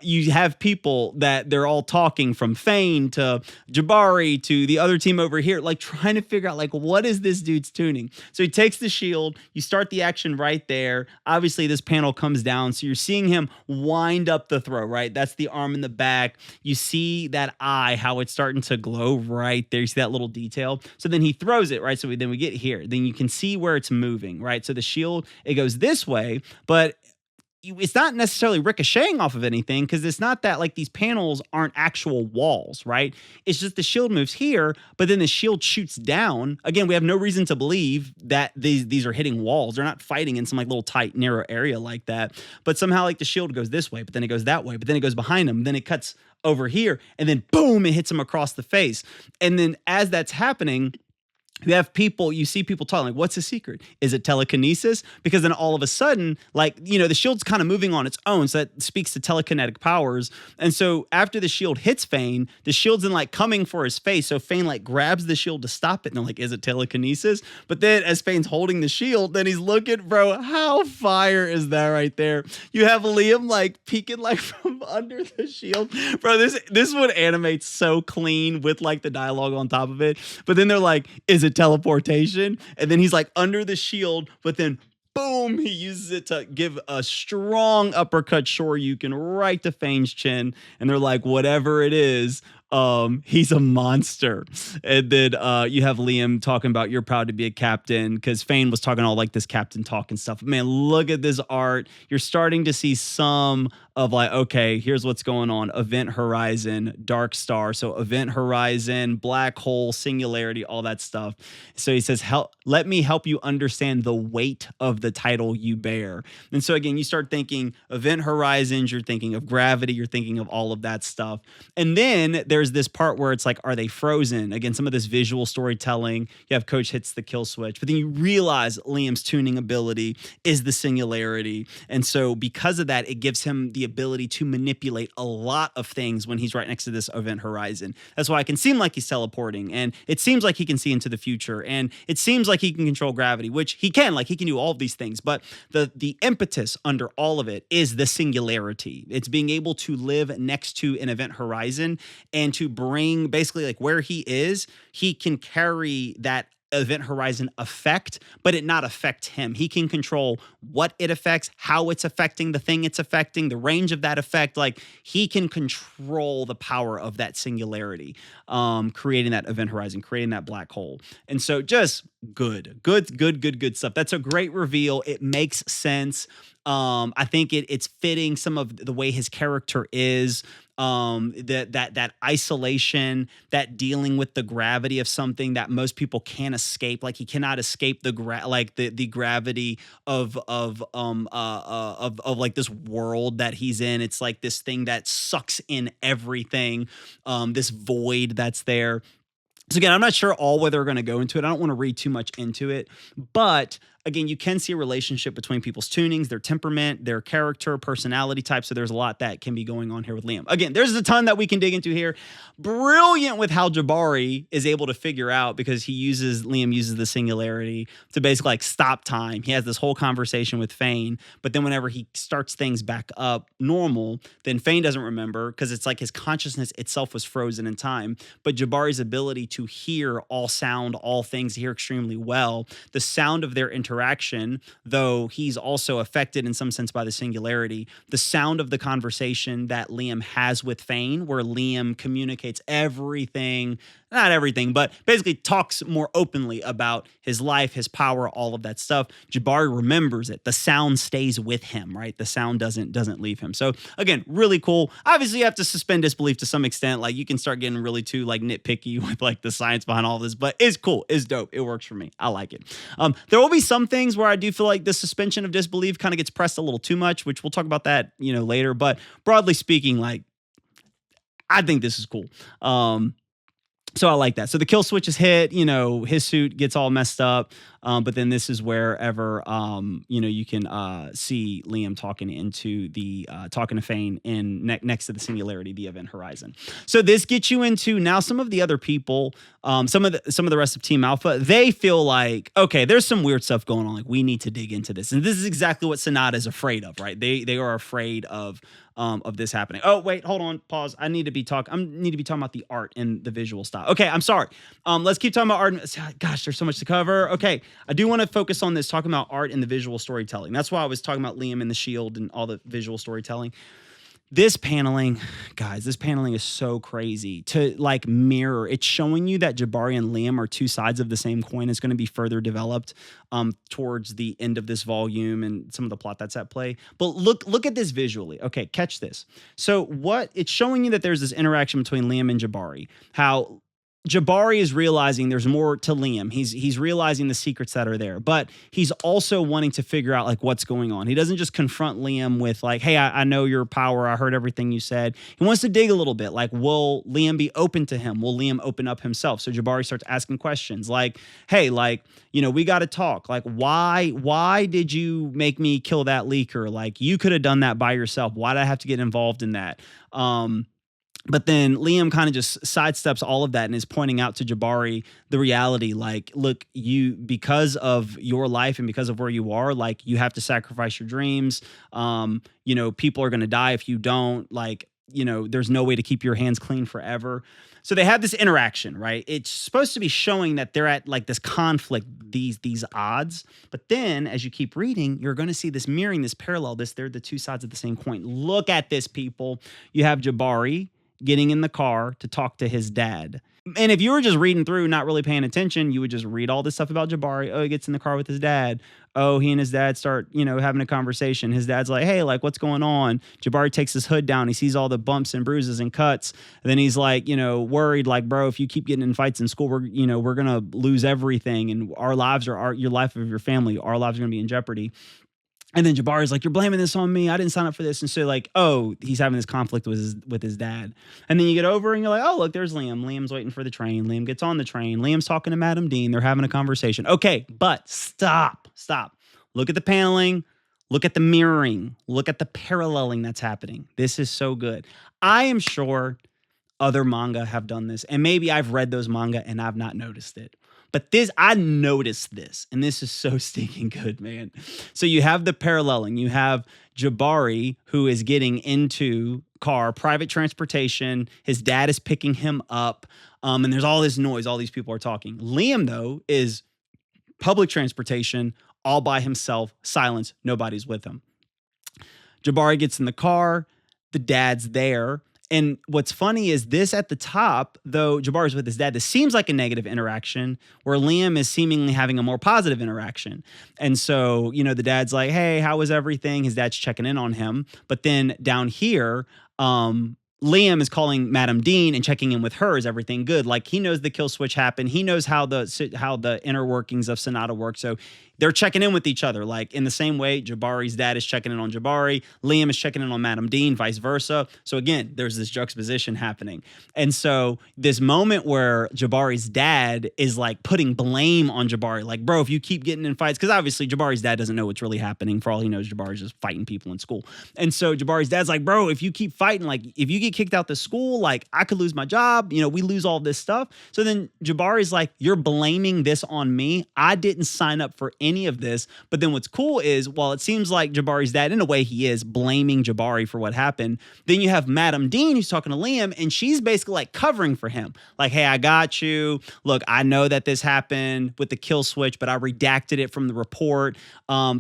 you have people that they're all talking from Fane to Jabari to the other team over here, trying to figure out what is this dude's tuning. So he takes the shield, you start the action right there. Obviously this panel comes down. So you're seeing him wind up the throw, right? That's the arm in the back. You see that eye, how it's starting to glow right there. You see that little detail. So then he throws it, right? So then we get here. Then you can see where it's moving, right? So the shield, it goes this way, but it's not necessarily ricocheting off of anything because it's not that these panels aren't actual walls, right? It's just the shield moves here, but then the shield shoots down. Again, we have no reason to believe that these are hitting walls. They're not fighting in some little tight, narrow area like that. But somehow the shield goes this way, but then it goes that way, but then it goes behind him, then it cuts over here, and then boom, it hits him across the face. And then as that's happening, you see people talking like, what's the secret? Is it telekinesis? Because then all of a sudden, like, the shield's kind of moving on its own. So that speaks to telekinetic powers. And so after the shield hits Fane, the shield's then like coming for his face. So Fane like grabs the shield to stop it. And they're like, is it telekinesis? But then as Fane's holding the shield, then he's looking, bro, how fire is that right there? You have Liam like peeking like from under the shield. Bro, this one animates so clean with like the dialogue on top of it. But then they're like, is it teleportation? And then he's like under the shield, but then boom, he uses it to give a strong uppercut Shoryuken right to Fane's chin. And they're like, whatever it is, he's a monster. And then you have Liam talking about, you're proud to be a captain, because Fane was talking all like this captain talk and stuff. Man, look at this art. You're starting to see some of like, okay, here's what's going on. Event Horizon, Dark Star. So Event Horizon, Black Hole, Singularity, all that stuff. So he says, let me help you understand the weight of the title you bear. And so again, you start thinking Event Horizons, you're thinking of gravity, you're thinking of all of that stuff. And then there's this part where it's like, are they frozen? Again, some of this visual storytelling. You have Coach hits the kill switch, but then you realize Liam's tuning ability is the Singularity. And so because of that, it gives him the ability to manipulate a lot of things when he's right next to this Event Horizon. That's why it can seem like he's teleporting, and it seems like he can see into the future, and it seems like he can control gravity, which he can, like he can do all of these things. But the impetus under all of it is the Singularity. It's being able to live next to an Event Horizon and to bring basically like where he is, he can carry that Event Horizon effect, but it not affect him. He can control what it affects, how it's affecting the thing it's affecting, the range of that effect. Like he can control the power of that Singularity, creating that Event Horizon, creating that black hole. And so just good stuff. That's a great reveal. It makes sense. I think it's fitting some of the way his character is. That isolation, that dealing with the gravity of something that most people can't escape. Like he cannot escape the gravity of like this world that he's in. It's like this thing that sucks in everything. This void that's there. So again, I'm not sure all where they're going to go into it. I don't want to read too much into it, but again, you can see a relationship between people's tunings, their temperament, their character, personality type. So there's a lot that can be going on here with Liam. Again, there's a ton that we can dig into here. Brilliant with how Jabari is able to figure out, because Liam uses the Singularity to basically like stop time. He has this whole conversation with Fane, but then whenever he starts things back up normal, then Fane doesn't remember, because it's like his consciousness itself was frozen in time. But Jabari's ability to hear all sound, all things, hear extremely well, the sound of their interaction, though he's also affected in some sense by the Singularity, the sound of the conversation that Liam has with Fane, where Liam communicates everything, not everything, but basically talks more openly about his life, his power, all of that stuff. Jabari remembers it. The sound stays with him, right? The sound doesn't leave him. So again, really cool. Obviously, you have to suspend disbelief to some extent. Like you can start getting really too like nitpicky with like the science behind all of this, but it's cool. It's dope. It works for me. I like it. There will be some things where I do feel like the suspension of disbelief kind of gets pressed a little too much, which we'll talk about that, later. But broadly speaking, like I think this is cool. So I like that. So the kill switch is hit, his suit gets all messed up. But then this is wherever, you can see Liam talking to Fane next to the Singularity, the Event Horizon. So this gets you into now some of the other people, some of the rest of Team Alpha. They feel like, okay, there's some weird stuff going on. Like we need to dig into this. And this is exactly what Sonata is afraid of, right? They are afraid of this happening. Oh, wait, hold on, pause. I need to be talking about the art and the visual style. Okay, I'm sorry. Let's keep talking about art. Gosh, there's so much to cover. Okay, I do want to focus on this, talking about art and the visual storytelling. That's why I was talking about Liam and the shield and all the visual storytelling. This paneling, guys, is so crazy to like mirror. It's showing you that Jabari and Liam are two sides of the same coin. It's going to be further developed towards the end of this volume and some of the plot that's at play. But look at this visually. Okay, catch this. So it's showing you that there's this interaction between Liam and Jabari, how Jabari is realizing there's more to Liam. He's realizing the secrets that are there, but he's also wanting to figure out like what's going on. He doesn't just confront Liam with like, hey, I know your power. I heard everything you said. He wants to dig a little bit. Like, will Liam be open to him? Will Liam open up himself? So Jabari starts asking questions like, hey, like, we got to talk. Like, why did you make me kill that leaker? Like, you could have done that by yourself. Why did I have to get involved in that? But then Liam kind of just sidesteps all of that and is pointing out to Jabari the reality, like, look, because of your life and because of where you are, like, you have to sacrifice your dreams. People are going to die if you don't. Like, there's no way to keep your hands clean forever. So they have this interaction, right? It's supposed to be showing that they're at like this conflict, these odds. But then as you keep reading, you're going to see this mirroring, this parallel, they're the two sides of the same coin. Look at this, people. You have Jabari getting in the car to talk to his dad. And if you were just reading through, not really paying attention, you would just read all this stuff about Jabari. Oh, he gets in the car with his dad. Oh, he and his dad start, having a conversation. His dad's like, hey, like, what's going on? Jabari takes his hood down. He sees all the bumps and bruises and cuts. And then he's like, worried, like, bro, if you keep getting in fights in school, we're going to lose everything. And our lives are your life of your family. Our lives are going to be in jeopardy. And then Jabari's like, you're blaming this on me. I didn't sign up for this. And so like, oh, he's having this conflict with his dad. And then you get over and you're like, oh, look, there's Liam. Liam's waiting for the train. Liam gets on the train. Liam's talking to Madam Dean. They're having a conversation. Okay, but stop. Look at the paneling. Look at the mirroring. Look at the paralleling that's happening. This is so good. I am sure other manga have done this. And maybe I've read those manga and I've not noticed it. But I noticed this, and this is so stinking good, man. So you have the paralleling. You have Jabari, who is getting into car, private transportation. His dad is picking him up, and there's all this noise. All these people are talking. Liam, though, is public transportation, all by himself, silence, nobody's with him. Jabari gets in the car. The dad's there. And what's funny is this at the top, though Jabari's with his dad, this seems like a negative interaction where Liam is seemingly having a more positive interaction. And so, the dad's like, hey, how was everything? His dad's checking in on him. But then down here, Liam is calling Madam Dean and checking in with her. Is everything good? Like, he knows the kill switch happened. He knows how the inner workings of Sonata work. So they're checking in with each other. Like, in the same way, Jabari's dad is checking in on Jabari. Liam is checking in on Madam Dean, vice versa. So again, there's this juxtaposition happening. And so this moment where Jabari's dad is like putting blame on Jabari, like, bro, if you keep getting in fights, because obviously Jabari's dad doesn't know what's really happening. For all he knows, Jabari's just fighting people in school. And so Jabari's dad's like, bro, if you keep fighting, like, if you get kicked out the school, like, I could lose my job. We lose all this stuff. So then Jabari's like, you're blaming this on me. I didn't sign up for any of this. But then what's cool is, while it seems like Jabari's dad, in a way he is, blaming Jabari for what happened, then you have Madam Dean who's talking to Liam, and she's basically like covering for him. Like, hey, I got you. Look, I know that this happened with the kill switch, but I redacted it from the report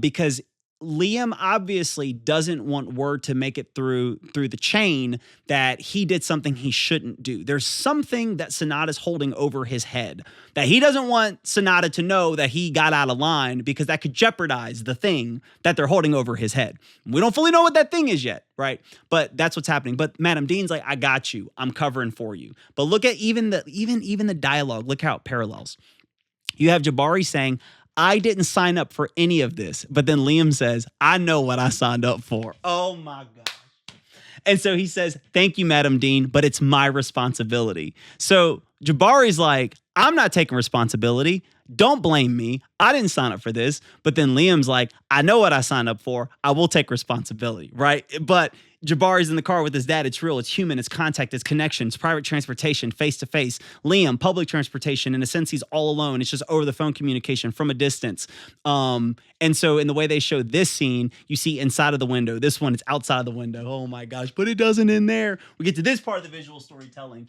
because Liam obviously doesn't want word to make it through the chain that he did something he shouldn't do. There's something that Sonata's holding over his head that he doesn't want Sonata to know that he got out of line, because that could jeopardize the thing that they're holding over his head. We don't fully know what that thing is yet, right? But that's what's happening. But Madam Dean's like, I got you. I'm covering for you. But look at even the dialogue. Look how it parallels. You have Jabari saying, I didn't sign up for any of this. But then Liam says, I know what I signed up for. Oh my gosh. And so he says, thank you, Madam Dean, but it's my responsibility. So Jabari's like, I'm not taking responsibility. Don't blame me. I didn't sign up for this. But then Liam's like, I know what I signed up for. I will take responsibility, right? But Jabari's in the car with his dad. It's real. It's human. It's contact. It's connection. It's private transportation, face-to-face. Liam, public transportation. In a sense, he's all alone. It's just over-the-phone communication from a distance. And so in the way they show this scene, you see inside of the window. This one, it's outside of the window. Oh, my gosh. But it doesn't end there. We get to this part of the visual storytelling.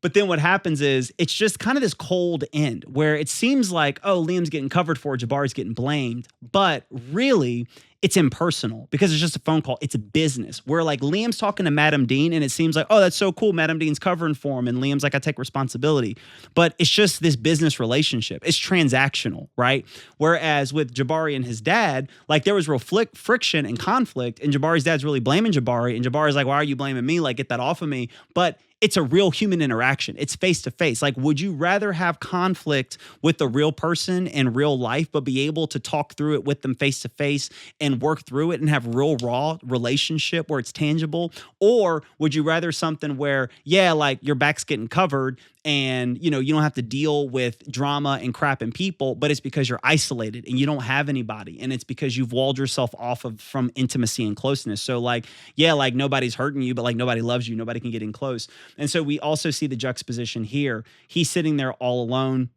But then what happens is it's just kind of this cold end where it seems like, oh, Liam's getting covered for, Jabari's getting blamed. But really, it's impersonal because it's just a phone call. It's a business where like Liam's talking to Madam Dean and it seems like, oh, that's so cool. Madam Dean's covering for him. And Liam's like, I take responsibility. But it's just this business relationship. It's transactional, right? Whereas with Jabari and his dad, like there was real friction and conflict, and Jabari's dad's really blaming Jabari. And Jabari's like, why are you blaming me? Like, get that off of me. But it's a real human interaction. It's face to face. Like, would you rather have conflict with a real person in real life, but be able to talk through it with them face to face and work through it and have real raw relationship where it's tangible? Or would you rather something where, yeah, like your back's getting covered and, you know, you don't have to deal with drama and crap and people, but it's because you're isolated and you don't have anybody. And it's because you've walled yourself off from intimacy and closeness. So like, yeah, like nobody's hurting you, but like nobody loves you. Nobody can get in close. And so we also see the juxtaposition here. He's sitting there all alone.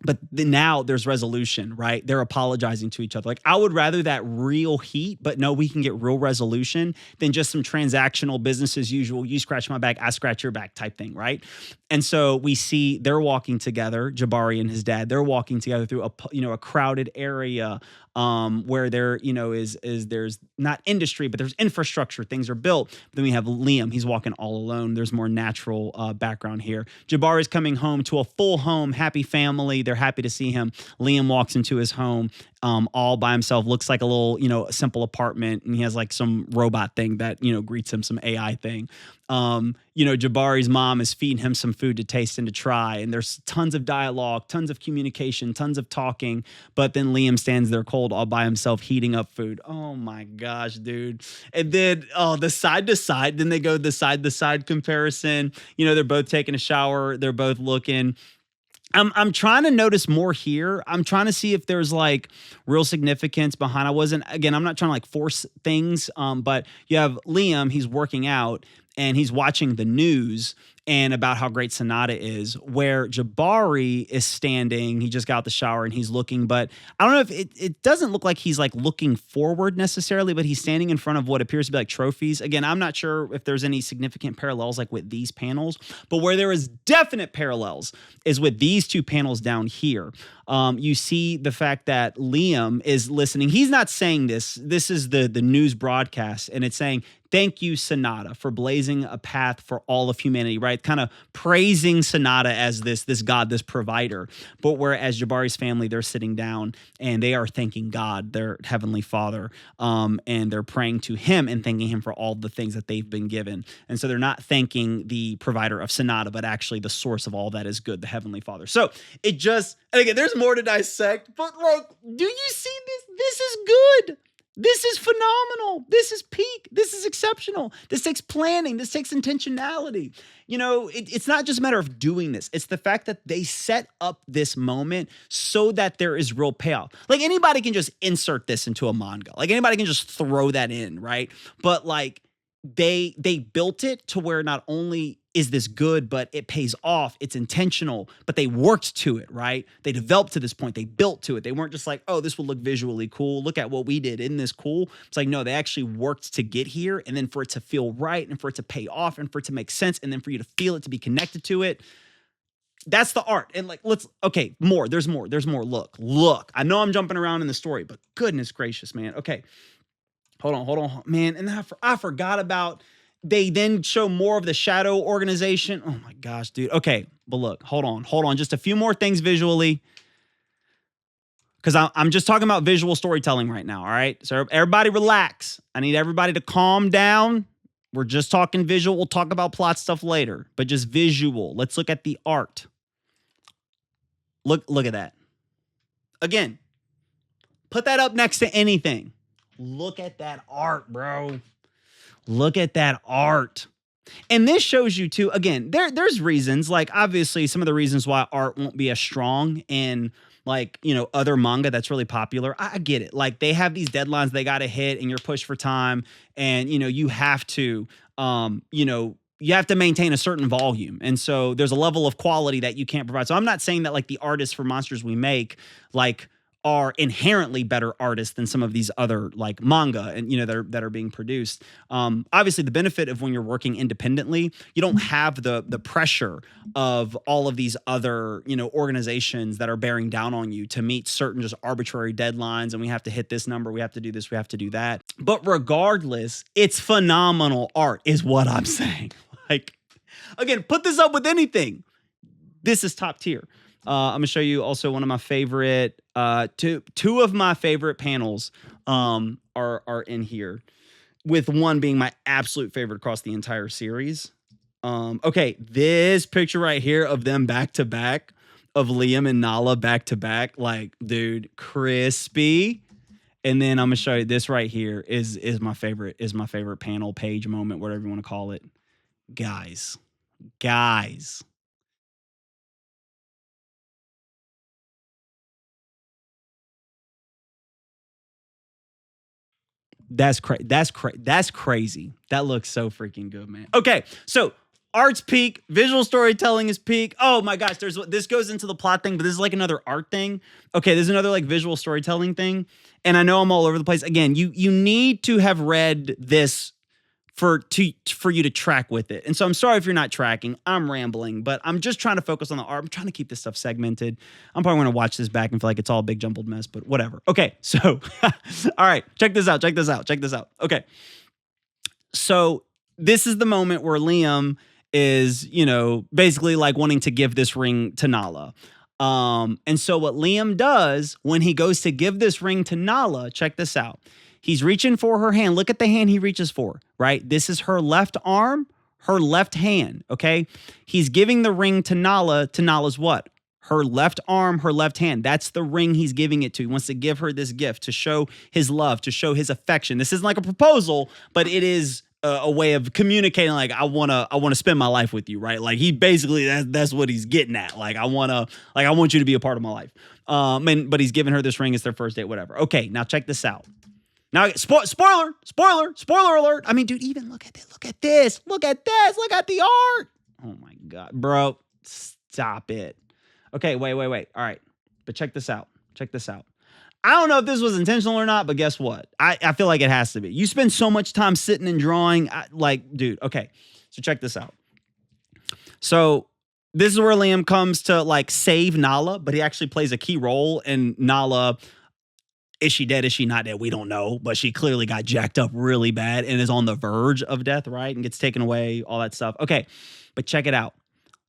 But now there's resolution, right? They're apologizing to each other. Like, I would rather that real heat, but no, we can get real resolution than just some transactional business as usual. You scratch my back, I scratch your back type thing, right? And so we see they're walking together, Jabari and his dad. They're walking together through a crowded area where there, is there's not industry, but there's infrastructure. Things are built. Then we have Liam. He's walking all alone. There's more natural background here. Jabari's coming home to a full home, happy family. They're happy to see him. Liam walks into his home all by himself. Looks like a little, simple apartment. And he has like some robot thing that, greets him, some AI thing. Jabari's mom is feeding him some food to taste and to try. And there's tons of dialogue, tons of communication, tons of talking. But then Liam stands there cold all by himself, heating up food. Oh my gosh, dude. And then, the side to side, then they go the side to side comparison. They're both taking a shower. They're both looking. I'm trying to notice more here. I'm trying to see if there's like real significance behind. I'm not trying to like force things. But you have Liam, he's working out and he's watching the news and about how great Sonata is, where Jabari is standing. He just got out the shower and he's looking, but I don't know if it doesn't look like he's like looking forward necessarily, but he's standing in front of what appears to be like trophies. Again, I'm not sure if there's any significant parallels like with these panels, but where there is definite parallels is with these two panels down here. You see the fact that Liam is listening. He's not saying this. This is the news broadcast, and it's saying, "Thank you, Sonata, for blazing a path for all of humanity," right? Kind of praising Sonata as this God, this provider. But whereas Jabari's family, they're sitting down and they are thanking God, their heavenly Father, and they're praying to him and thanking him for all the things that they've been given. And so they're not thanking the provider of Sonata, but actually the source of all that is good, the heavenly Father. So and again, there's more to dissect, but like, do you see this? This is good. This is phenomenal. This is peak. This is exceptional. This takes planning. This takes intentionality. It's not just a matter of doing this. It's the fact that they set up this moment so that there is real payoff. Like, anybody can just insert this into a manga. Like, anybody can just throw that in, right? But like, they built it to where not only is this good, but it pays off. It's intentional, but they worked to it, right? They developed to this point. They built to it. They weren't just like, oh, this will look visually cool. Look at what we did. Isn't this cool? It's like, no, they actually worked to get here, and then for it to feel right, and for it to pay off, and for it to make sense, and then for you to feel it, to be connected to it. That's the art. And like, more. There's more. Look. I know I'm jumping around in the story, but goodness gracious, man. Okay. Hold on, man. And then I forgot about, they then show more of the shadow organization. Oh my gosh, dude. Okay, but look, hold on. Just a few more things visually, because I'm just talking about visual storytelling right now, all right? So everybody relax. I need everybody to calm down. We're just talking visual. We'll talk about plot stuff later, but just visual. Let's look at the art. Look at that. Again, put that up next to anything. Look at that art, bro. Look at that art. And this shows you too, again, there's reasons, like obviously some of the reasons why art won't be as strong in like, other manga that's really popular. I get it. Like, they have these deadlines they got to hit and you're pushed for time, and you have to you have to maintain a certain volume. And so there's a level of quality that you can't provide. So I'm not saying that like the artists for Monsters We Make like are inherently better artists than some of these other like manga and that are being produced. Obviously, the benefit of when you're working independently, you don't have the pressure of all of these other organizations that are bearing down on you to meet certain just arbitrary deadlines, and we have to hit this number, we have to do this, we have to do that. But regardless, it's phenomenal art is what I'm saying. Like, again, put this up with anything. This is top tier. I'm going to show you also one of my favorite, two of my favorite panels are in here, with one being my absolute favorite across the entire series. Okay, this picture right here of them back to back, of Liam and Nala back to back, like, dude, crispy. And then I'm gonna show you this right here is my favorite panel page moment, whatever you want to call it. Guys. That's crazy. That looks so freaking good, man. Okay, so art's peak, visual storytelling is peak. Oh my gosh, this goes into the plot thing, but this is like another art thing. Okay, there's another like visual storytelling thing, and I know I'm all over the place. Again, you need to have read this for you to track with it. And so I'm sorry if you're not tracking. I'm rambling, but I'm just trying to focus on the art. I'm trying to keep this stuff segmented. I'm probably going to watch this back and feel like it's all a big jumbled mess, but whatever. Okay, so all right, check this out. Okay. So this is the moment where Liam is, basically like wanting to give this ring to Nala. And so what Liam does when he goes to give this ring to Nala, check this out. He's reaching for her hand. Look at the hand he reaches for, right? This is her left arm, her left hand, okay? He's giving the ring to Nala. To Nala's what? Her left arm, her left hand. That's the ring he's giving it to. He wants to give her this gift to show his love, to show his affection. This isn't like a proposal, but it is a way of communicating, like, I want to spend my life with you, right? Like, he basically, that's what he's getting at. Like, I want you to be a part of my life. But he's giving her this ring. It's their first date, whatever. Okay, now check this out. Now, spoiler alert. I mean, dude, even look at this. Look at the art. Oh my God, bro, stop it. Okay, wait. All right, but check this out. I don't know if this was intentional or not, but guess what? I feel like it has to be. You spend so much time sitting and drawing, dude, okay. So check this out. So this is where Liam comes to like save Nala, but he actually plays a key role, and Nala, is she dead? Is she not dead? We don't know, but she clearly got jacked up really bad and is on the verge of death, right? And gets taken away, all that stuff. Okay, but check it out.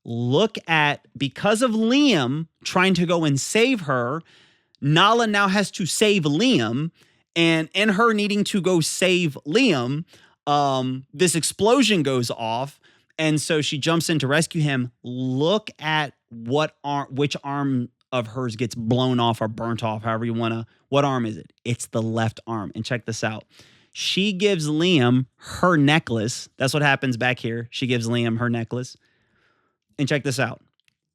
Look at, because of Liam trying to go and save her, Nala now has to save Liam, and in her needing to go save Liam, this explosion goes off, and so she jumps in to rescue him. Look at which arm of hers gets blown off or burnt off, however you want to. What arm is it? It's the left arm. And check this out. She gives Liam her necklace. That's what happens back here. She gives Liam her necklace. And check this out.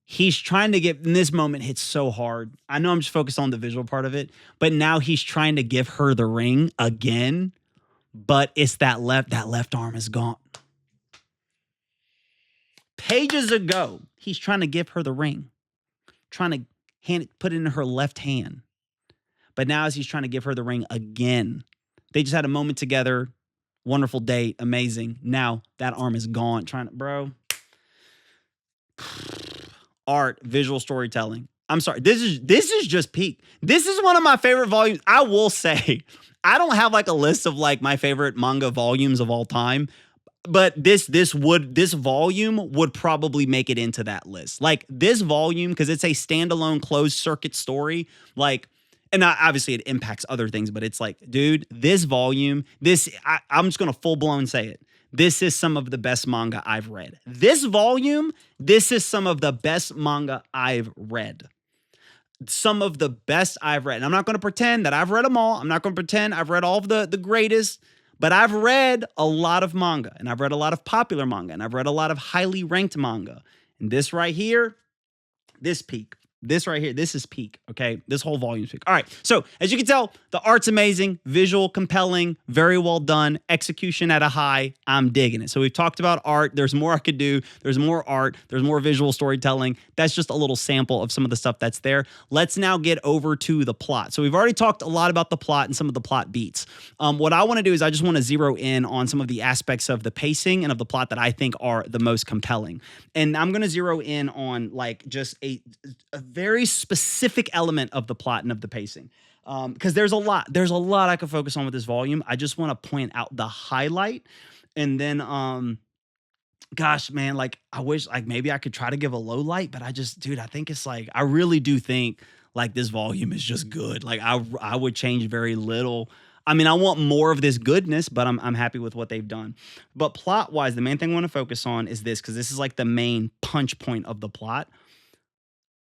He's trying to get, in this moment, hits so hard. I know I'm just focused on the visual part of it, but now he's trying to give her the ring again, but it's that left arm is gone. Pages ago, he's trying to give her the ring, trying to put it in her left hand. But now as he's trying to give her the ring again, they just had a moment together, wonderful date, amazing. Now that arm is gone. Bro. Art, visual storytelling. I'm sorry. This is just peak. This is one of my favorite volumes. I will say, I don't have like a list of like my favorite manga volumes of all time, but this volume would probably make it into that list. Like this volume, because it's a standalone closed circuit story, like, and obviously it impacts other things, but it's like, dude, this volume, I'm just going to full blown say it. This is some of the best manga I've read. This volume, this is some of the best manga I've read. Some of the best I've read. And I'm not going to pretend that I've read them all. I'm not going to pretend I've read all of the greatest, but I've read a lot of manga, and I've read a lot of popular manga, and I've read a lot of highly ranked manga. And this right here, this peak. This right here, this is peak, okay? This whole volume is peak. All right, so as you can tell, the art's amazing, visual, compelling, very well done, execution at a high. I'm digging it. So we've talked about art. There's more I could do. There's more art. There's more visual storytelling. That's just a little sample of some of the stuff that's there. Let's now get over to the plot. So we've already talked a lot about the plot and some of the plot beats. What I want to do is I just want to zero in on some of the aspects of the pacing and of the plot that I think are the most compelling. And I'm going to zero in on like just a very specific element of the plot and of the pacing. Because there's a lot I could focus on with this volume. I just want to point out the highlight. And then, gosh, man, like I wish like maybe I could try to give a low light, but I think it's like, I really do think like this volume is just good. Like I would change very little. I mean, I want more of this goodness, but I'm happy with what they've done. But plot wise, the main thing I want to focus on is this, because this is like the main punch point of the plot.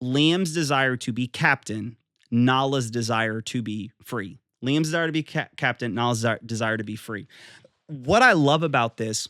Liam's desire to be captain, Nala's desire to be free. Liam's desire to be captain, Nala's desire to be free. What I love about this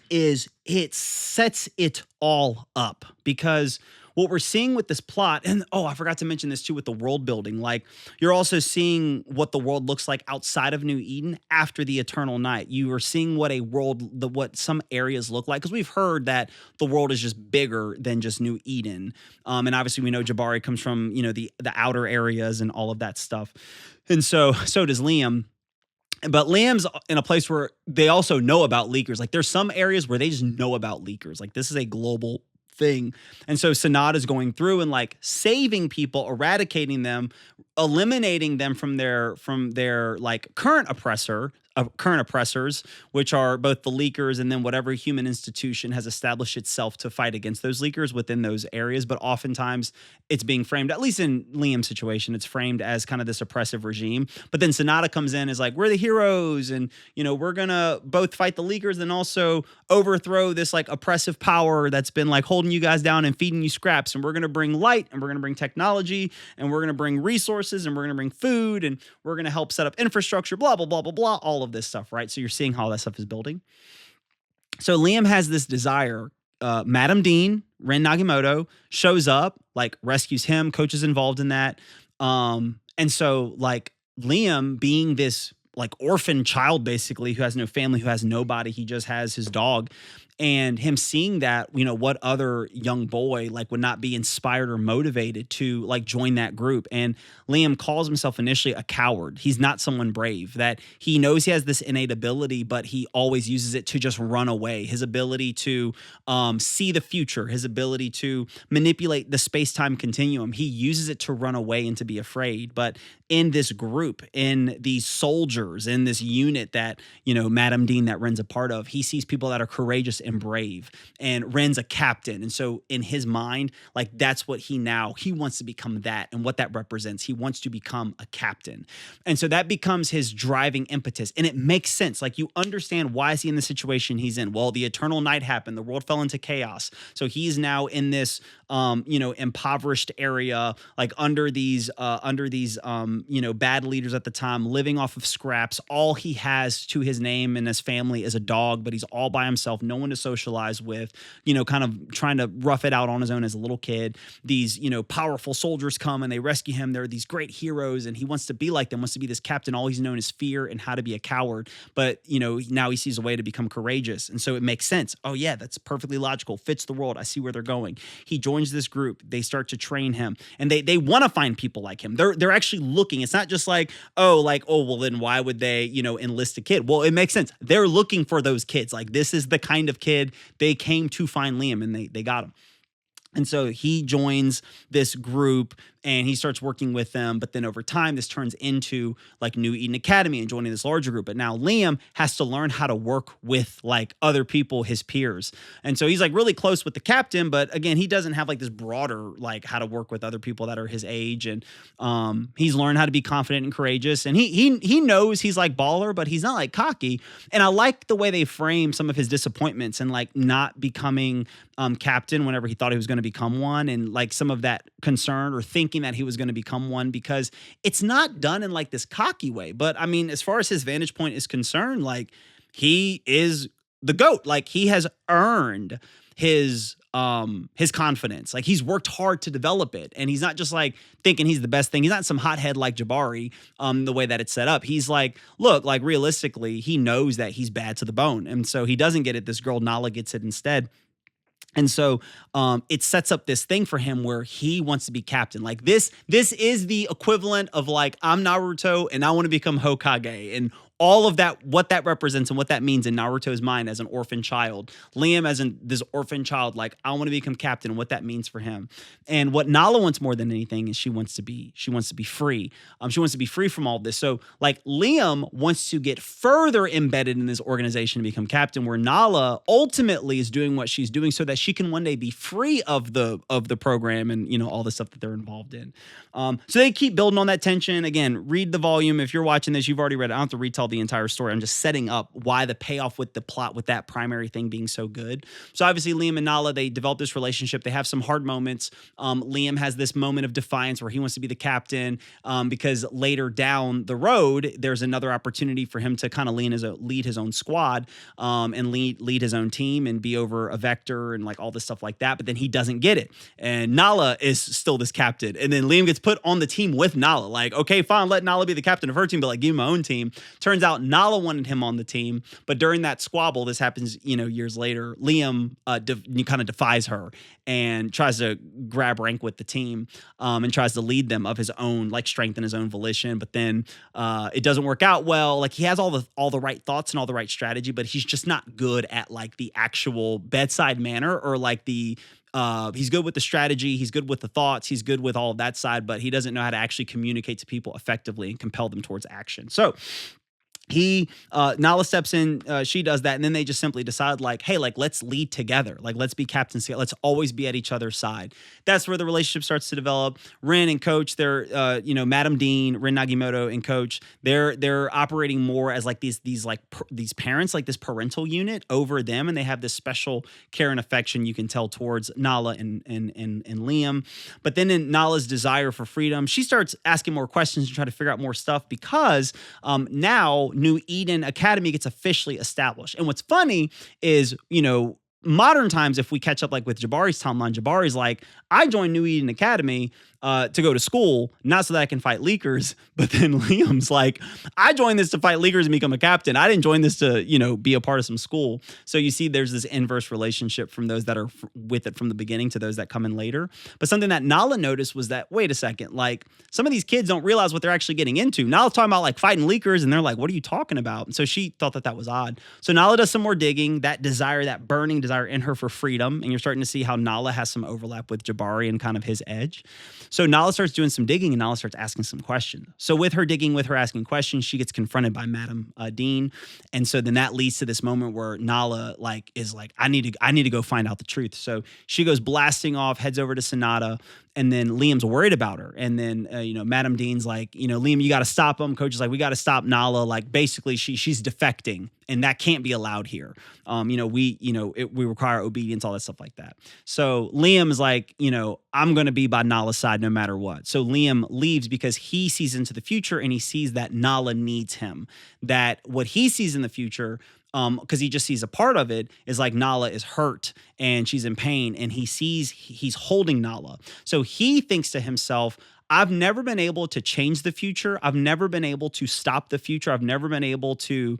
is it sets it all up, because what we're seeing with this plot, and I forgot to mention this too with the world building, like you're also seeing what the world looks like outside of New Eden after the Eternal Night. You are seeing what what some areas look like, because we've heard that the world is just bigger than just New Eden, and obviously we know Jabari comes from the outer areas and all of that stuff, and so does Liam. But Liam's in a place where they also know about leakers. Like there's some areas where they just know about leakers. Like this is a global thing. And so Sanada's going through and like saving people, eradicating them, eliminating them from their like current oppressors, which are both the leakers and then whatever human institution has established itself to fight against those leakers within those areas. But oftentimes it's being framed, at least in Liam's situation, it's framed as kind of this oppressive regime. But then Sanada comes in, is like, we're the heroes, and we're gonna both fight the leakers and also overthrow this like oppressive power that's been like holding you guys down and feeding you scraps. And we're gonna bring light, and we're gonna bring technology, and we're gonna bring resources, and we're gonna bring food, and we're gonna help set up infrastructure, blah blah blah blah blah, all of this stuff, right? So you're seeing how that stuff is building. So Liam has this desire. Madam Dean, Ren Nagimoto, shows up, like rescues him, Coach is involved in that. And so like Liam, being this like orphan child, basically, who has no family, who has nobody, he just has his dog. And him seeing that, what other young boy like would not be inspired or motivated to like join that group. And Liam calls himself initially a coward. He's not someone brave, that he knows he has this innate ability, but he always uses it to just run away. His ability to see the future, his ability to manipulate the space-time continuum, he uses it to run away and to be afraid. But in this group, in these soldiers, in this unit that, Madam Dean, that Ren's a part of, he sees people that are courageous and brave, and Ren's a captain. And so in his mind, like that's what he wants to become that, and what that represents. He wants to become a captain. And so that becomes his driving impetus. And it makes sense. Like you understand, why is he in the situation he's in? Well, the Eternal Night happened. The world fell into chaos. So he's now in this, impoverished area, like under these, bad leaders at the time, living off of scraps. All he has to his name and his family is a dog, but he's all by himself, no one to socialize with, kind of trying to rough it out on his own as a little kid. These, powerful soldiers come and they rescue him. They're these great heroes, and he wants to be like them, wants to be this captain. All he's known is fear and how to be a coward. But, now he sees a way to become courageous. And so it makes sense. Oh yeah, that's perfectly logical. Fits the world. I see where they're going. He joins this group. They start to train him, and they want to find people like him. They're actually looking. It's not just like, well, then why would they, enlist a kid? Well, it makes sense. They're looking for those kids. Like this is the kind of kid they came to find Liam, and they got him. And so he joins this group and he starts working with them. But then over time, this turns into like New Eden Academy and joining this larger group. But now Liam has to learn how to work with like other people, his peers. And so he's like really close with the captain. But again, he doesn't have like this broader, like how to work with other people that are his age. And he's learned how to be confident and courageous. And he knows he's like baller, but he's not like cocky. And I like the way they frame some of his disappointments and like not becoming captain whenever he thought he was going to become one, and like some of that concern or thinking that he was going to become one, because it's not done in like this cocky way. But I mean, as far as his vantage point is concerned, like he is the GOAT. Like he has earned his confidence. Like he's worked hard to develop it, and he's not just like thinking he's the best thing. He's not some hothead like Jabari, the way that it's set up. He's like, look, like realistically, he knows that he's bad to the bone, and so he doesn't get it. This girl Nala gets it instead. And so it sets up this thing for him where he wants to be captain. Like this is the equivalent of like, I'm Naruto and I want to become Hokage. And all of that, what that represents and what that means in Naruto's mind as an orphan child. Liam as in this orphan child, like, I want to become captain, and what that means for him. And what Nala wants more than anything is she wants to be free. She wants to be free from all of this. So like Liam wants to get further embedded in this organization to become captain, where Nala ultimately is doing what she's doing so that she can one day be free of the program and, you know, all the stuff that they're involved in. So they keep building on that tension. Again, read the volume. If you're watching this, you've already read it. I don't have to retell the entire story. I'm just setting up why the payoff with the plot, with that primary thing being so good. So obviously Liam and Nala, they develop this relationship. They have some hard moments. Liam has this moment of defiance where he wants to be the captain because later down the road, there's another opportunity for him to kind of lead his own squad and lead his own team and be over a vector and like all this stuff like that. But then he doesn't get it. And Nala is still this captain. And then Liam gets put on the team with Nala. Like, okay, fine, let Nala be the captain of her team, but like give him my own team. Turns out Nala wanted him on the team. But during that squabble, this happens, you know, years later, Liam kind of defies her and tries to grab rank with the team and tries to lead them of his own, like strength and his own volition. But then it doesn't work out well. Like he has all the right thoughts and all the right strategy, but he's just not good at like the actual bedside manner or like he's good with the strategy. He's good with the thoughts. He's good with all of that side, but he doesn't know how to actually communicate to people effectively and compel them towards action. So Nala steps in, she does that, and then they just simply decide like, hey, like let's lead together, like let's be captains together, let's always be at each other's side. That's where the relationship starts to develop. Rin and Coach, they're Madam Dean, Rin Nagimoto and Coach, they're operating more as like these parents, like this parental unit over them, and they have this special care and affection you can tell towards Nala and Liam. But then in Nala's desire for freedom, she starts asking more questions and trying to figure out more stuff because now New Eden Academy gets officially established. And what's funny is, you know, modern times, if we catch up like with Jabari's timeline, Jabari's like, I joined New Eden Academy to go to school, not so that I can fight leakers. But then Liam's like, I joined this to fight leakers and become a captain. I didn't join this to, you know, be a part of some school. So you see there's this inverse relationship from those that are with it from the beginning to those that come in later. But something that Nala noticed was that, wait a second, like some of these kids don't realize what they're actually getting into. Nala's talking about like fighting leakers and they're like, what are you talking about? And so she thought that was odd. So Nala does some more digging, that desire, that burning desire in her for freedom. And you're starting to see how Nala has some overlap with Jabari and kind of his edge. So Nala starts doing some digging and Nala starts asking some questions. So with her digging, with her asking questions, she gets confronted by Madam Dean. And so then that leads to this moment where Nala like is like, I need to go find out the truth. So she goes blasting off, heads over to Sonata. And then Liam's worried about her. And then, Madam Dean's like, Liam, you got to stop him. Coach is like, we got to stop Nala. Like, basically, she's defecting, and that can't be allowed here. We require obedience, all that stuff like that. So Liam is like, I'm going to be by Nala's side no matter what. So Liam leaves because he sees into the future, and he sees that Nala needs him. That what he sees in the future, because he just sees a part of it, is like Nala is hurt and she's in pain, and he sees he's holding Nala. So he thinks to himself, I've never been able to change the future. I've never been able to stop the future. I've never been able to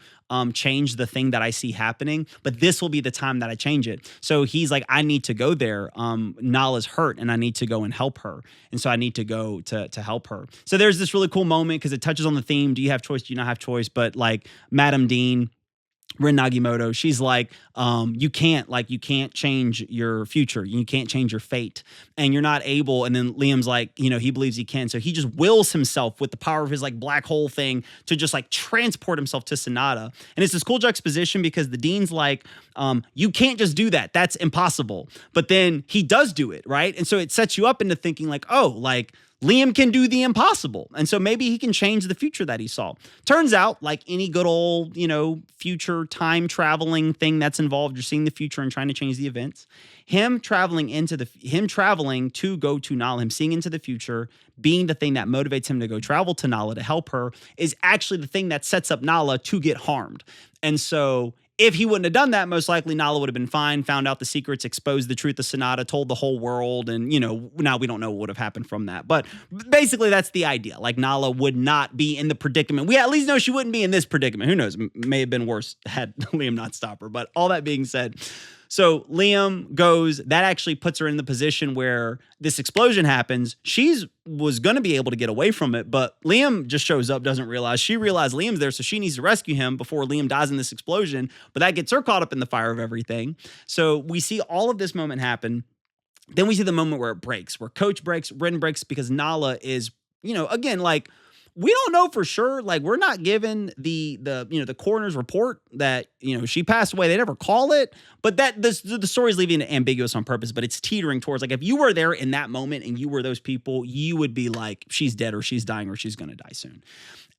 change the thing that I see happening, but this will be the time that I change it. So he's like, I need to go there. Nala's hurt and I need to go and help her. And so I need to go to help her. So there's this really cool moment because it touches on the theme. Do you have choice? Do you not have choice? But like Madam Dean, Rin Nagimoto, she's like, you can't change your future. You can't change your fate, and you're not able. And then Liam's like, he believes he can. So he just wills himself with the power of his like black hole thing to just like transport himself to Sonata. And it's this cool juxtaposition because the Dean's like, you can't just do that. That's impossible. But then he does do it, right? And so it sets you up into thinking like, oh, like, Liam can do the impossible. And so maybe he can change the future that he saw. Turns out, like any good old, future time traveling thing that's involved, you're seeing the future and trying to change the events. Him traveling to go to Nala, him seeing into the future, being the thing that motivates him to go travel to Nala to help her, is actually the thing that sets up Nala to get harmed. And so if he wouldn't have done that, most likely Nala would have been fine, found out the secrets, exposed the truth of Sonata, told the whole world, and, now we don't know what would have happened from that. But basically, that's the idea. Like, Nala would not be in the predicament. We at least know she wouldn't be in this predicament. Who knows? May have been worse had Liam not stopped her. But all that being said, So Liam goes, that actually puts her in the position where this explosion happens. She's was going to be able to get away from it, but Liam just shows up, doesn't realize. She realized Liam's there, so she needs to rescue him before Liam dies in this explosion, but that gets her caught up in the fire of everything. So we see all of this moment happen. Then we see the moment where it breaks, where Coach breaks, Ren breaks, because Nala is, again, like, we don't know for sure. Like, we're not given the coroner's report that, she passed away. They never call it, but that the story's leaving it ambiguous on purpose, but it's teetering towards, like, if you were there in that moment and you were those people, you would be like, she's dead or she's dying or she's going to die soon.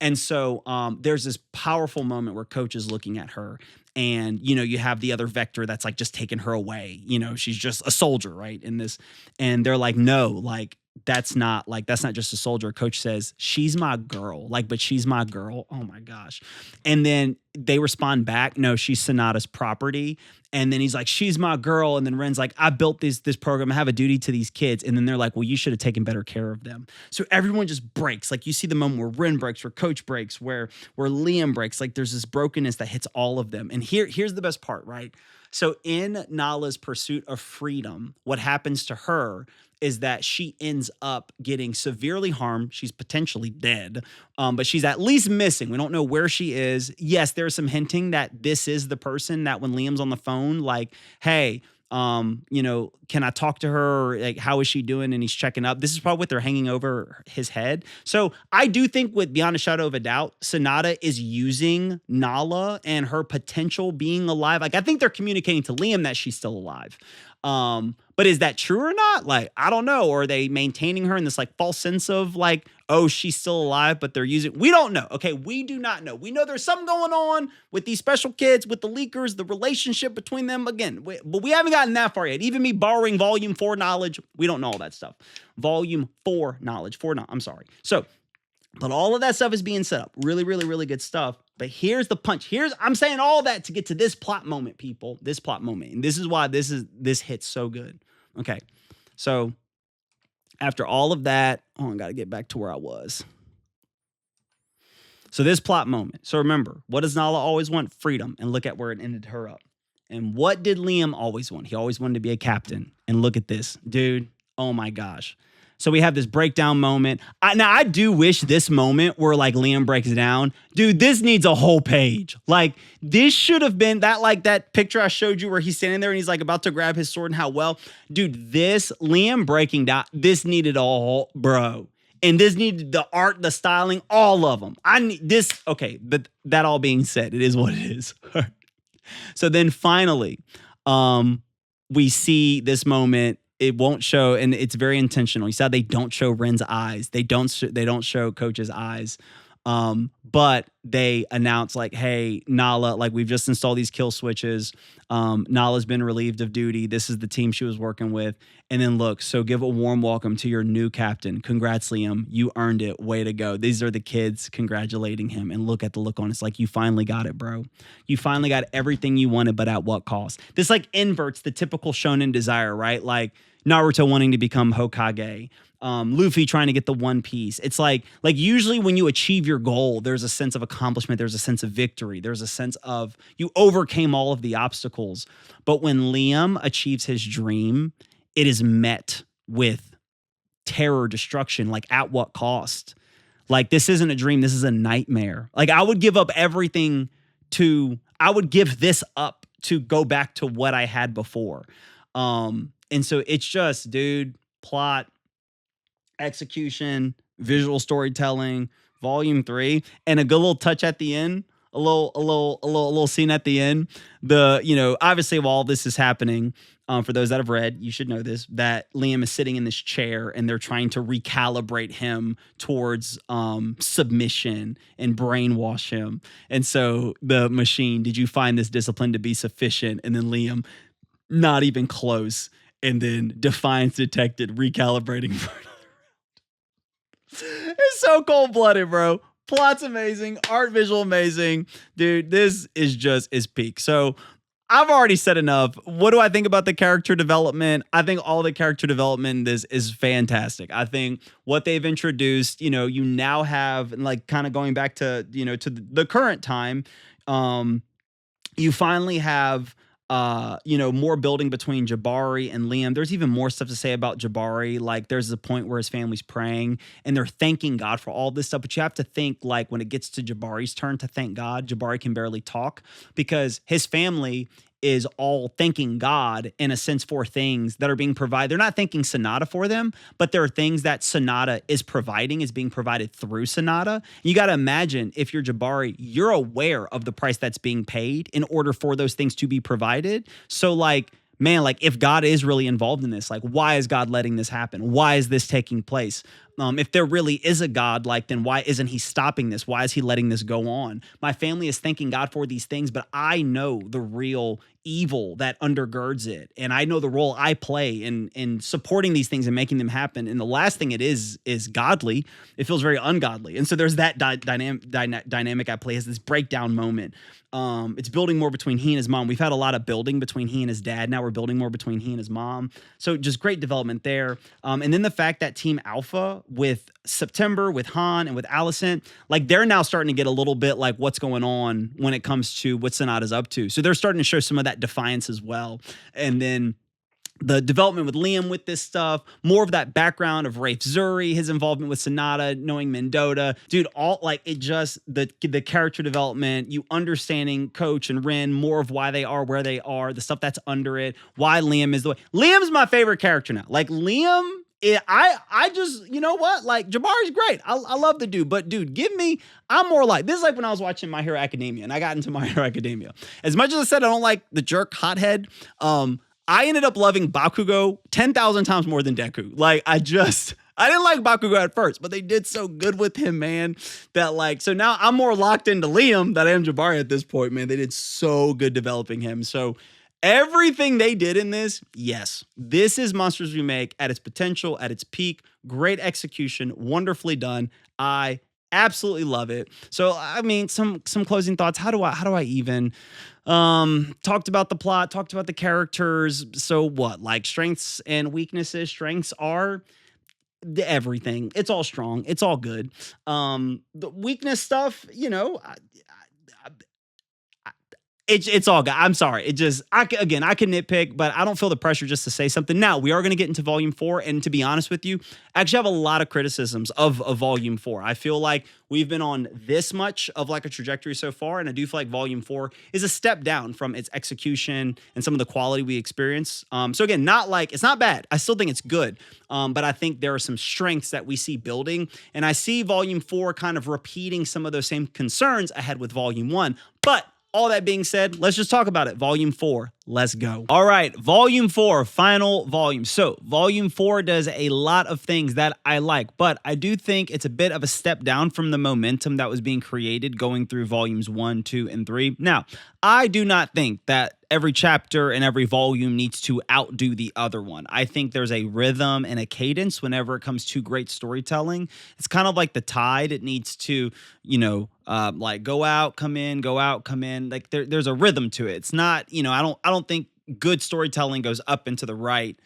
And so there's this powerful moment where Coach is looking at her, and, you have the other Vector that's like just taking her away. She's just a soldier, right? In this, and they're like, no, like, that's not just a soldier. Coach says, she's my girl, like, but she's my girl. Oh my gosh. And then they respond back, no, she's Sonata's property. And then he's like, she's my girl. And then Ren's like, I built this program. I have a duty to these kids. And then they're like, well, you should have taken better care of them. So everyone just breaks. Like, you see the moment where Ren breaks, where Coach breaks, where Liam breaks. Like, there's this brokenness that hits all of them. And here's the best part, right? So in Nala's pursuit of freedom, what happens to her is that she ends up getting severely harmed. She's potentially dead, but she's at least missing. We don't know where she is. Yes, there's some hinting that this is the person that when Liam's on the phone, like, hey, can I talk to her? Or, like, how is she doing? And he's checking up. This is probably what they're hanging over his head. So I do think, with beyond a shadow of a doubt, Sonata is using Nala and her potential being alive. Like, I think they're communicating to Liam that she's still alive. But is that true or not? Like, I don't know. Or are they maintaining her in this like false sense of like, oh, she's still alive, but they're using, we don't know. Okay. We do not know. We know there's something going on with these special kids, with the leakers, the relationship between them. Again, but we haven't gotten that far yet. Even me borrowing volume 4 knowledge, we don't know all that stuff. Volume 4 knowledge, I'm sorry. So, but all of that stuff is being set up. Really, really, really good stuff. But here's the punch. I'm saying all that to get to this plot moment, people. This plot moment. And this is why this hits so good. Okay. So after all of that, I got to get back to where I was. So this plot moment. So remember, what does Nala always want? Freedom. And look at where it ended her up. And what did Liam always want? He always wanted to be a captain. And look at this. Dude, oh my gosh. So we have this breakdown moment. I do wish this moment where like Liam breaks down. Dude, this needs a whole page. Like, this should have been that picture I showed you where he's standing there and he's like about to grab his sword and how well. Dude, this Liam breaking down, this needed a whole, bro. And this needed the art, the styling, all of them. I need this. Okay, but that all being said, it is what it is. So then finally, we see this moment. It won't show, and it's very intentional. You saw they don't show Ren's eyes. They don't show Coach's eyes. But they announce like, hey, Nala, like, we've just installed these kill switches. Nala's been relieved of duty. This is the team she was working with. And then look, so give a warm welcome to your new captain. Congrats, Liam. You earned it. Way to go. These are the kids congratulating him. And look at the look on it. It's like, you finally got it, bro. You finally got everything you wanted, but at what cost? This like inverts the typical shonen desire, right? Like Naruto wanting to become Hokage. Luffy trying to get the One Piece. It's like usually when you achieve your goal, there's a sense of accomplishment. There's a sense of victory. There's a sense of you overcame all of the obstacles. But when Liam achieves his dream, it is met with terror, destruction. Like, at what cost? Like, this isn't a dream. This is a nightmare. Like, I would give up everything I would give this up to go back to what I had before. And so it's just, dude, plot, execution, visual storytelling, volume 3, and a good little touch at the end, a little scene at the end. Obviously while this is happening, for those that have read, you should know this, that Liam is sitting in this chair and they're trying to recalibrate him towards submission and brainwash him. And so the machine, did you find this discipline to be sufficient? And then Liam, not even close. And then defiance detected, recalibrating for another round. It's so cold-blooded, bro. Plot's amazing. Art, visual, amazing. Dude, this is peak. So I've already said enough. What do I think about the character development? I think all the character development in this is fantastic. I think what they've introduced, you now have, like, kind of going back to, to the current time, you finally have more building between Jabari and Liam. There's even more stuff to say about Jabari. Like there's a point where his family's praying and they're thanking God for all this stuff. But you have to think like when it gets to Jabari's turn to thank God, Jabari can barely talk because his family is all thanking God in a sense for things that are being provided. They're not thanking Sonata for them, but there are things that Sonata is providing, is being provided through Sonata. You got to imagine if you're Jabari, you're aware of the price that's being paid in order for those things to be provided. So like, man, like if God is really involved in this, like why is God letting this happen? Why is this taking place? If there really is a God, like then why isn't he stopping this? Why is he letting this go on? My family is thanking God for these things, but I know the real evil that undergirds it. And I know the role I play in supporting these things and making them happen. And the last thing it is godly. It feels very ungodly. And so there's that dynamic I play as this breakdown moment. It's building more between he and his mom. We've had a lot of building between he and his dad. Now we're building more between he and his mom. So just great development there. And then the fact that Team Alpha with September, with Han, and with Allison, like they're now starting to get a little bit like what's going on when it comes to what Sonata's up to. So they're starting to show some of that defiance as well. And then the development with Liam with this stuff, more of that background of Rafe Zuri, his involvement with Sonata, knowing Mendota, dude, all like it just, the character development, you understanding Coach and Ren, more of why they are where they are, the stuff that's under it, why Liam is the way. Liam's my favorite character now. Like Liam, I just, you know what? Like Jabari's great. I love the dude, but dude, I'm more like, this is like when I was watching My Hero Academia and I got into My Hero Academia. As much as I said, I don't like the jerk hothead, I ended up loving Bakugo 10,000 times more than Deku. Like I didn't like Bakugo at first, but they did so good with him, man, that like, so now I'm more locked into Liam than I am Jabari at this point, man. They did so good developing him. So everything they did in this, yes, this is Monsters Remake at its potential, at its peak. Great execution, wonderfully done. I absolutely love it. So, I mean, some closing thoughts. How do I even talked about the plot, talked about the characters. So what? Like strengths and weaknesses. Strengths are everything. It's all strong. It's all good. The weakness stuff, it's all good. I'm sorry. I can nitpick, but I don't feel the pressure just to say something. Now, we are going to get into Volume 4, and to be honest with you, I actually have a lot of criticisms of Volume 4. I feel like we've been on this much of like a trajectory so far, and I do feel like Volume 4 is a step down from its execution and some of the quality we experience. So again, it's not bad. I still think it's good, but I think there are some strengths that we see building, and I see Volume 4 kind of repeating some of those same concerns I had with Volume 1, but all that being said, let's just talk about it. Volume 4, let's go. All right, Volume 4, final volume. So Volume 4 does a lot of things that I like, but I do think it's a bit of a step down from the momentum that was being created going through Volumes 1, 2, and 3. Now, I do not think that every chapter and every volume needs to outdo the other one. I think there's a rhythm and a cadence whenever it comes to great storytelling. It's kind of like the tide. It needs to, like go out, come in, go out, come in. Like there's a rhythm to it. It's not, I don't think good storytelling goes up and to the right,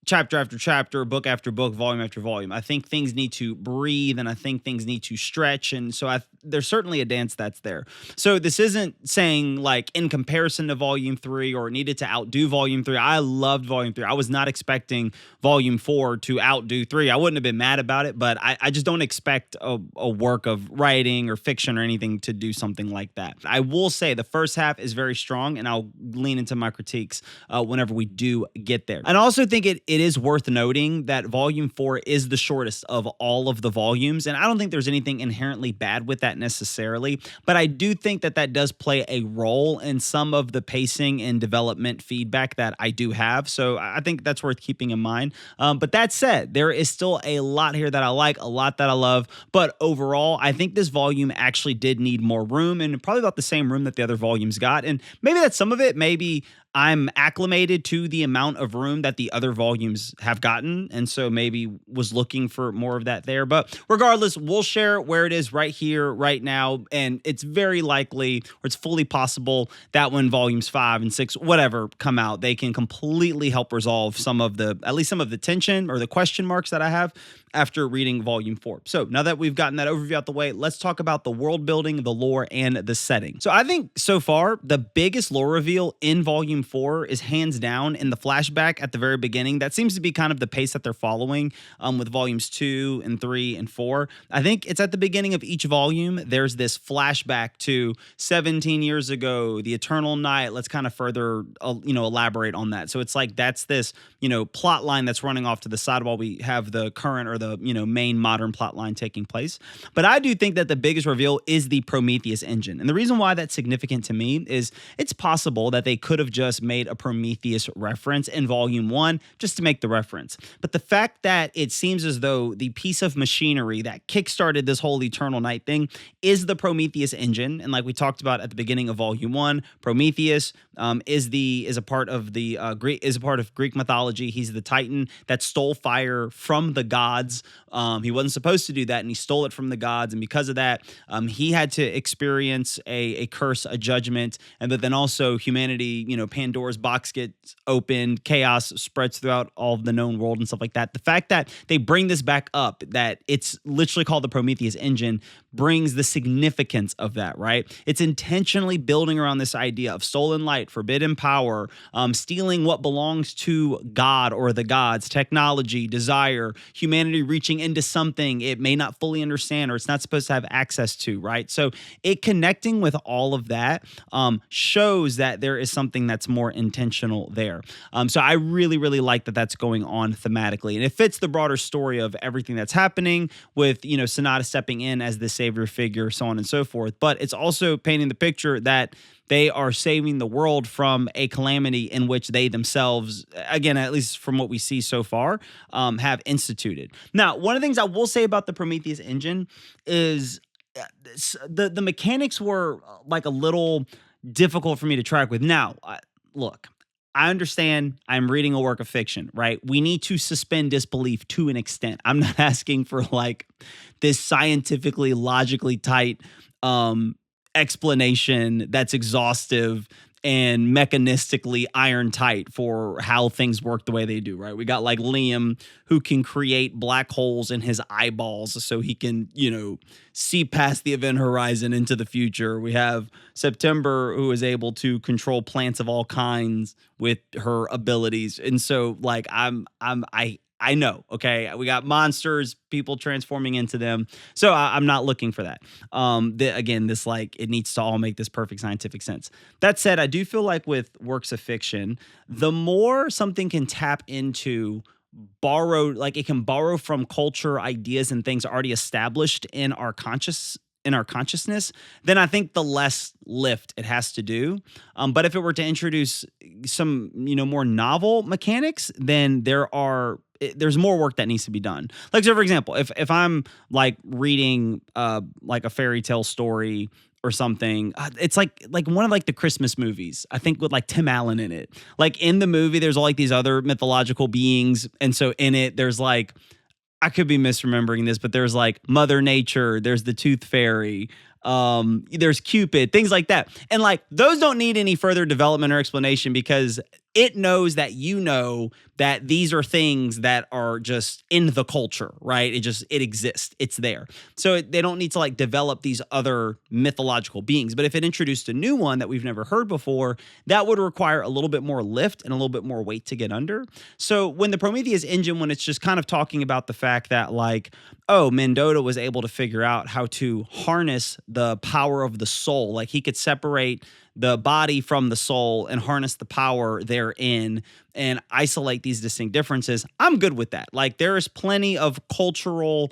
chapter after chapter, book after book, volume after volume. I think things need to breathe, and I think things need to stretch, and so there's certainly a dance that's there. So this isn't saying like in comparison to Volume 3 or it needed to outdo Volume 3. I loved Volume 3. I was not expecting Volume 4 to outdo 3. I wouldn't have been mad about it, but I just don't expect a work of writing or fiction or anything to do something like that. I will say the first half is very strong, and I'll lean into my critiques whenever we do get there. And I also think it is worth noting that Volume 4 is the shortest of all of the volumes, and I don't think there's anything inherently bad with that necessarily, but I do think that does play a role in some of the pacing and development feedback that I do have, so I think that's worth keeping in mind. But that said, there is still a lot here that I like, a lot that I love, but overall, I think this volume actually did need more room, and probably about the same room that the other volumes got, and maybe that's some of it. Maybe I'm acclimated to the amount of room that the other volumes have gotten, and so maybe was looking for more of that there. But regardless, we'll share where it is right here, right now, and it's very likely, or it's fully possible, that when Volumes 5 and 6, whatever, come out, they can completely help resolve at least some of the tension or the question marks that I have after reading Volume 4. So now that we've gotten that overview out the way, let's talk about the world building, the lore, and the setting. So I think so far, the biggest lore reveal in Volume volume 4 is hands down in the flashback at the very beginning. That seems to be kind of the pace that they're following with volumes 2 and 3 and 4. I think it's at the beginning of each volume. There's this flashback to 17 years ago, the eternal night. Let's kind of further, elaborate on that. So it's like that's this, plot line that's running off to the side while we have the current or the, main modern plot line taking place. But I do think that the biggest reveal is the Prometheus engine. And the reason why that's significant to me is it's possible that they could have just made a Prometheus reference in volume 1 just to make the reference. But the fact that it seems as though the piece of machinery that kickstarted this whole Eternal Night thing is the Prometheus engine. And like we talked about at the beginning of volume 1, Prometheus is a part of Greek mythology. He's the Titan that stole fire from the gods. He wasn't supposed to do that, and he stole it from the gods. And because of that, he had to experience a curse, a judgment, and but then also humanity, Pandora's box gets opened, chaos spreads throughout all of the known world and stuff like that. The fact that they bring this back up, that it's literally called the Prometheus engine, brings the significance of that, right? It's intentionally building around this idea of stolen light, forbidden power, stealing what belongs to God or the gods, technology, desire, humanity reaching into something it may not fully understand or it's not supposed to have access to, right? So it connecting with all of that shows that there is something that's more intentional there. So I really, really like that that's going on thematically. And it fits the broader story of everything that's happening with, Sonata stepping in as the savior figure, so on and so forth. But it's also painting the picture that they are saving the world from a calamity in which they themselves, again, at least from what we see so far, have instituted. Now, one of the things I will say about the Prometheus engine is the mechanics were like a little difficult for me to track with. Now, look, I understand I'm reading a work of fiction, right? We need to suspend disbelief to an extent. I'm not asking for like this scientifically, logically tight explanation that's exhaustive and mechanistically iron tight for how things work the way they do, right? We got like Liam who can create black holes in his eyeballs so he can, see past the event horizon into the future. We have September who is able to control plants of all kinds with her abilities. And so like I know, okay? We got monsters, people transforming into them. So I'm not looking for that. This like, it needs to all make this perfect scientific sense. That said, I do feel like with works of fiction, the more something can tap into it can borrow from culture, ideas, and things already established in our consciousness, then I think the less lift it has to do. But if it were to introduce some, more novel mechanics, then there's more work that needs to be done. Like, so for example, if I'm like reading like a fairy tale story or something, it's like one of like the Christmas movies, I think, with like Tim Allen in it. Like in the movie, there's all like these other mythological beings. And so in it, there's like, I could be misremembering this, but there's like Mother Nature, there's the Tooth Fairy, there's Cupid, things like that. And like those don't need any further development or explanation because it knows that that these are things that are just in the culture, right? It exists. It's there. So they don't need to like develop these other mythological beings. But if it introduced a new one that we've never heard before, that would require a little bit more lift and a little bit more weight to get under. So when the Prometheus engine, when it's just kind of talking about the fact that like, oh, Mendota was able to figure out how to harness the power of the soul. Like he could separate the body from the soul and harness the power therein and isolate these distinct differences. I'm good with that. Like there is plenty of cultural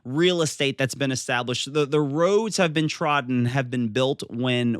real estate that's been established. The roads have been trodden, have been built in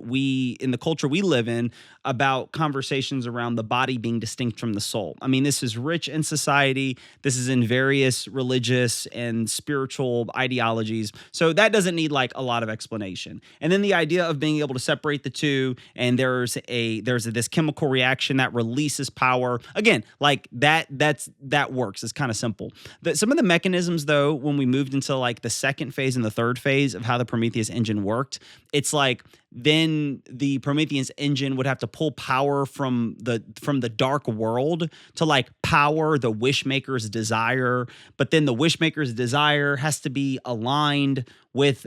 the culture we live in, about conversations around the body being distinct from the soul. I mean, this is rich in society. This is in various religious and spiritual ideologies. So that doesn't need like a lot of explanation. And then the idea of being able to separate the two, and there's this chemical reaction that releases power. Again, like that works. It's kind of simple. Some of the mechanisms, though, when we moved into like the second phase and the third phase of how the Prometheus engine worked, it's like then the Prometheus engine would have to pull power from the dark world to like power the Wishmaker's desire, but then the Wishmaker's desire has to be aligned with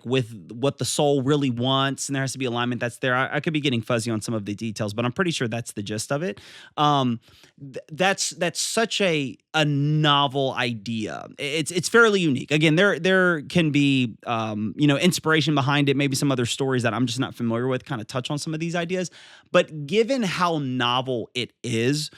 with what the soul really wants, and there has to be alignment that's there. I could be getting fuzzy on some of the details, but I'm pretty sure that's the gist of it. That's such a novel idea. It's fairly unique. Again, there can be inspiration behind it, maybe some other stories that I'm just not familiar with kind of touch on some of these ideas, but given how novel it is,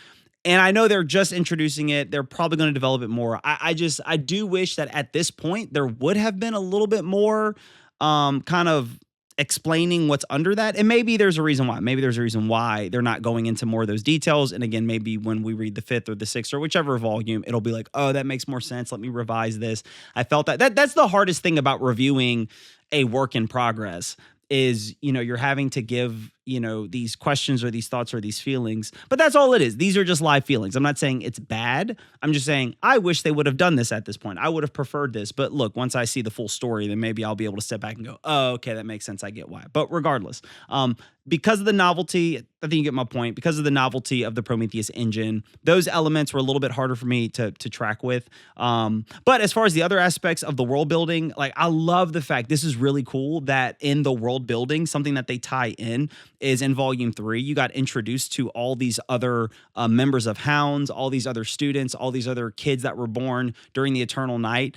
and I know they're just introducing it, they're probably going to develop it more. I do wish that at this point there would have been a little bit more kind of explaining what's under that. And maybe there's a reason why. Maybe there's a reason why they're not going into more of those details. And again, maybe when we read the 5th or the 6th or whichever volume, it'll be like, oh, that makes more sense. Let me revise this. I felt that's the hardest thing about reviewing a work in progress is, you're having to give, these questions or these thoughts or these feelings, but that's all it is. These are just live feelings. I'm not saying it's bad. I'm just saying, I wish they would have done this at this point. I would have preferred this, but look, once I see the full story, then maybe I'll be able to step back and go, oh, okay, that makes sense. I get why. But regardless, because of the novelty, I think you get my point. Because of the novelty of the Prometheus engine, those elements were a little bit harder for me to track with. But as far as the other aspects of the world building, like I love the fact this is really cool that in the world building, something that they tie in is in volume 3, you got introduced to all these other members of Hounds, all these other students, all these other kids that were born during the Eternal Night.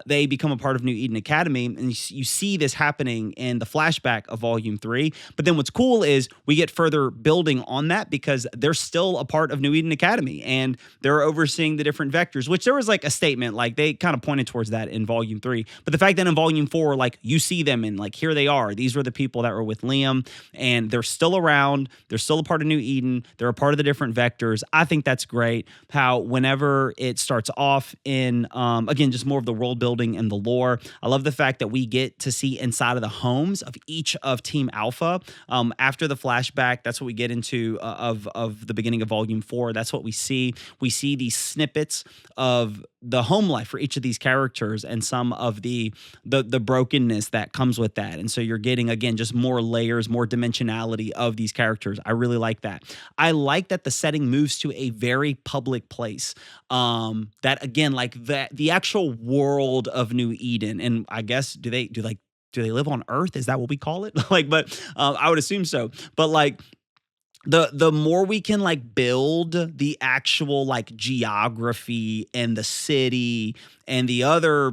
They become a part of New Eden Academy, and you see this happening in the flashback of volume 3. But then what's cool is we get further building on that because they're still a part of New Eden Academy and they're overseeing the different vectors, which there was like a statement, like they kind of pointed towards that in volume 3. But the fact that in volume 4, like you see them and like here they are, these were the people that were with Liam and they're still around. They're still a part of New Eden. They're a part of the different vectors. I think that's great how whenever it starts off in, again, just more of the world building and the lore. I love the fact that we get to see inside of the homes of each of Team Alpha. After the flashback, that's what we get into of the beginning of volume 4. That's what we see. We see these snippets of the home life for each of these characters and some of the brokenness that comes with that. And so you're getting, again, just more layers, more dimensionality of these characters. I really like that. I like that the setting moves to a very public place. That again, like the actual world of New Eden. And I guess do they live on Earth? Is that what we call it? But I would assume so. But like the more we can like build the actual like geography and the city and the other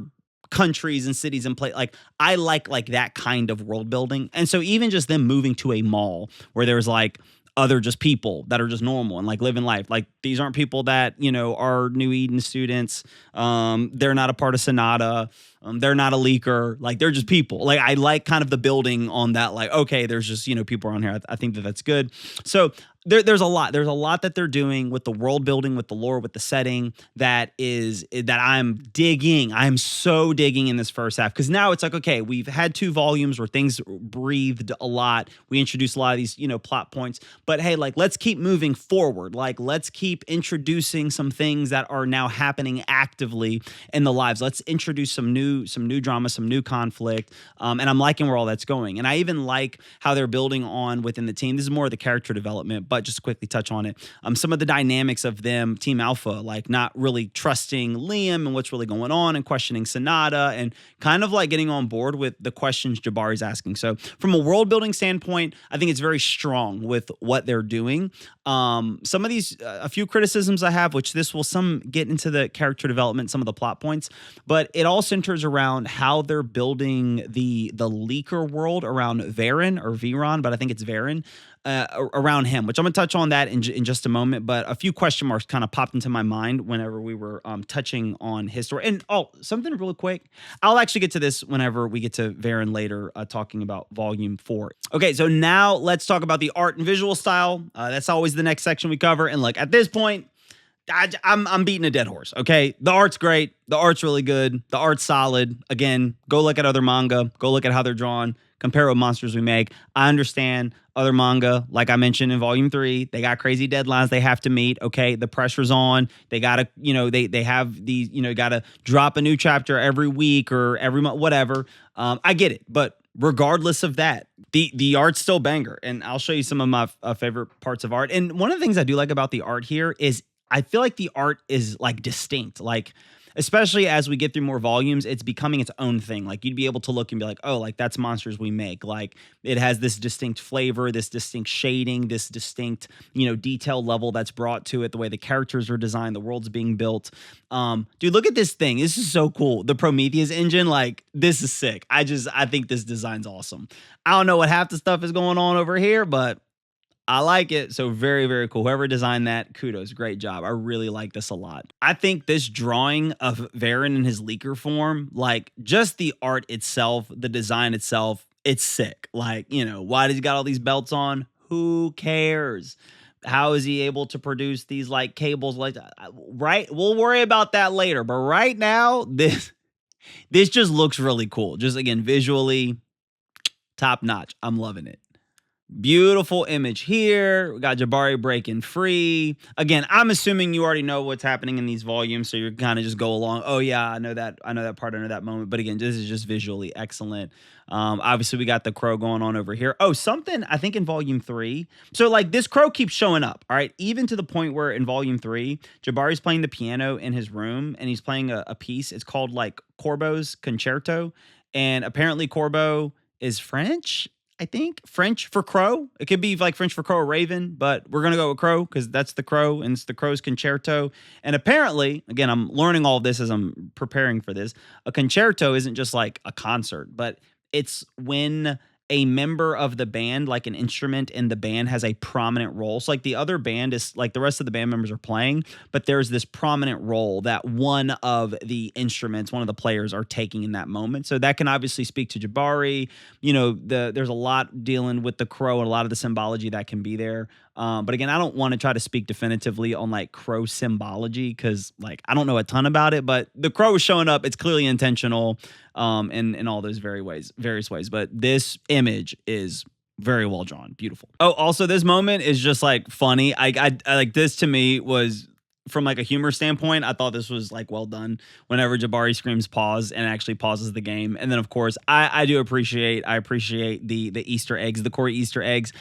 countries and cities and like I like that kind of world building. And so even just them moving to a mall where there's like other just people that are just normal and like living life. Like these aren't people that, are New Eden students. They're not a part of Sonata. They're not a leaker. Like they're just people. Like I like kind of the building on that. Like, okay, there's just, people around here. I think that's good. So there's a lot that they're doing with the world building, with the lore, with the setting that I'm digging. I'm so digging in this first half because now it's like, okay, we've had 2 volumes where things breathed a lot. We introduced a lot of these, plot points, but hey, like let's keep moving forward. Like let's keep introducing some things that are now happening actively in the lives. Let's introduce some new drama, some new conflict. And I'm liking where all that's going. And I even like how they're building on within the team. This is more of the character development, but just to quickly touch on it. Some of the dynamics of them, Team Alpha, like not really trusting Liam and what's really going on and questioning Sonata and kind of like getting on board with the questions Jabari's asking. So from a world building standpoint, I think it's very strong with what they're doing. Some of these, a few criticisms I have, which this will some get into the character development, some of the plot points, but it all centers around how they're building the leaker world around Viron, but I think it's Viron. Around him, which I'm going to touch on that in just a moment, but a few question marks kind of popped into my mind whenever we were touching on his story. And something really quick. I'll actually get to this whenever we get to Viron later, talking about volume 4. Okay, so now let's talk about the art and visual style. That's always the next section we cover. And look, at this point, I'm beating a dead horse, okay? The art's great. The art's really good. The art's solid. Again, go look at other manga. Go look at how they're drawn. Compare what monsters we make. I understand other manga, like I mentioned in volume 3, they got crazy deadlines they have to meet. Okay, the pressure's on. They gotta, they have these, gotta drop a new chapter every week or every month, whatever. I get it, but regardless of that, the art's still banger. And I'll show you some of my favorite parts of art. And one of the things I do like about the art here is I feel like the art is like distinct. Like, especially as we get through more volumes, it's becoming its own thing. Like, you'd be able to look and be like, oh, like that's Monsters We Make. Like, it has this distinct flavor, this distinct shading, this distinct, detail level that's brought to it, the way the characters are designed, the world's being built. Dude, look at this thing. This is so cool. The Prometheus engine, like, this is sick. I think this design's awesome. I don't know what half the stuff is going on over here, but I like it. So very, very cool. Whoever designed that, kudos. Great job. I really like this a lot. I think this drawing of Varen in his leaker form, like just the art itself, the design itself, it's sick. Like, why does he got all these belts on? Who cares? How is he able to produce these like cables? Like, right? We'll worry about that later. But right now, this just looks really cool. Just again, visually, top notch. I'm loving it. Beautiful image here. We got Jabari breaking free. Again, I'm assuming you already know what's happening in these volumes, so you're kind of just go along. Oh yeah, I know that part, I know that moment. But again, this is just visually excellent. Obviously, we got the crow going on over here. Oh, something I think in volume 3. So like this crow keeps showing up. All right, even to the point where in volume 3, Jabari's playing the piano in his room, and he's playing a piece. It's called like Corbeau's Concerto, and apparently Corbeau is French. I think French for crow. It could be like French for crow or raven, but we're going to go with crow because that's the crow and it's the crow's concerto. And apparently, again, I'm learning all of this as I'm preparing for this. A concerto isn't just like a concert, but it's when a member of the band, like an instrument in the band, has a prominent role. So like the other band is like the rest of the band members are playing, but there's this prominent role that one of the instruments, one of the players are taking in that moment. So that can obviously speak to Jabari. There's a lot dealing with the crow and a lot of the symbology that can be there. But again, I don't want to try to speak definitively on like crow symbology because like I don't know a ton about it, but the crow is showing up. It's clearly intentional in all those various ways. But this image is very well drawn. Beautiful. Oh, also this moment is just like funny. I like this to me was from like a humor standpoint. I thought this was like well done whenever Jabari screams pause and actually pauses the game. And then of course I appreciate the Easter eggs, the Cory Easter eggs.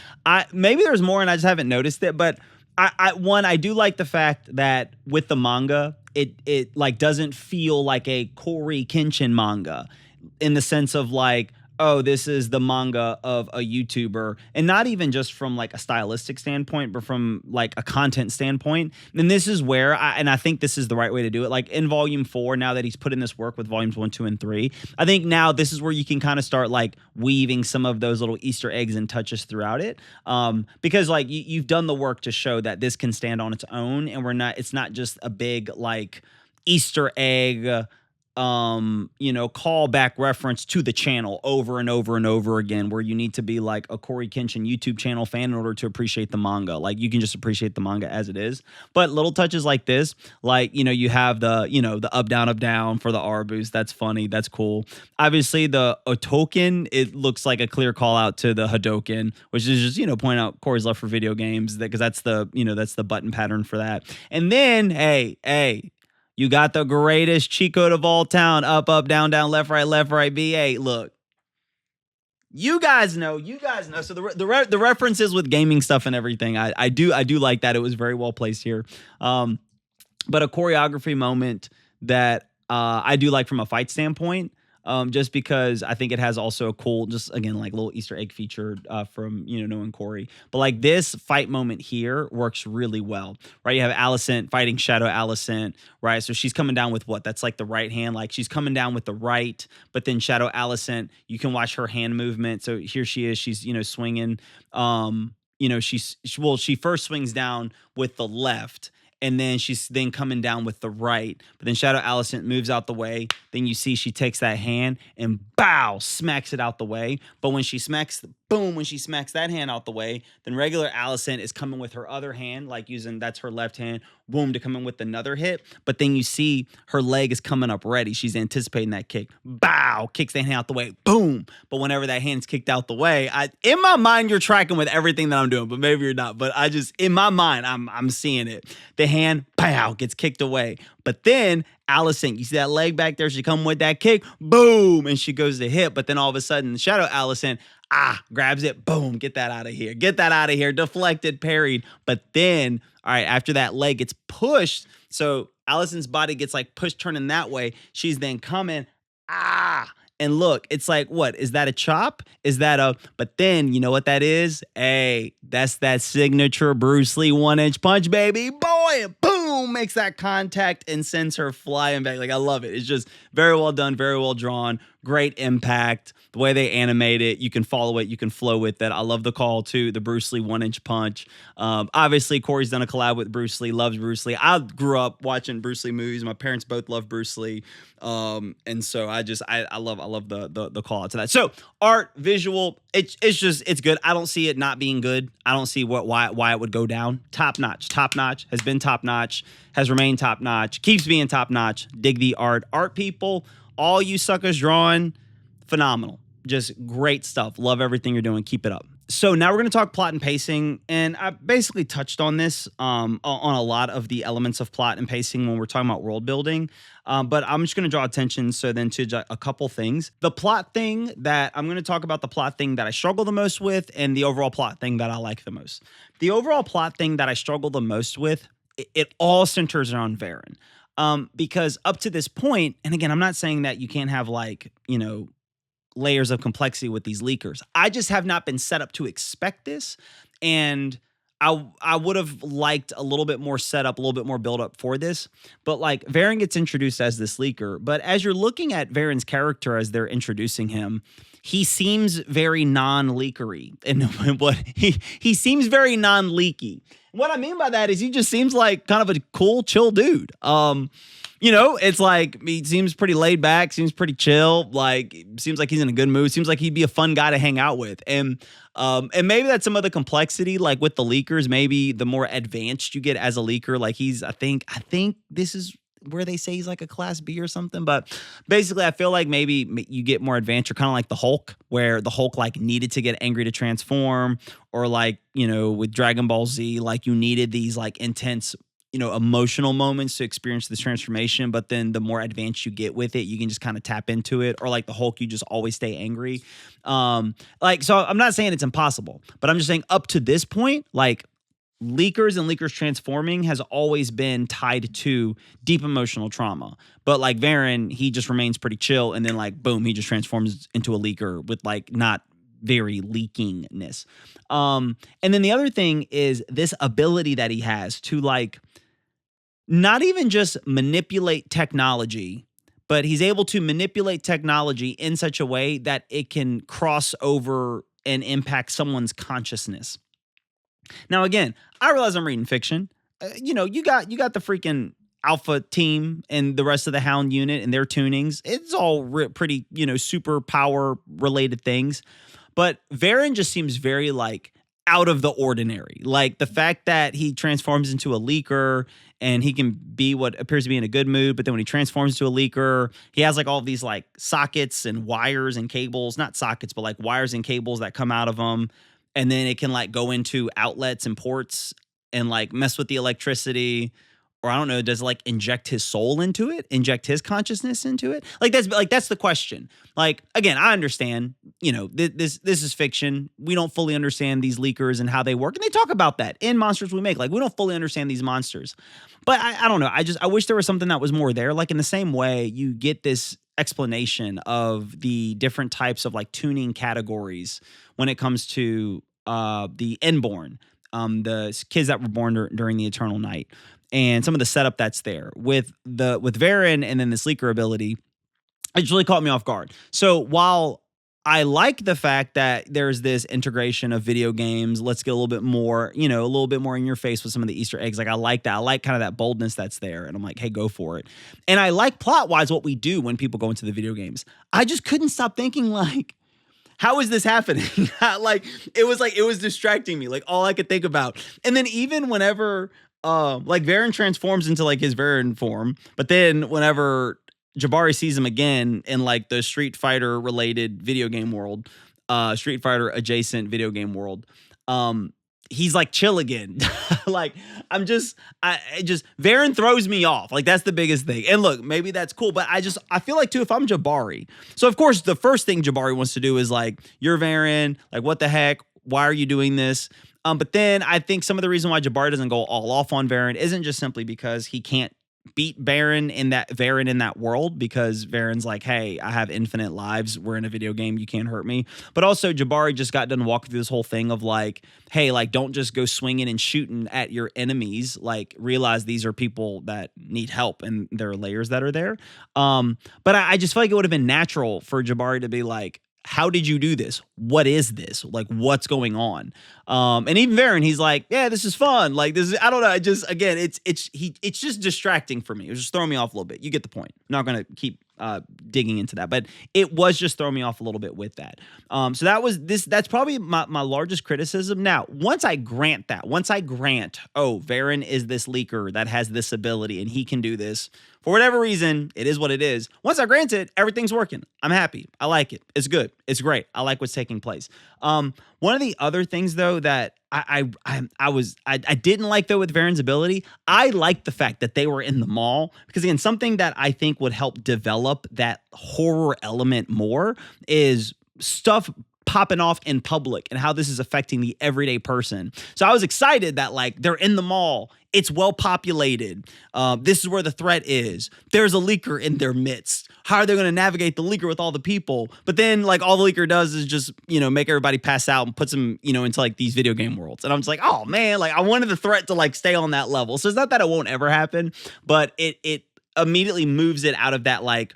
Maybe there's more and I just haven't noticed it, but I do like the fact that with the manga, it like doesn't feel like a CoryKenshin manga in the sense of like, oh, this is the manga of a YouTuber, and not even just from like a stylistic standpoint, but from like a content standpoint. And this is where I think this is the right way to do it. Like in volume 4, now that he's put in this work with volumes 1, 2, and 3, I think now this is where you can kind of start like weaving some of those little Easter eggs and touches throughout it. Because like you've done the work to show that this can stand on its own, and it's not just a big like Easter egg callback reference to the channel over and over and over again, where you need to be like a CoryKenshin YouTube channel fan in order to appreciate the manga. Like you can just appreciate the manga as it is. But little touches like this, like, you have the up, down for the R boost. That's funny. That's cool. Obviously the Otoken, it looks like a clear call out to the Hadoken, which is just, point out Cory's love for video games because that's the button pattern for that. And then, hey, you got the greatest cheat code of all time. Up, down, left, right, BA. Look, you guys know. So the references with gaming stuff and everything, I do like that. It was very well placed here. But a choreography moment that I do like from a fight standpoint. Just because I think it has also a cool, just again, like little Easter egg feature from, knowing Cory. But like this fight moment here works really well, right? You have Alicent fighting Shadow Alicent, right? So she's coming down with what? That's like the right hand. Like she's coming down with the right, but then Shadow Alicent, you can watch her hand movement. So here she is, she's, swinging. She first swings down with the left, and then she's then coming down with the right. But then Shadow Alicent moves out the way. Then you see she takes that hand and bow, smacks it out the way. But when she smacks boom, when she smacks that hand out the way, then regular Allison is coming with her other hand, like that's her left hand, boom, to come in with another hit. But then you see her leg is coming up ready. She's anticipating that kick. Bow, kicks that hand out the way, boom. But whenever that hand's kicked out the way, in my mind, you're tracking with everything that I'm doing, but maybe you're not. But in my mind, I'm seeing it. The hand, pow, gets kicked away. But then Allison, you see that leg back there? She come with that kick, boom, and she goes to hit. But then all of a sudden, Shadow Allison, grabs it, boom, get that out of here. Get that out of here. Deflected, parried. But then, all right, after that leg gets pushed, so Allison's body gets like pushed, turning that way. She's then coming, and look, it's like, what? Is that a chop? But then, you know what that is? Hey, that's that signature Bruce Lee 1-inch punch, baby. Boy, and boom, makes that contact and sends her flying back. Like, I love it. It's just very well done, very well drawn, great impact. The way they animate it, you can follow it, you can flow with it. I love the call to the Bruce Lee 1-inch punch. Obviously, Cory's done a collab with Bruce Lee, loves Bruce Lee. I grew up watching Bruce Lee movies. My parents both love Bruce Lee. And so I love the call out to that. So art, visual, it's good. I don't see it not being good. I don't see why it would go down. Top notch, has been top notch, has remained top notch, keeps being top notch. Dig the art. Art people, all you suckers drawing, phenomenal. Just great stuff. Love everything you're doing. Keep it up. So now we're going to talk plot and pacing. And I basically touched on this on a lot of the elements of plot and pacing when we're talking about world building. But I'm just going to draw attention to a couple things. The plot thing that I'm going to talk about, the plot thing that I struggle the most with, and the overall plot thing that I like the most. The overall plot thing that I struggle the most with, it all centers around Varen. Because up to this point, and again, I'm not saying that you can't have layers of complexity with these leakers. I just have not been set up to expect this. And I would have liked a little bit more setup, a little bit more build up for this. But like Varen gets introduced as this leaker. But as you're looking at Varen's character as they're introducing him, he seems very non-leakery. And what he seems very non-leaky. What I mean by that is he just seems like kind of a cool, chill dude. It's like he seems pretty laid back, seems pretty chill, like seems like he's in a good mood, seems like he'd be a fun guy to hang out with. And maybe that's some of the complexity, like with the leakers, maybe the more advanced you get as a leaker, like I think this is where they say he's like a class B or something. But basically, I feel like maybe you get more advanced. You're kind of like the Hulk, where the Hulk like needed to get angry to transform, or like, with Dragon Ball Z, like you needed these like intense emotional moments to experience this transformation, but then the more advanced you get with it, you can just kind of tap into it. Or like the Hulk, you just always stay angry. So I'm not saying it's impossible, but I'm just saying up to this point, like leakers and leakers transforming has always been tied to deep emotional trauma. But like Varen, he just remains pretty chill, and then like boom, he just transforms into a leaker with like not very leakingness. And then the other thing is this ability that he has to like not even just manipulate technology, but he's able to manipulate technology in such a way that it can cross over and impact someone's consciousness. Now, again, I realize I'm reading fiction. You got the freaking Alpha team and the rest of the Hound unit and their tunings. It's all pretty, super power related things. But Varen just seems very like out of the ordinary. Like the fact that he transforms into a leaker and he can be what appears to be in a good mood, but then when he transforms into a leaker, he has like all of these like sockets and wires and cables, not sockets, but like wires and cables that come out of them. And then it can like go into outlets and ports and like mess with the electricity. Or I don't know, does it like inject his soul into it, inject his consciousness into it? That's the question. Like, again, I understand, this is fiction. We don't fully understand these leakers and how they work. And they talk about that in Monsters We Make. Like, we don't fully understand these monsters. But I don't know. I wish there was something that was more there. Like in the same way you get this explanation of the different types of like tuning categories when it comes to the Inborn, the kids that were born during the Eternal Night. And some of the setup that's there with Varen and then this leaker ability, it just really caught me off guard. So while I like the fact that there's this integration of video games, let's get a little bit more, a little bit more in your face with some of the Easter eggs. Like I like that. I like kind of that boldness that's there. And I'm like, hey, go for it. And I like plot wise what we do when people go into the video games. I just couldn't stop thinking like, how is this happening? Like it was distracting me. Like all I could think about. And then even whenever like Varen transforms into like his Varen form, but then whenever Jabari sees him again in like the Street Fighter related video game world, Street Fighter adjacent video game world, he's like chill again. Like I just Varen throws me off. Like that's the biggest thing. And look, maybe that's cool, but I feel like too, if I'm Jabari, so of course the first thing Jabari wants to do is like, you're Varen, like what the heck? Why are you doing this? But then I think some of the reason why Jabari doesn't go all off on Varen isn't just simply because he can't beat Varen in that world, because Varen's like, hey, I have infinite lives. We're in a video game. You can't hurt me. But also Jabari just got done walking through this whole thing of like, hey, like don't just go swinging and shooting at your enemies. Like realize these are people that need help and there are layers that are there. But I just feel like it would have been natural for Jabari to be like, how did you do this? What is this? Like, what's going on? And even Varen, he's like, yeah, this is fun. Like this is, I don't know. It's just distracting for me. It was just throwing me off a little bit. You get the point. I'm not going to keep digging into that, but it was just throwing me off a little bit with that. So that's probably my largest criticism. Now, once I grant, oh, Varen is this leaker that has this ability and he can do this. For whatever reason, it is what it is. Once I grant it, everything's working. I'm happy. I like it. It's good. It's great. I like what's taking place. One of the other things though that I didn't like though with Varen's ability, I liked the fact that they were in the mall, because again, something that I think would help develop that horror element more is stuff popping off in public and how this is affecting the everyday person. So I was excited that like they're in the mall. It's well populated. This is where the threat is. There's a leaker in their midst. How are they going to navigate the leaker with all the people? But then like all the leaker does is just, make everybody pass out and puts them, into like these video game worlds. And I'm just like, oh man, like I wanted the threat to like stay on that level. So it's not that it won't ever happen, but it immediately moves it out of that like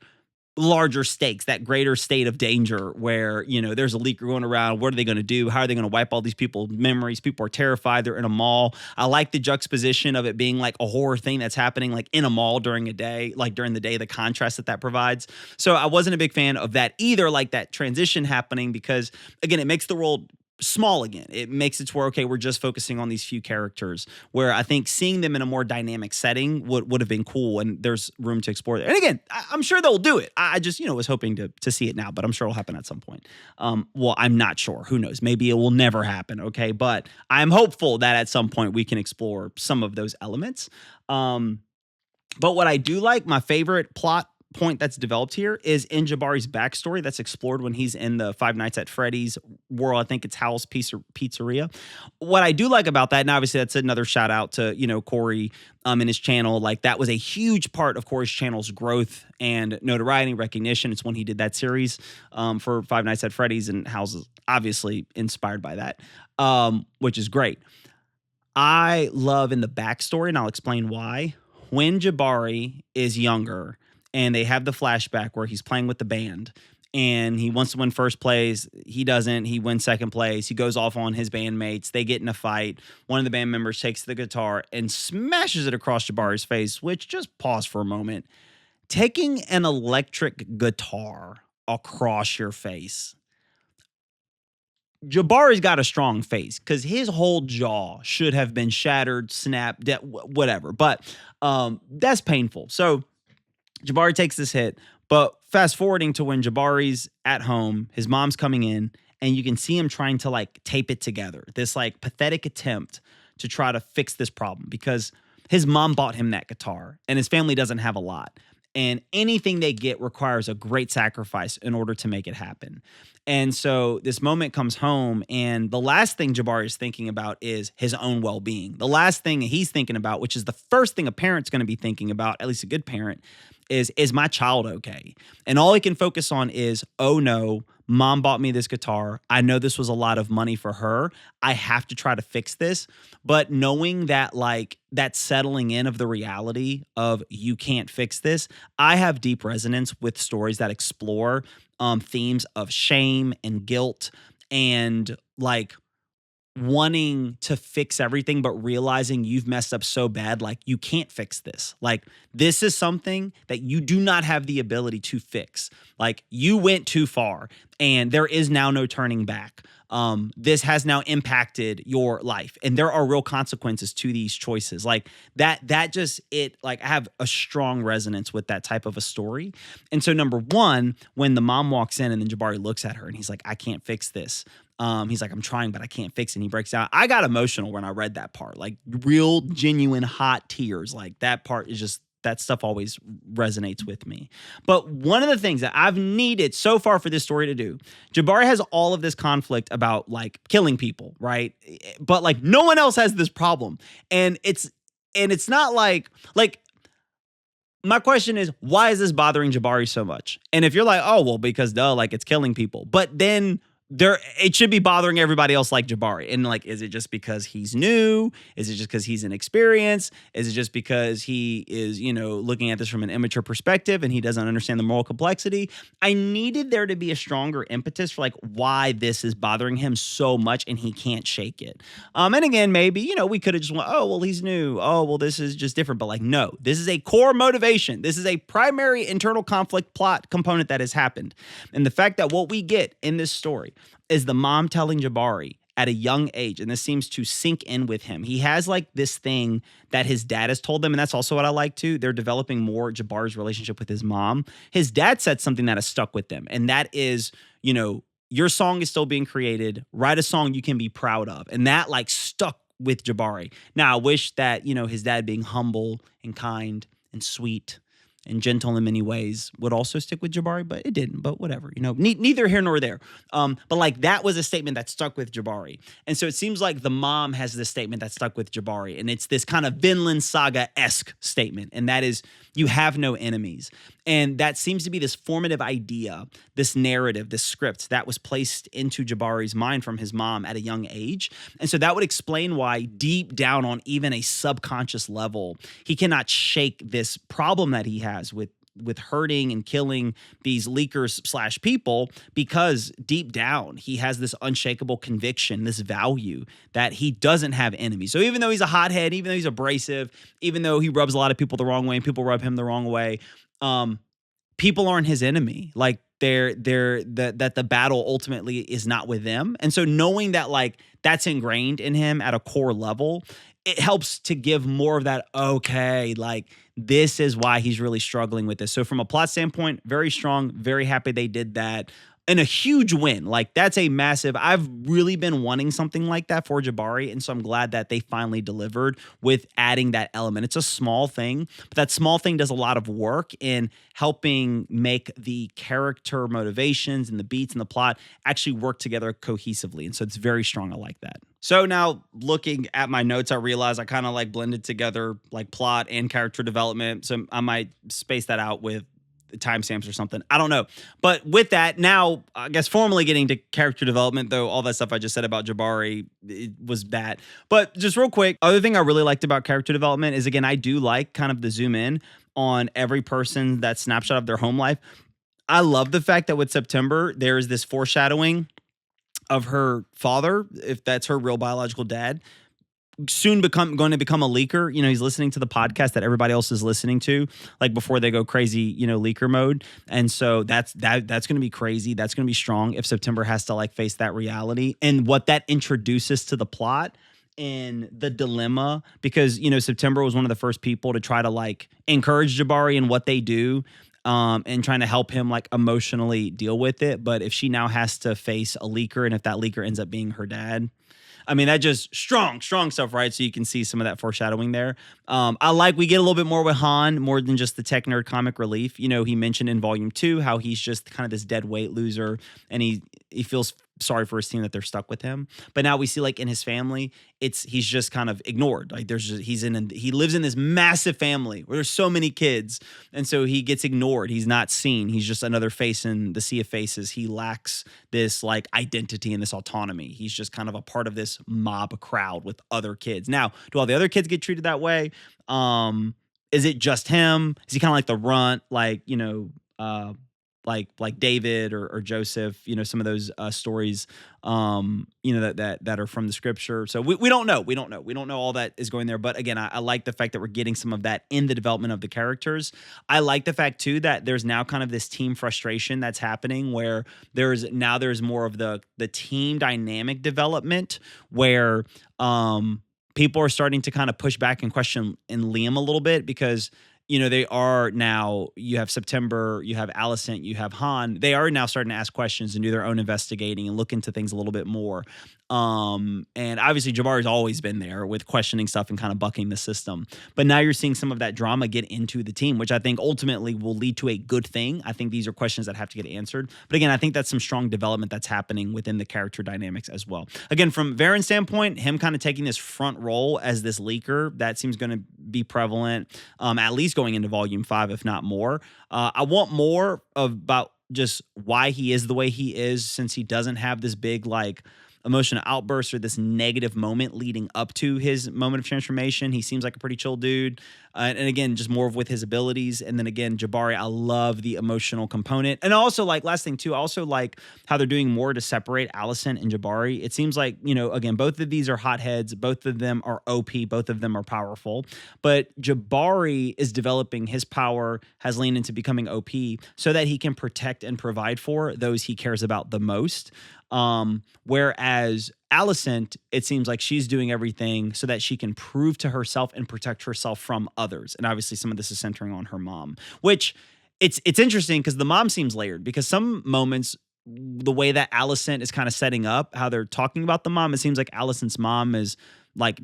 larger stakes, that greater state of danger where, there's a leaker going around. What are they going to do? How are they going to wipe all these people's memories? People are terrified. They're in a mall. I like the juxtaposition of it being like a horror thing that's happening like in a mall during a day, like during the day, the contrast that provides. So I wasn't a big fan of that either, like that transition happening, because again, it makes the world small again. It makes it to where, okay, we're just focusing on these few characters, where I think seeing them in a more dynamic setting would have been cool, and there's room to explore there. And again, I'm sure they'll do it. I just, was hoping to see it now, but I'm sure it'll happen at some point. Well, I'm not sure. Who knows? Maybe it will never happen, okay? But I'm hopeful that at some point we can explore some of those elements. But what I do like, my favorite plot point that's developed here is in Jabari's backstory that's explored when he's in the Five Nights at Freddy's world. I think it's Howl's Pizzeria. What I do like about that, and obviously that's another shout out to, Cory and his channel. Like that was a huge part of Cory's channel's growth and notoriety, recognition. It's when he did that series for Five Nights at Freddy's, and Howl's is obviously inspired by that, which is great. I love in the backstory, and I'll explain why, when Jabari is younger and they have the flashback where he's playing with the band and he wants to win first place. He doesn't. He wins second place. He goes off on his bandmates. They get in a fight. One of the band members takes the guitar and smashes it across Jabari's face, which, just pause for a moment. Taking an electric guitar across your face. Jabari's got a strong face because his whole jaw should have been shattered, snapped, whatever. But that's painful. So Jabari takes this hit, but fast forwarding to when Jabari's at home, his mom's coming in, and you can see him trying to like tape it together. This like pathetic attempt to try to fix this problem, because his mom bought him that guitar and his family doesn't have a lot. And anything they get requires a great sacrifice in order to make it happen. And so this moment comes home, and the last thing Jabari is thinking about is his own well-being. The last thing he's thinking about, which is the first thing a parent's going to be thinking about, at least a good parent, is my child okay? And all he can focus on is, oh no, mom bought me this guitar. I know this was a lot of money for her. I have to try to fix this. But knowing that, like, that settling in of the reality of you can't fix this, I have deep resonance with stories that explore themes of shame and guilt and like wanting to fix everything, but realizing you've messed up so bad, like you can't fix this. Like this is something that you do not have the ability to fix. Like you went too far and there is now no turning back. This has now impacted your life and there are real consequences to these choices. Like that just, like I have a strong resonance with that type of a story. And so number one, when the mom walks in and then Jabari looks at her and he's like, I can't fix this. He's like, I'm trying, but I can't fix it. And he breaks down. I got emotional when I read that part, like real, genuine, hot tears. Like that part is just, that stuff always resonates with me. But one of the things that I've needed so far for this story to do, Jabari has all of this conflict about like killing people, right? But like no one else has this problem. And it's not like my question is, why is this bothering Jabari so much? And if you're like, oh, well, because like it's killing people. But then it should be bothering everybody else like Jabari. And like, is it just because he's new? Is it just because he's inexperienced? Is it just because he is, looking at this from an immature perspective and he doesn't understand the moral complexity? I needed there to be a stronger impetus for like why this is bothering him so much and he can't shake it. And again, maybe, we could have just went, oh, well, he's new. Oh, well, this is just different. But like, no, this is a core motivation. This is a primary internal conflict plot component that has happened. And the fact that what we get in this story is the mom telling Jabari at a young age, and this seems to sink in with him. He has like this thing that his dad has told them, and that's also what I like too. They're developing more Jabari's relationship with his mom. His dad said something that has stuck with them, and that is, your song is still being created. Write a song you can be proud of. And that like stuck with Jabari. Now, I wish that, his dad being humble and kind and sweet and gentle in many ways would also stick with Jabari, but it didn't. But whatever, neither here nor there. But like that was a statement that stuck with Jabari. And so it seems like the mom has this statement that stuck with Jabari. And it's this kind of Vinland Saga-esque statement. And that is, you have no enemies. And that seems to be this formative idea, this narrative, this script that was placed into Jabari's mind from his mom at a young age. And so that would explain why deep down on even a subconscious level, he cannot shake this problem that he has with hurting and killing these leakers / people, because deep down he has this unshakable conviction, this value that he doesn't have enemies. So even though he's a hothead, even though he's abrasive, even though he rubs a lot of people the wrong way and people rub him the wrong way, people aren't his enemy. Like that the battle ultimately is not with them. And so knowing that like that's ingrained in him at a core level, it helps to give more of that, okay, like this is why he's really struggling with this. So from a plot standpoint, very strong, very happy they did that. And a huge win. Like that's a massive, I've really been wanting something like that for Jabari. And so I'm glad that they finally delivered with adding that element. It's a small thing, but that small thing does a lot of work in helping make the character motivations and the beats and the plot actually work together cohesively. And so it's very strong. I like that. So now looking at my notes, I realized I kind of like blended together like plot and character development. So I might space that out with timestamps or something. I don't know. But with that, now I guess formally getting to character development, though all that stuff I just said about Jabari, it was that. But just real quick, other thing I really liked about character development is, again, I do like kind of the zoom in on every person, that snapshot of their home life. I love the fact that with September, there is this foreshadowing of her father, if that's her real biological dad, soon going to become a leaker. He's listening to the podcast that everybody else is listening to, like before they go crazy, leaker mode. And so that's going to be crazy. That's going to be strong if September has to like face that reality and what that introduces to the plot and the dilemma, because, September was one of the first people to try to like encourage Jabari in what they do. And trying to help him like emotionally deal with it. But if she now has to face a leaker, and if that leaker ends up being her dad, I mean, that just strong stuff, right? So you can see some of that foreshadowing there. We get a little bit more with Han, more than just the tech nerd comic relief. He mentioned in volume 2 how he's just kind of this dead weight loser, and he feels sorry for his team that they're stuck with him. But now we see like in his family, he's just kind of ignored. Like he lives in this massive family where there's so many kids. And so he gets ignored. He's not seen. He's just another face in the sea of faces. He lacks this like identity and this autonomy. He's just kind of a part of this mob crowd with other kids. Now, do all the other kids get treated that way? Is it just him? Is he kind of like the runt, like, like David or Joseph, some of those stories, that are from the scripture. So we don't know. We don't know all that is going there. But again, I like the fact that we're getting some of that in the development of the characters. I like the fact too that there's now kind of this team frustration that's happening where there's more of the team dynamic development where people are starting to kind of push back and question in Liam a little bit because they are now, you have September, you have Alicent, you have Han. They are now starting to ask questions and do their own investigating and look into things a little bit more. And obviously Jabari's always been there with questioning stuff and kind of bucking the system. But now you're seeing some of that drama get into the team, which I think ultimately will lead to a good thing. I think these are questions that have to get answered. But again, I think that's some strong development that's happening within the character dynamics as well. Again, from Varen's standpoint, him kind of taking this front role as this leaker, that seems going to be prevalent, at least going into volume 5, if not more. I want more about just why he is the way he is, since he doesn't have this big emotional outburst or this negative moment leading up to his moment of transformation. He seems like a pretty chill dude. And again, just more with his abilities. And then again, Jabari, I love the emotional component. And also last thing too, I also like how they're doing more to separate Alicent and Jabari. It seems like, again, both of these are hotheads. Both of them are OP. Both of them are powerful. But Jabari is developing his power, has leaned into becoming OP so that he can protect and provide for those he cares about the most. Whereas Alicent, it seems like she's doing everything so that she can prove to herself and protect herself from others. And obviously some of this is centering on her mom, which it's interesting because the mom seems layered, because some moments, the way that Alicent is kind of setting up how they're talking about the mom, it seems like Alicent's mom is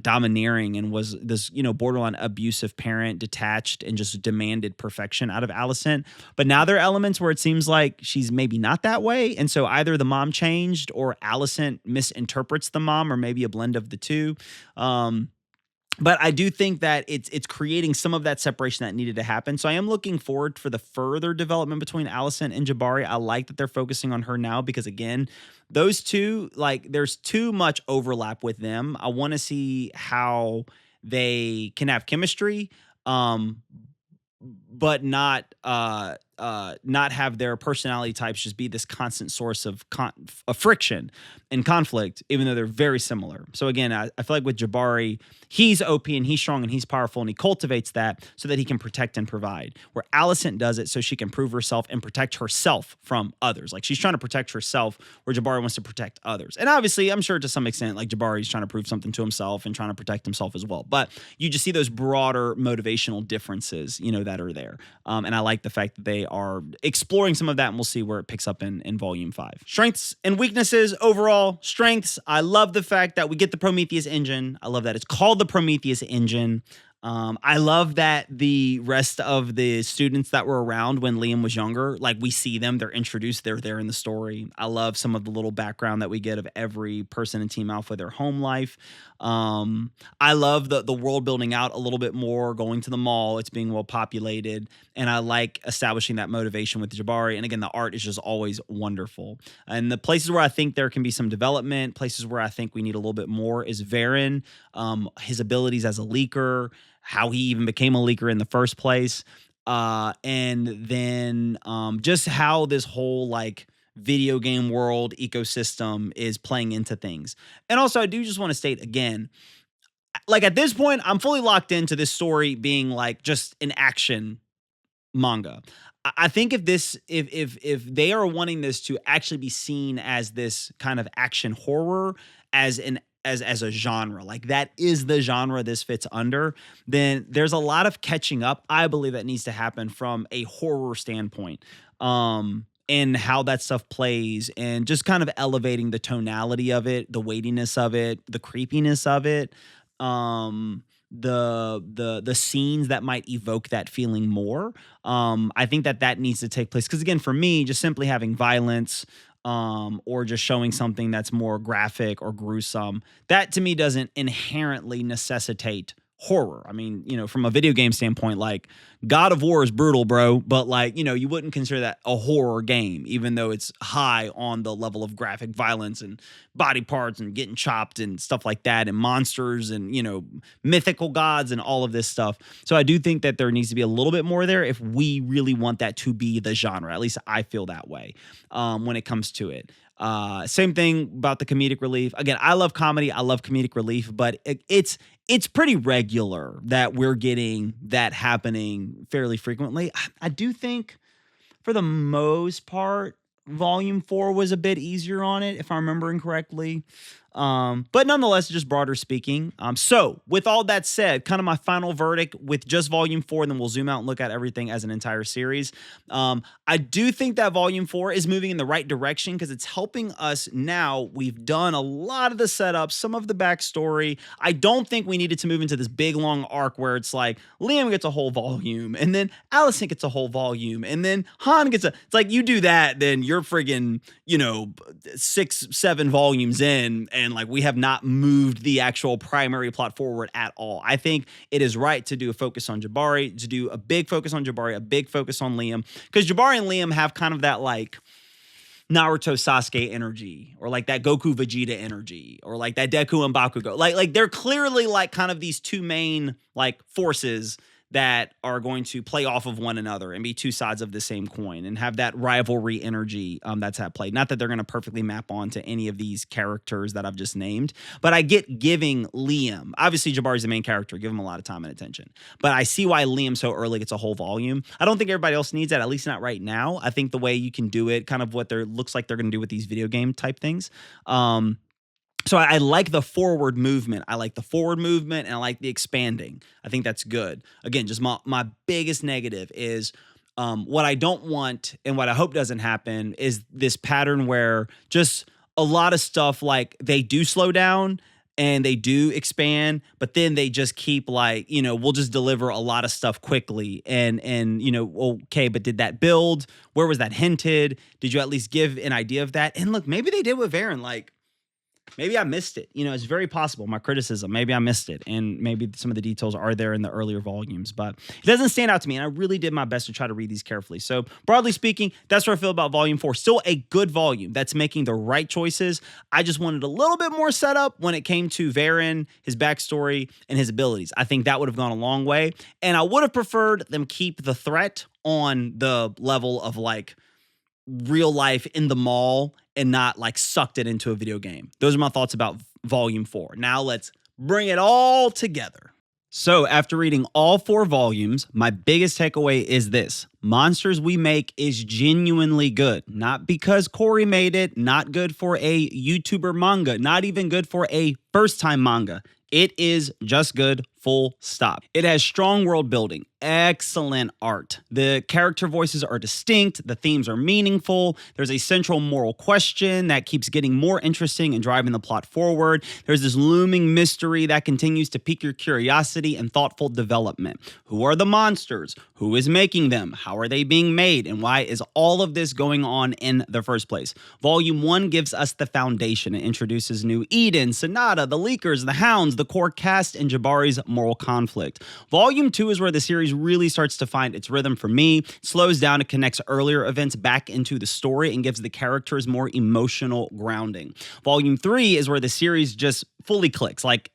domineering and was this, borderline abusive parent, detached and just demanded perfection out of Alicent. But now there are elements where it seems like she's maybe not that way. And so either the mom changed or Alicent misinterprets the mom, or maybe a blend of the two. But I do think that it's creating some of that separation that needed to happen. So I am looking forward for the further development between Alicent and Jabari. I like that they're focusing on her now because, again, those two, there's too much overlap with them. I want to see how they can have chemistry, but not have their personality types just be this constant source of friction and conflict, even though they're very similar. So again, I feel like with Jabari, he's OP and he's strong and he's powerful and he cultivates that so that he can protect and provide. Where Alicent does it so she can prove herself and protect herself from others. She's trying to protect herself, where Jabari wants to protect others. And obviously, I'm sure to some extent, Jabari's trying to prove something to himself and trying to protect himself as well. But you just see those broader motivational differences, that are there. And I like the fact that they are exploring some of that, and we'll see where it picks up in volume 5. Strengths and weaknesses overall. Strengths, I love the fact that we get the Prometheus engine. I love that it's called the Prometheus engine. I love that the rest of the students that were around when Liam was younger, we see them, they're introduced, they're there in the story. I love some of the little background that we get of every person in Team Alpha, their home life. I love the world building out a little bit more, going to the mall, it's being well populated, and I like establishing that motivation with Jabari. And again, the art is just always wonderful. And the places where I think there can be some development, places where I think we need a little bit more, is Varen, his abilities as a leaker, how he even became a leaker in the first place. And then just how this whole video game world ecosystem is playing into things. And also I do just want to state again, at this point, I'm fully locked into this story being just an action manga. I think if they are wanting this to actually be seen as this kind of action horror, as a genre, that is the genre this fits under, then there's a lot of catching up, I believe, that needs to happen from a horror standpoint, and how that stuff plays, and just kind of elevating the tonality of it, the weightiness of it, the creepiness of it, the scenes that might evoke that feeling more. I think that needs to take place, because again, for me, just simply having violence, or just showing something that's more graphic or gruesome, that to me doesn't inherently necessitate horror. I mean, from a video game standpoint, like God of War is brutal, bro, but like, you wouldn't consider that a horror game, even though it's high on the level of graphic violence and body parts and getting chopped and stuff like that, and monsters and, mythical gods and all of this stuff. So I do think that there needs to be a little bit more there if we really want that to be the genre. At least I feel that way when it comes to it. Same thing about the comedic relief. Again, I love comedy. I love comedic relief, but it's pretty regular that we're getting that happening fairly frequently. I do think for the most part, Volume 4 was a bit easier on it, if I'm remembering correctly. But nonetheless, just broader speaking. So with all that said, kind of my final verdict with just Volume 4, and then we'll zoom out and look at everything as an entire series. I do think that Volume 4 is moving in the right direction because it's helping us now. We've done a lot of the setup, some of the backstory. I don't think we needed to move into this big long arc where it's like Liam gets a whole volume and then Allison gets a whole volume and then Han gets it's like you do that, then you're friggin', 6-7 volumes in, and like we have not moved the actual primary plot forward at all. I think it is right to do a focus on Jabari, to do a big focus on Jabari, a big focus on Liam, because Jabari and Liam have kind of that like Naruto Sasuke energy, or like that Goku Vegeta energy, or like that Deku and Bakugo. Like they're clearly like kind of these two main like forces that are going to play off of one another and be two sides of the same coin and have that rivalry energy that's at play. Not that they're going to perfectly map onto any of these characters that I've just named, but I get giving Liam, obviously Jabari's the main character, give him a lot of time and attention, but I see why Liam so early gets a whole volume. I don't think everybody else needs that, at least not right now. I think the way you can do it, kind of what looks like they're going to do with these video game type things. So I like the forward movement. I like the forward movement, and I like the expanding. I think that's good. Again, just my biggest negative is what I don't want and what I hope doesn't happen is this pattern where just a lot of stuff, like they do slow down and they do expand, but then they just keep like, we'll just deliver a lot of stuff quickly. And okay, but did that build? Where was that hinted? Did you at least give an idea of that? And look, maybe they did with Varen, like, maybe I missed it. It's very possible. My criticism, maybe I missed it. And maybe some of the details are there in the earlier volumes, but it doesn't stand out to me. And I really did my best to try to read these carefully. So broadly speaking, that's what I feel about Volume 4. Still a good volume that's making the right choices. I just wanted a little bit more setup when it came to Varen, his backstory, and his abilities. I think that would have gone a long way. And I would have preferred them keep the threat on the level of like real life in the mall and not like sucked it into a video game. Those are my thoughts about Volume 4. Now let's bring it all together. So after reading all 4 volumes, my biggest takeaway is this: Monsters We Make is genuinely good. Not because Cory made it, not good for a YouTuber manga, not even good for a first-time manga. It is just good, full stop. It has strong world building, excellent art. The character voices are distinct, the themes are meaningful, there's a central moral question that keeps getting more interesting and driving the plot forward. There's this looming mystery that continues to pique your curiosity and thoughtful development. Who are the monsters? Who is making them? How are they being made? And why is all of this going on in the first place? Volume 1 gives us the foundation. It introduces new Eden, Sonata, the Leakers, the Hounds, the core cast, and Jabari's moral conflict. Volume 2 is where the series really starts to find its rhythm for me. It slows down and connects earlier events back into the story and gives the characters more emotional grounding. Volume 3 is where the series just fully clicks. Like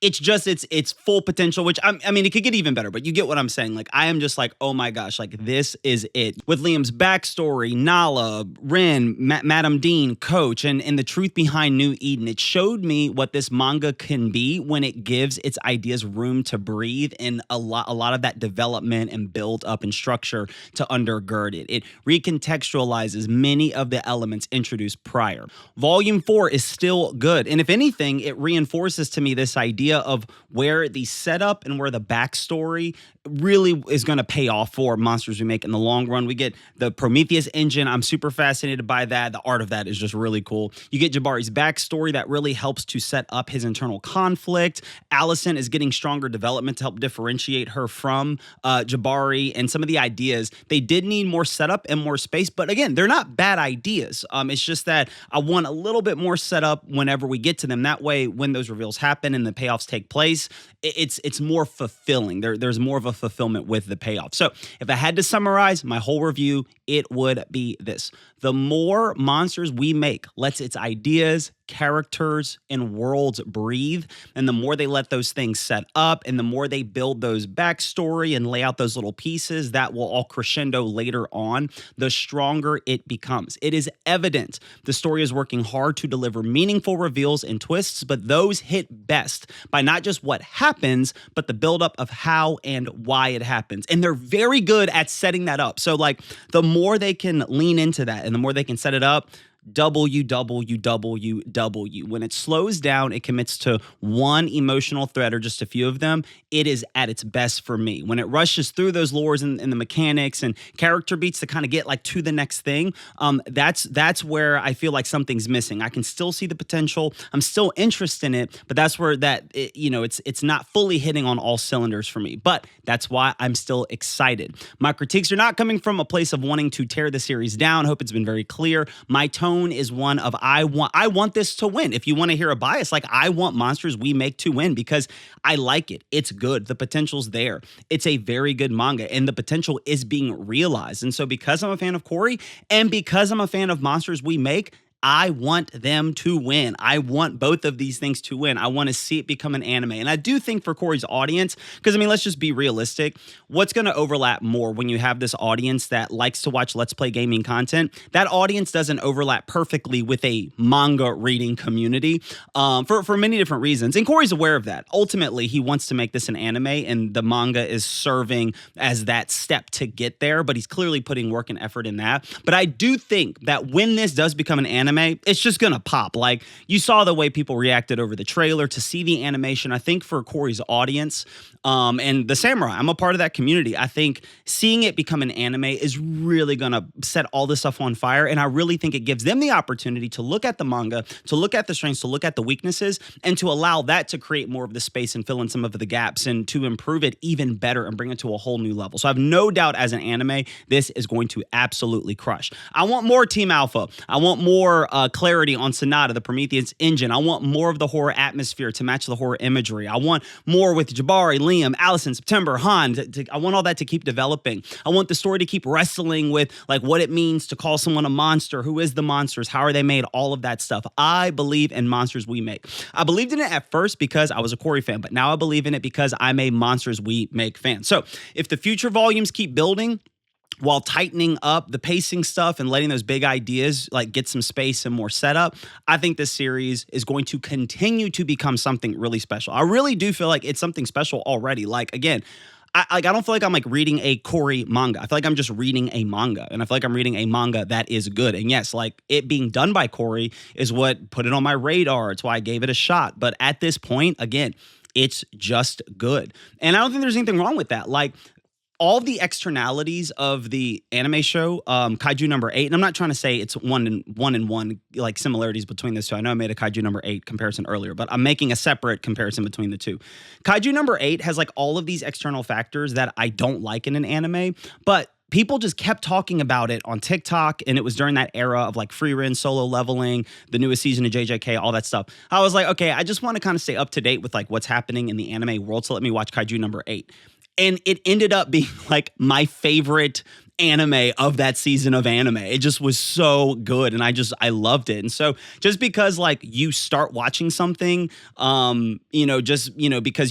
it's just its full potential, which I mean, it could get even better, but you get what I'm saying. Like, I am just like, oh my gosh, like this is it. With Liam's backstory, Nala, Ren, Madame Dean, Coach, and the truth behind New Eden, it showed me what this manga can be when it gives its ideas room to breathe and a lot of that development and build up and structure to undergird it. It recontextualizes many of the elements introduced prior. Volume 4 is still good, and if anything, it reinforces to me this idea of where the setup and where the backstory really is going to pay off for Monsters We Make in the long run. We get the Prometheus engine. I'm super fascinated by that. The art of that is just really cool. You get Jabari's backstory that really helps to set up his internal conflict. Allison is getting stronger development to help differentiate her from Jabari, and some of the ideas, they did need more setup and more space, but again, they're not bad ideas. It's just that I want a little bit more setup whenever we get to them. That way, when those reveals happen and the payoffs take place, it's more fulfilling. There's more of a fulfillment with the payoff. So if I had to summarize my whole review, it would be this. The more Monsters We Make lets its ideas, characters, and worlds breathe, and the more they let those things set up, and the more they build those backstory and lay out those little pieces that will all crescendo later on, the stronger it becomes. It is evident the story is working hard to deliver meaningful reveals and twists, but those hit best by not just what happens, but the buildup of how and why it happens. And they're very good at setting that up. So like the more they can lean into that and the more they can set it up, WWWW. When it slows down, it commits to one emotional thread or just a few of them. It is at its best for me. When it rushes through those lores and the mechanics and character beats to kind of get like to the next thing, that's where I feel like something's missing. I can still see the potential. I'm still interested in it, but that's where it's not fully hitting on all cylinders for me. But that's why I'm still excited. My critiques are not coming from a place of wanting to tear the series down. I hope it's been very clear. My tone is one of I want this to win. If you want to hear a bias, like I want Monsters We Make to win because I like it. It's good. The potential's there. It's a very good manga and the potential is being realized. And so because I'm a fan of Cory and because I'm a fan of Monsters We Make, I want them to win. I want both of these things to win. I want to see it become an anime. And I do think for Cory's audience, because I mean, let's just be realistic, what's going to overlap more when you have this audience that likes to watch Let's Play gaming content? That audience doesn't overlap perfectly with a manga reading community for many different reasons. And Cory's aware of that. Ultimately, he wants to make this an anime, and the manga is serving as that step to get there, but he's clearly putting work and effort in that. But I do think that when this does become an anime, it's just gonna pop. Like you saw the way people reacted over the trailer to see the animation. I think for Cory's audience and the Samurai, I'm a part of that community. I think seeing it become an anime is really gonna set all this stuff on fire, and I really think it gives them the opportunity to look at the manga, to look at the strengths, to look at the weaknesses, and to allow that to create more of the space and fill in some of the gaps and to improve it even better and bring it to a whole new level. So I have no doubt as an anime, this is going to absolutely crush. I want more Team Alpha. I want more clarity on Sonata, the Prometheus engine. I want more of the horror atmosphere to match the horror imagery. I want more with Jabari, Liam, Allison, September, Han. I want all that to keep developing. I want the story to keep wrestling with like what it means to call someone a monster. Who is the monsters? How are they made? All of that stuff. I believe in Monsters We Make. I believed in it at first because I was a Cory fan, but now I believe in it because I'm a Monsters We Make fan. So if the future volumes keep building, while tightening up the pacing stuff and letting those big ideas like get some space and more setup, I think this series is going to continue to become something really special. I really do feel like it's something special already. Like, again, I don't feel like I'm like reading a Cory manga. I feel like I'm just reading a manga, and I feel like I'm reading a manga that is good. And yes, like it being done by Cory is what put it on my radar. It's why I gave it a shot. But at this point, again, it's just good. And I don't think there's anything wrong with that. Like, all the externalities of the anime show, Kaiju number 8, and I'm not trying to say it's one in one like similarities between those two. I know I made a Kaiju number 8 comparison earlier, but I'm making a separate comparison between the two. Kaiju number 8 has like all of these external factors that I don't like in an anime, but people just kept talking about it on TikTok, and it was during that era of like free run, solo leveling, the newest season of JJK, all that stuff. I was like, okay, I just want to kind of stay up to date with like what's happening in the anime world, so let me watch Kaiju number 8. And it ended up being like my favorite anime of that season of anime. It just was so good, and I loved it. And so just because like you start watching something, because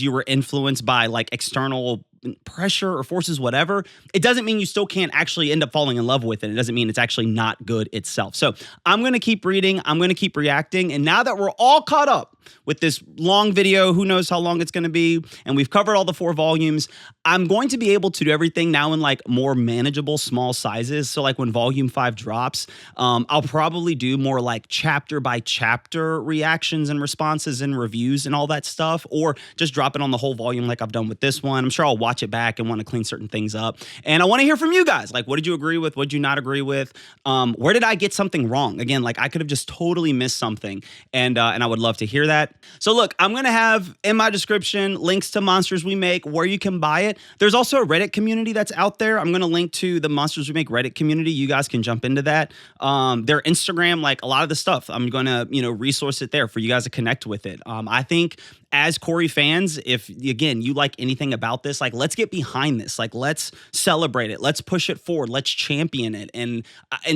you were influenced by like external pressure or forces, whatever, it doesn't mean you still can't actually end up falling in love with it. It doesn't mean it's actually not good itself. So I'm going to keep reading. I'm going to keep reacting. And now that we're all caught up with this long video, who knows how long it's going to be, and we've covered all the 4 volumes. I'm going to be able to do everything now in like more manageable small sizes. So like when volume 5 drops, I'll probably do more like chapter by chapter reactions and responses and reviews and all that stuff, or just drop it on the whole volume like I've done with this one. I'm sure I'll watch it back and want to clean certain things up. And I want to hear from you guys. Like, what did you agree with? What did you not agree with? Where did I get something wrong? Again, like I could have just totally missed something, and I would love to hear that. So look, I'm going to have in my description links to Monsters We Make, where you can buy it. There's also a Reddit community that's out there. I'm going to link to the Monsters We Make Reddit community. You guys can jump into that. Their Instagram, like a lot of the stuff, I'm going to, resource it there for you guys to connect with it. I think as Cory fans, if again, you like anything about this, like let's get behind this. Like let's celebrate it. Let's push it forward. Let's champion it. And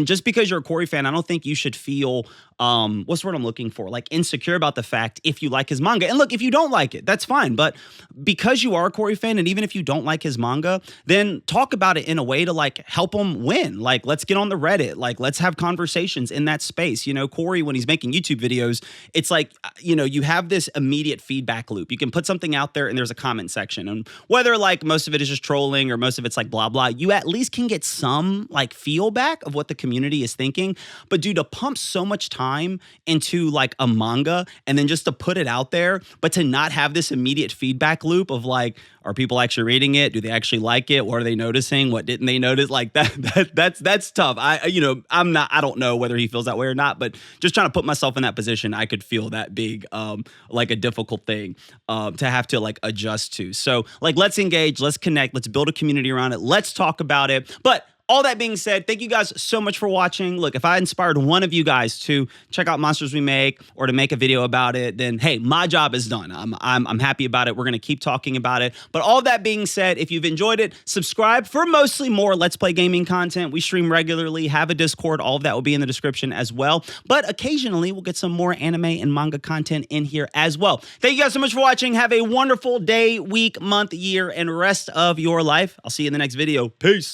just because you're a Cory fan, I don't think you should feel what's the word I'm looking for? Like insecure about the fact if you like his manga. And look, if you don't like it, that's fine. But because you are a Cory fan, and even if you don't like his manga, then talk about it in a way to like help him win. Like let's get on the Reddit. Like let's have conversations in that space. Cory, when he's making YouTube videos, it's like, you have this immediate feedback loop. You can put something out there and there's a comment section. And whether like most of it is just trolling or most of it's like blah, blah, you at least can get some like feel back of what the community is thinking. But dude, to pump so much time into like a manga and then just to put it out there, but to not have this immediate feedback loop of like, are people actually reading it? Do they actually like it? What are they noticing? What didn't they notice? Like that's tough. I don't know whether he feels that way or not, but just trying to put myself in that position, I could feel that big, like a difficult thing, to have to like adjust to. So like, let's engage, let's connect, let's build a community around it. Let's talk about it. But all that being said, thank you guys so much for watching. Look, if I inspired one of you guys to check out Monsters We Make or to make a video about it, then hey, my job is done. I'm happy about it. We're going to keep talking about it. But all that being said, if you've enjoyed it, subscribe for mostly more Let's Play gaming content. We stream regularly, have a Discord. All of that will be in the description as well. But occasionally, we'll get some more anime and manga content in here as well. Thank you guys so much for watching. Have a wonderful day, week, month, year, and rest of your life. I'll see you in the next video. Peace.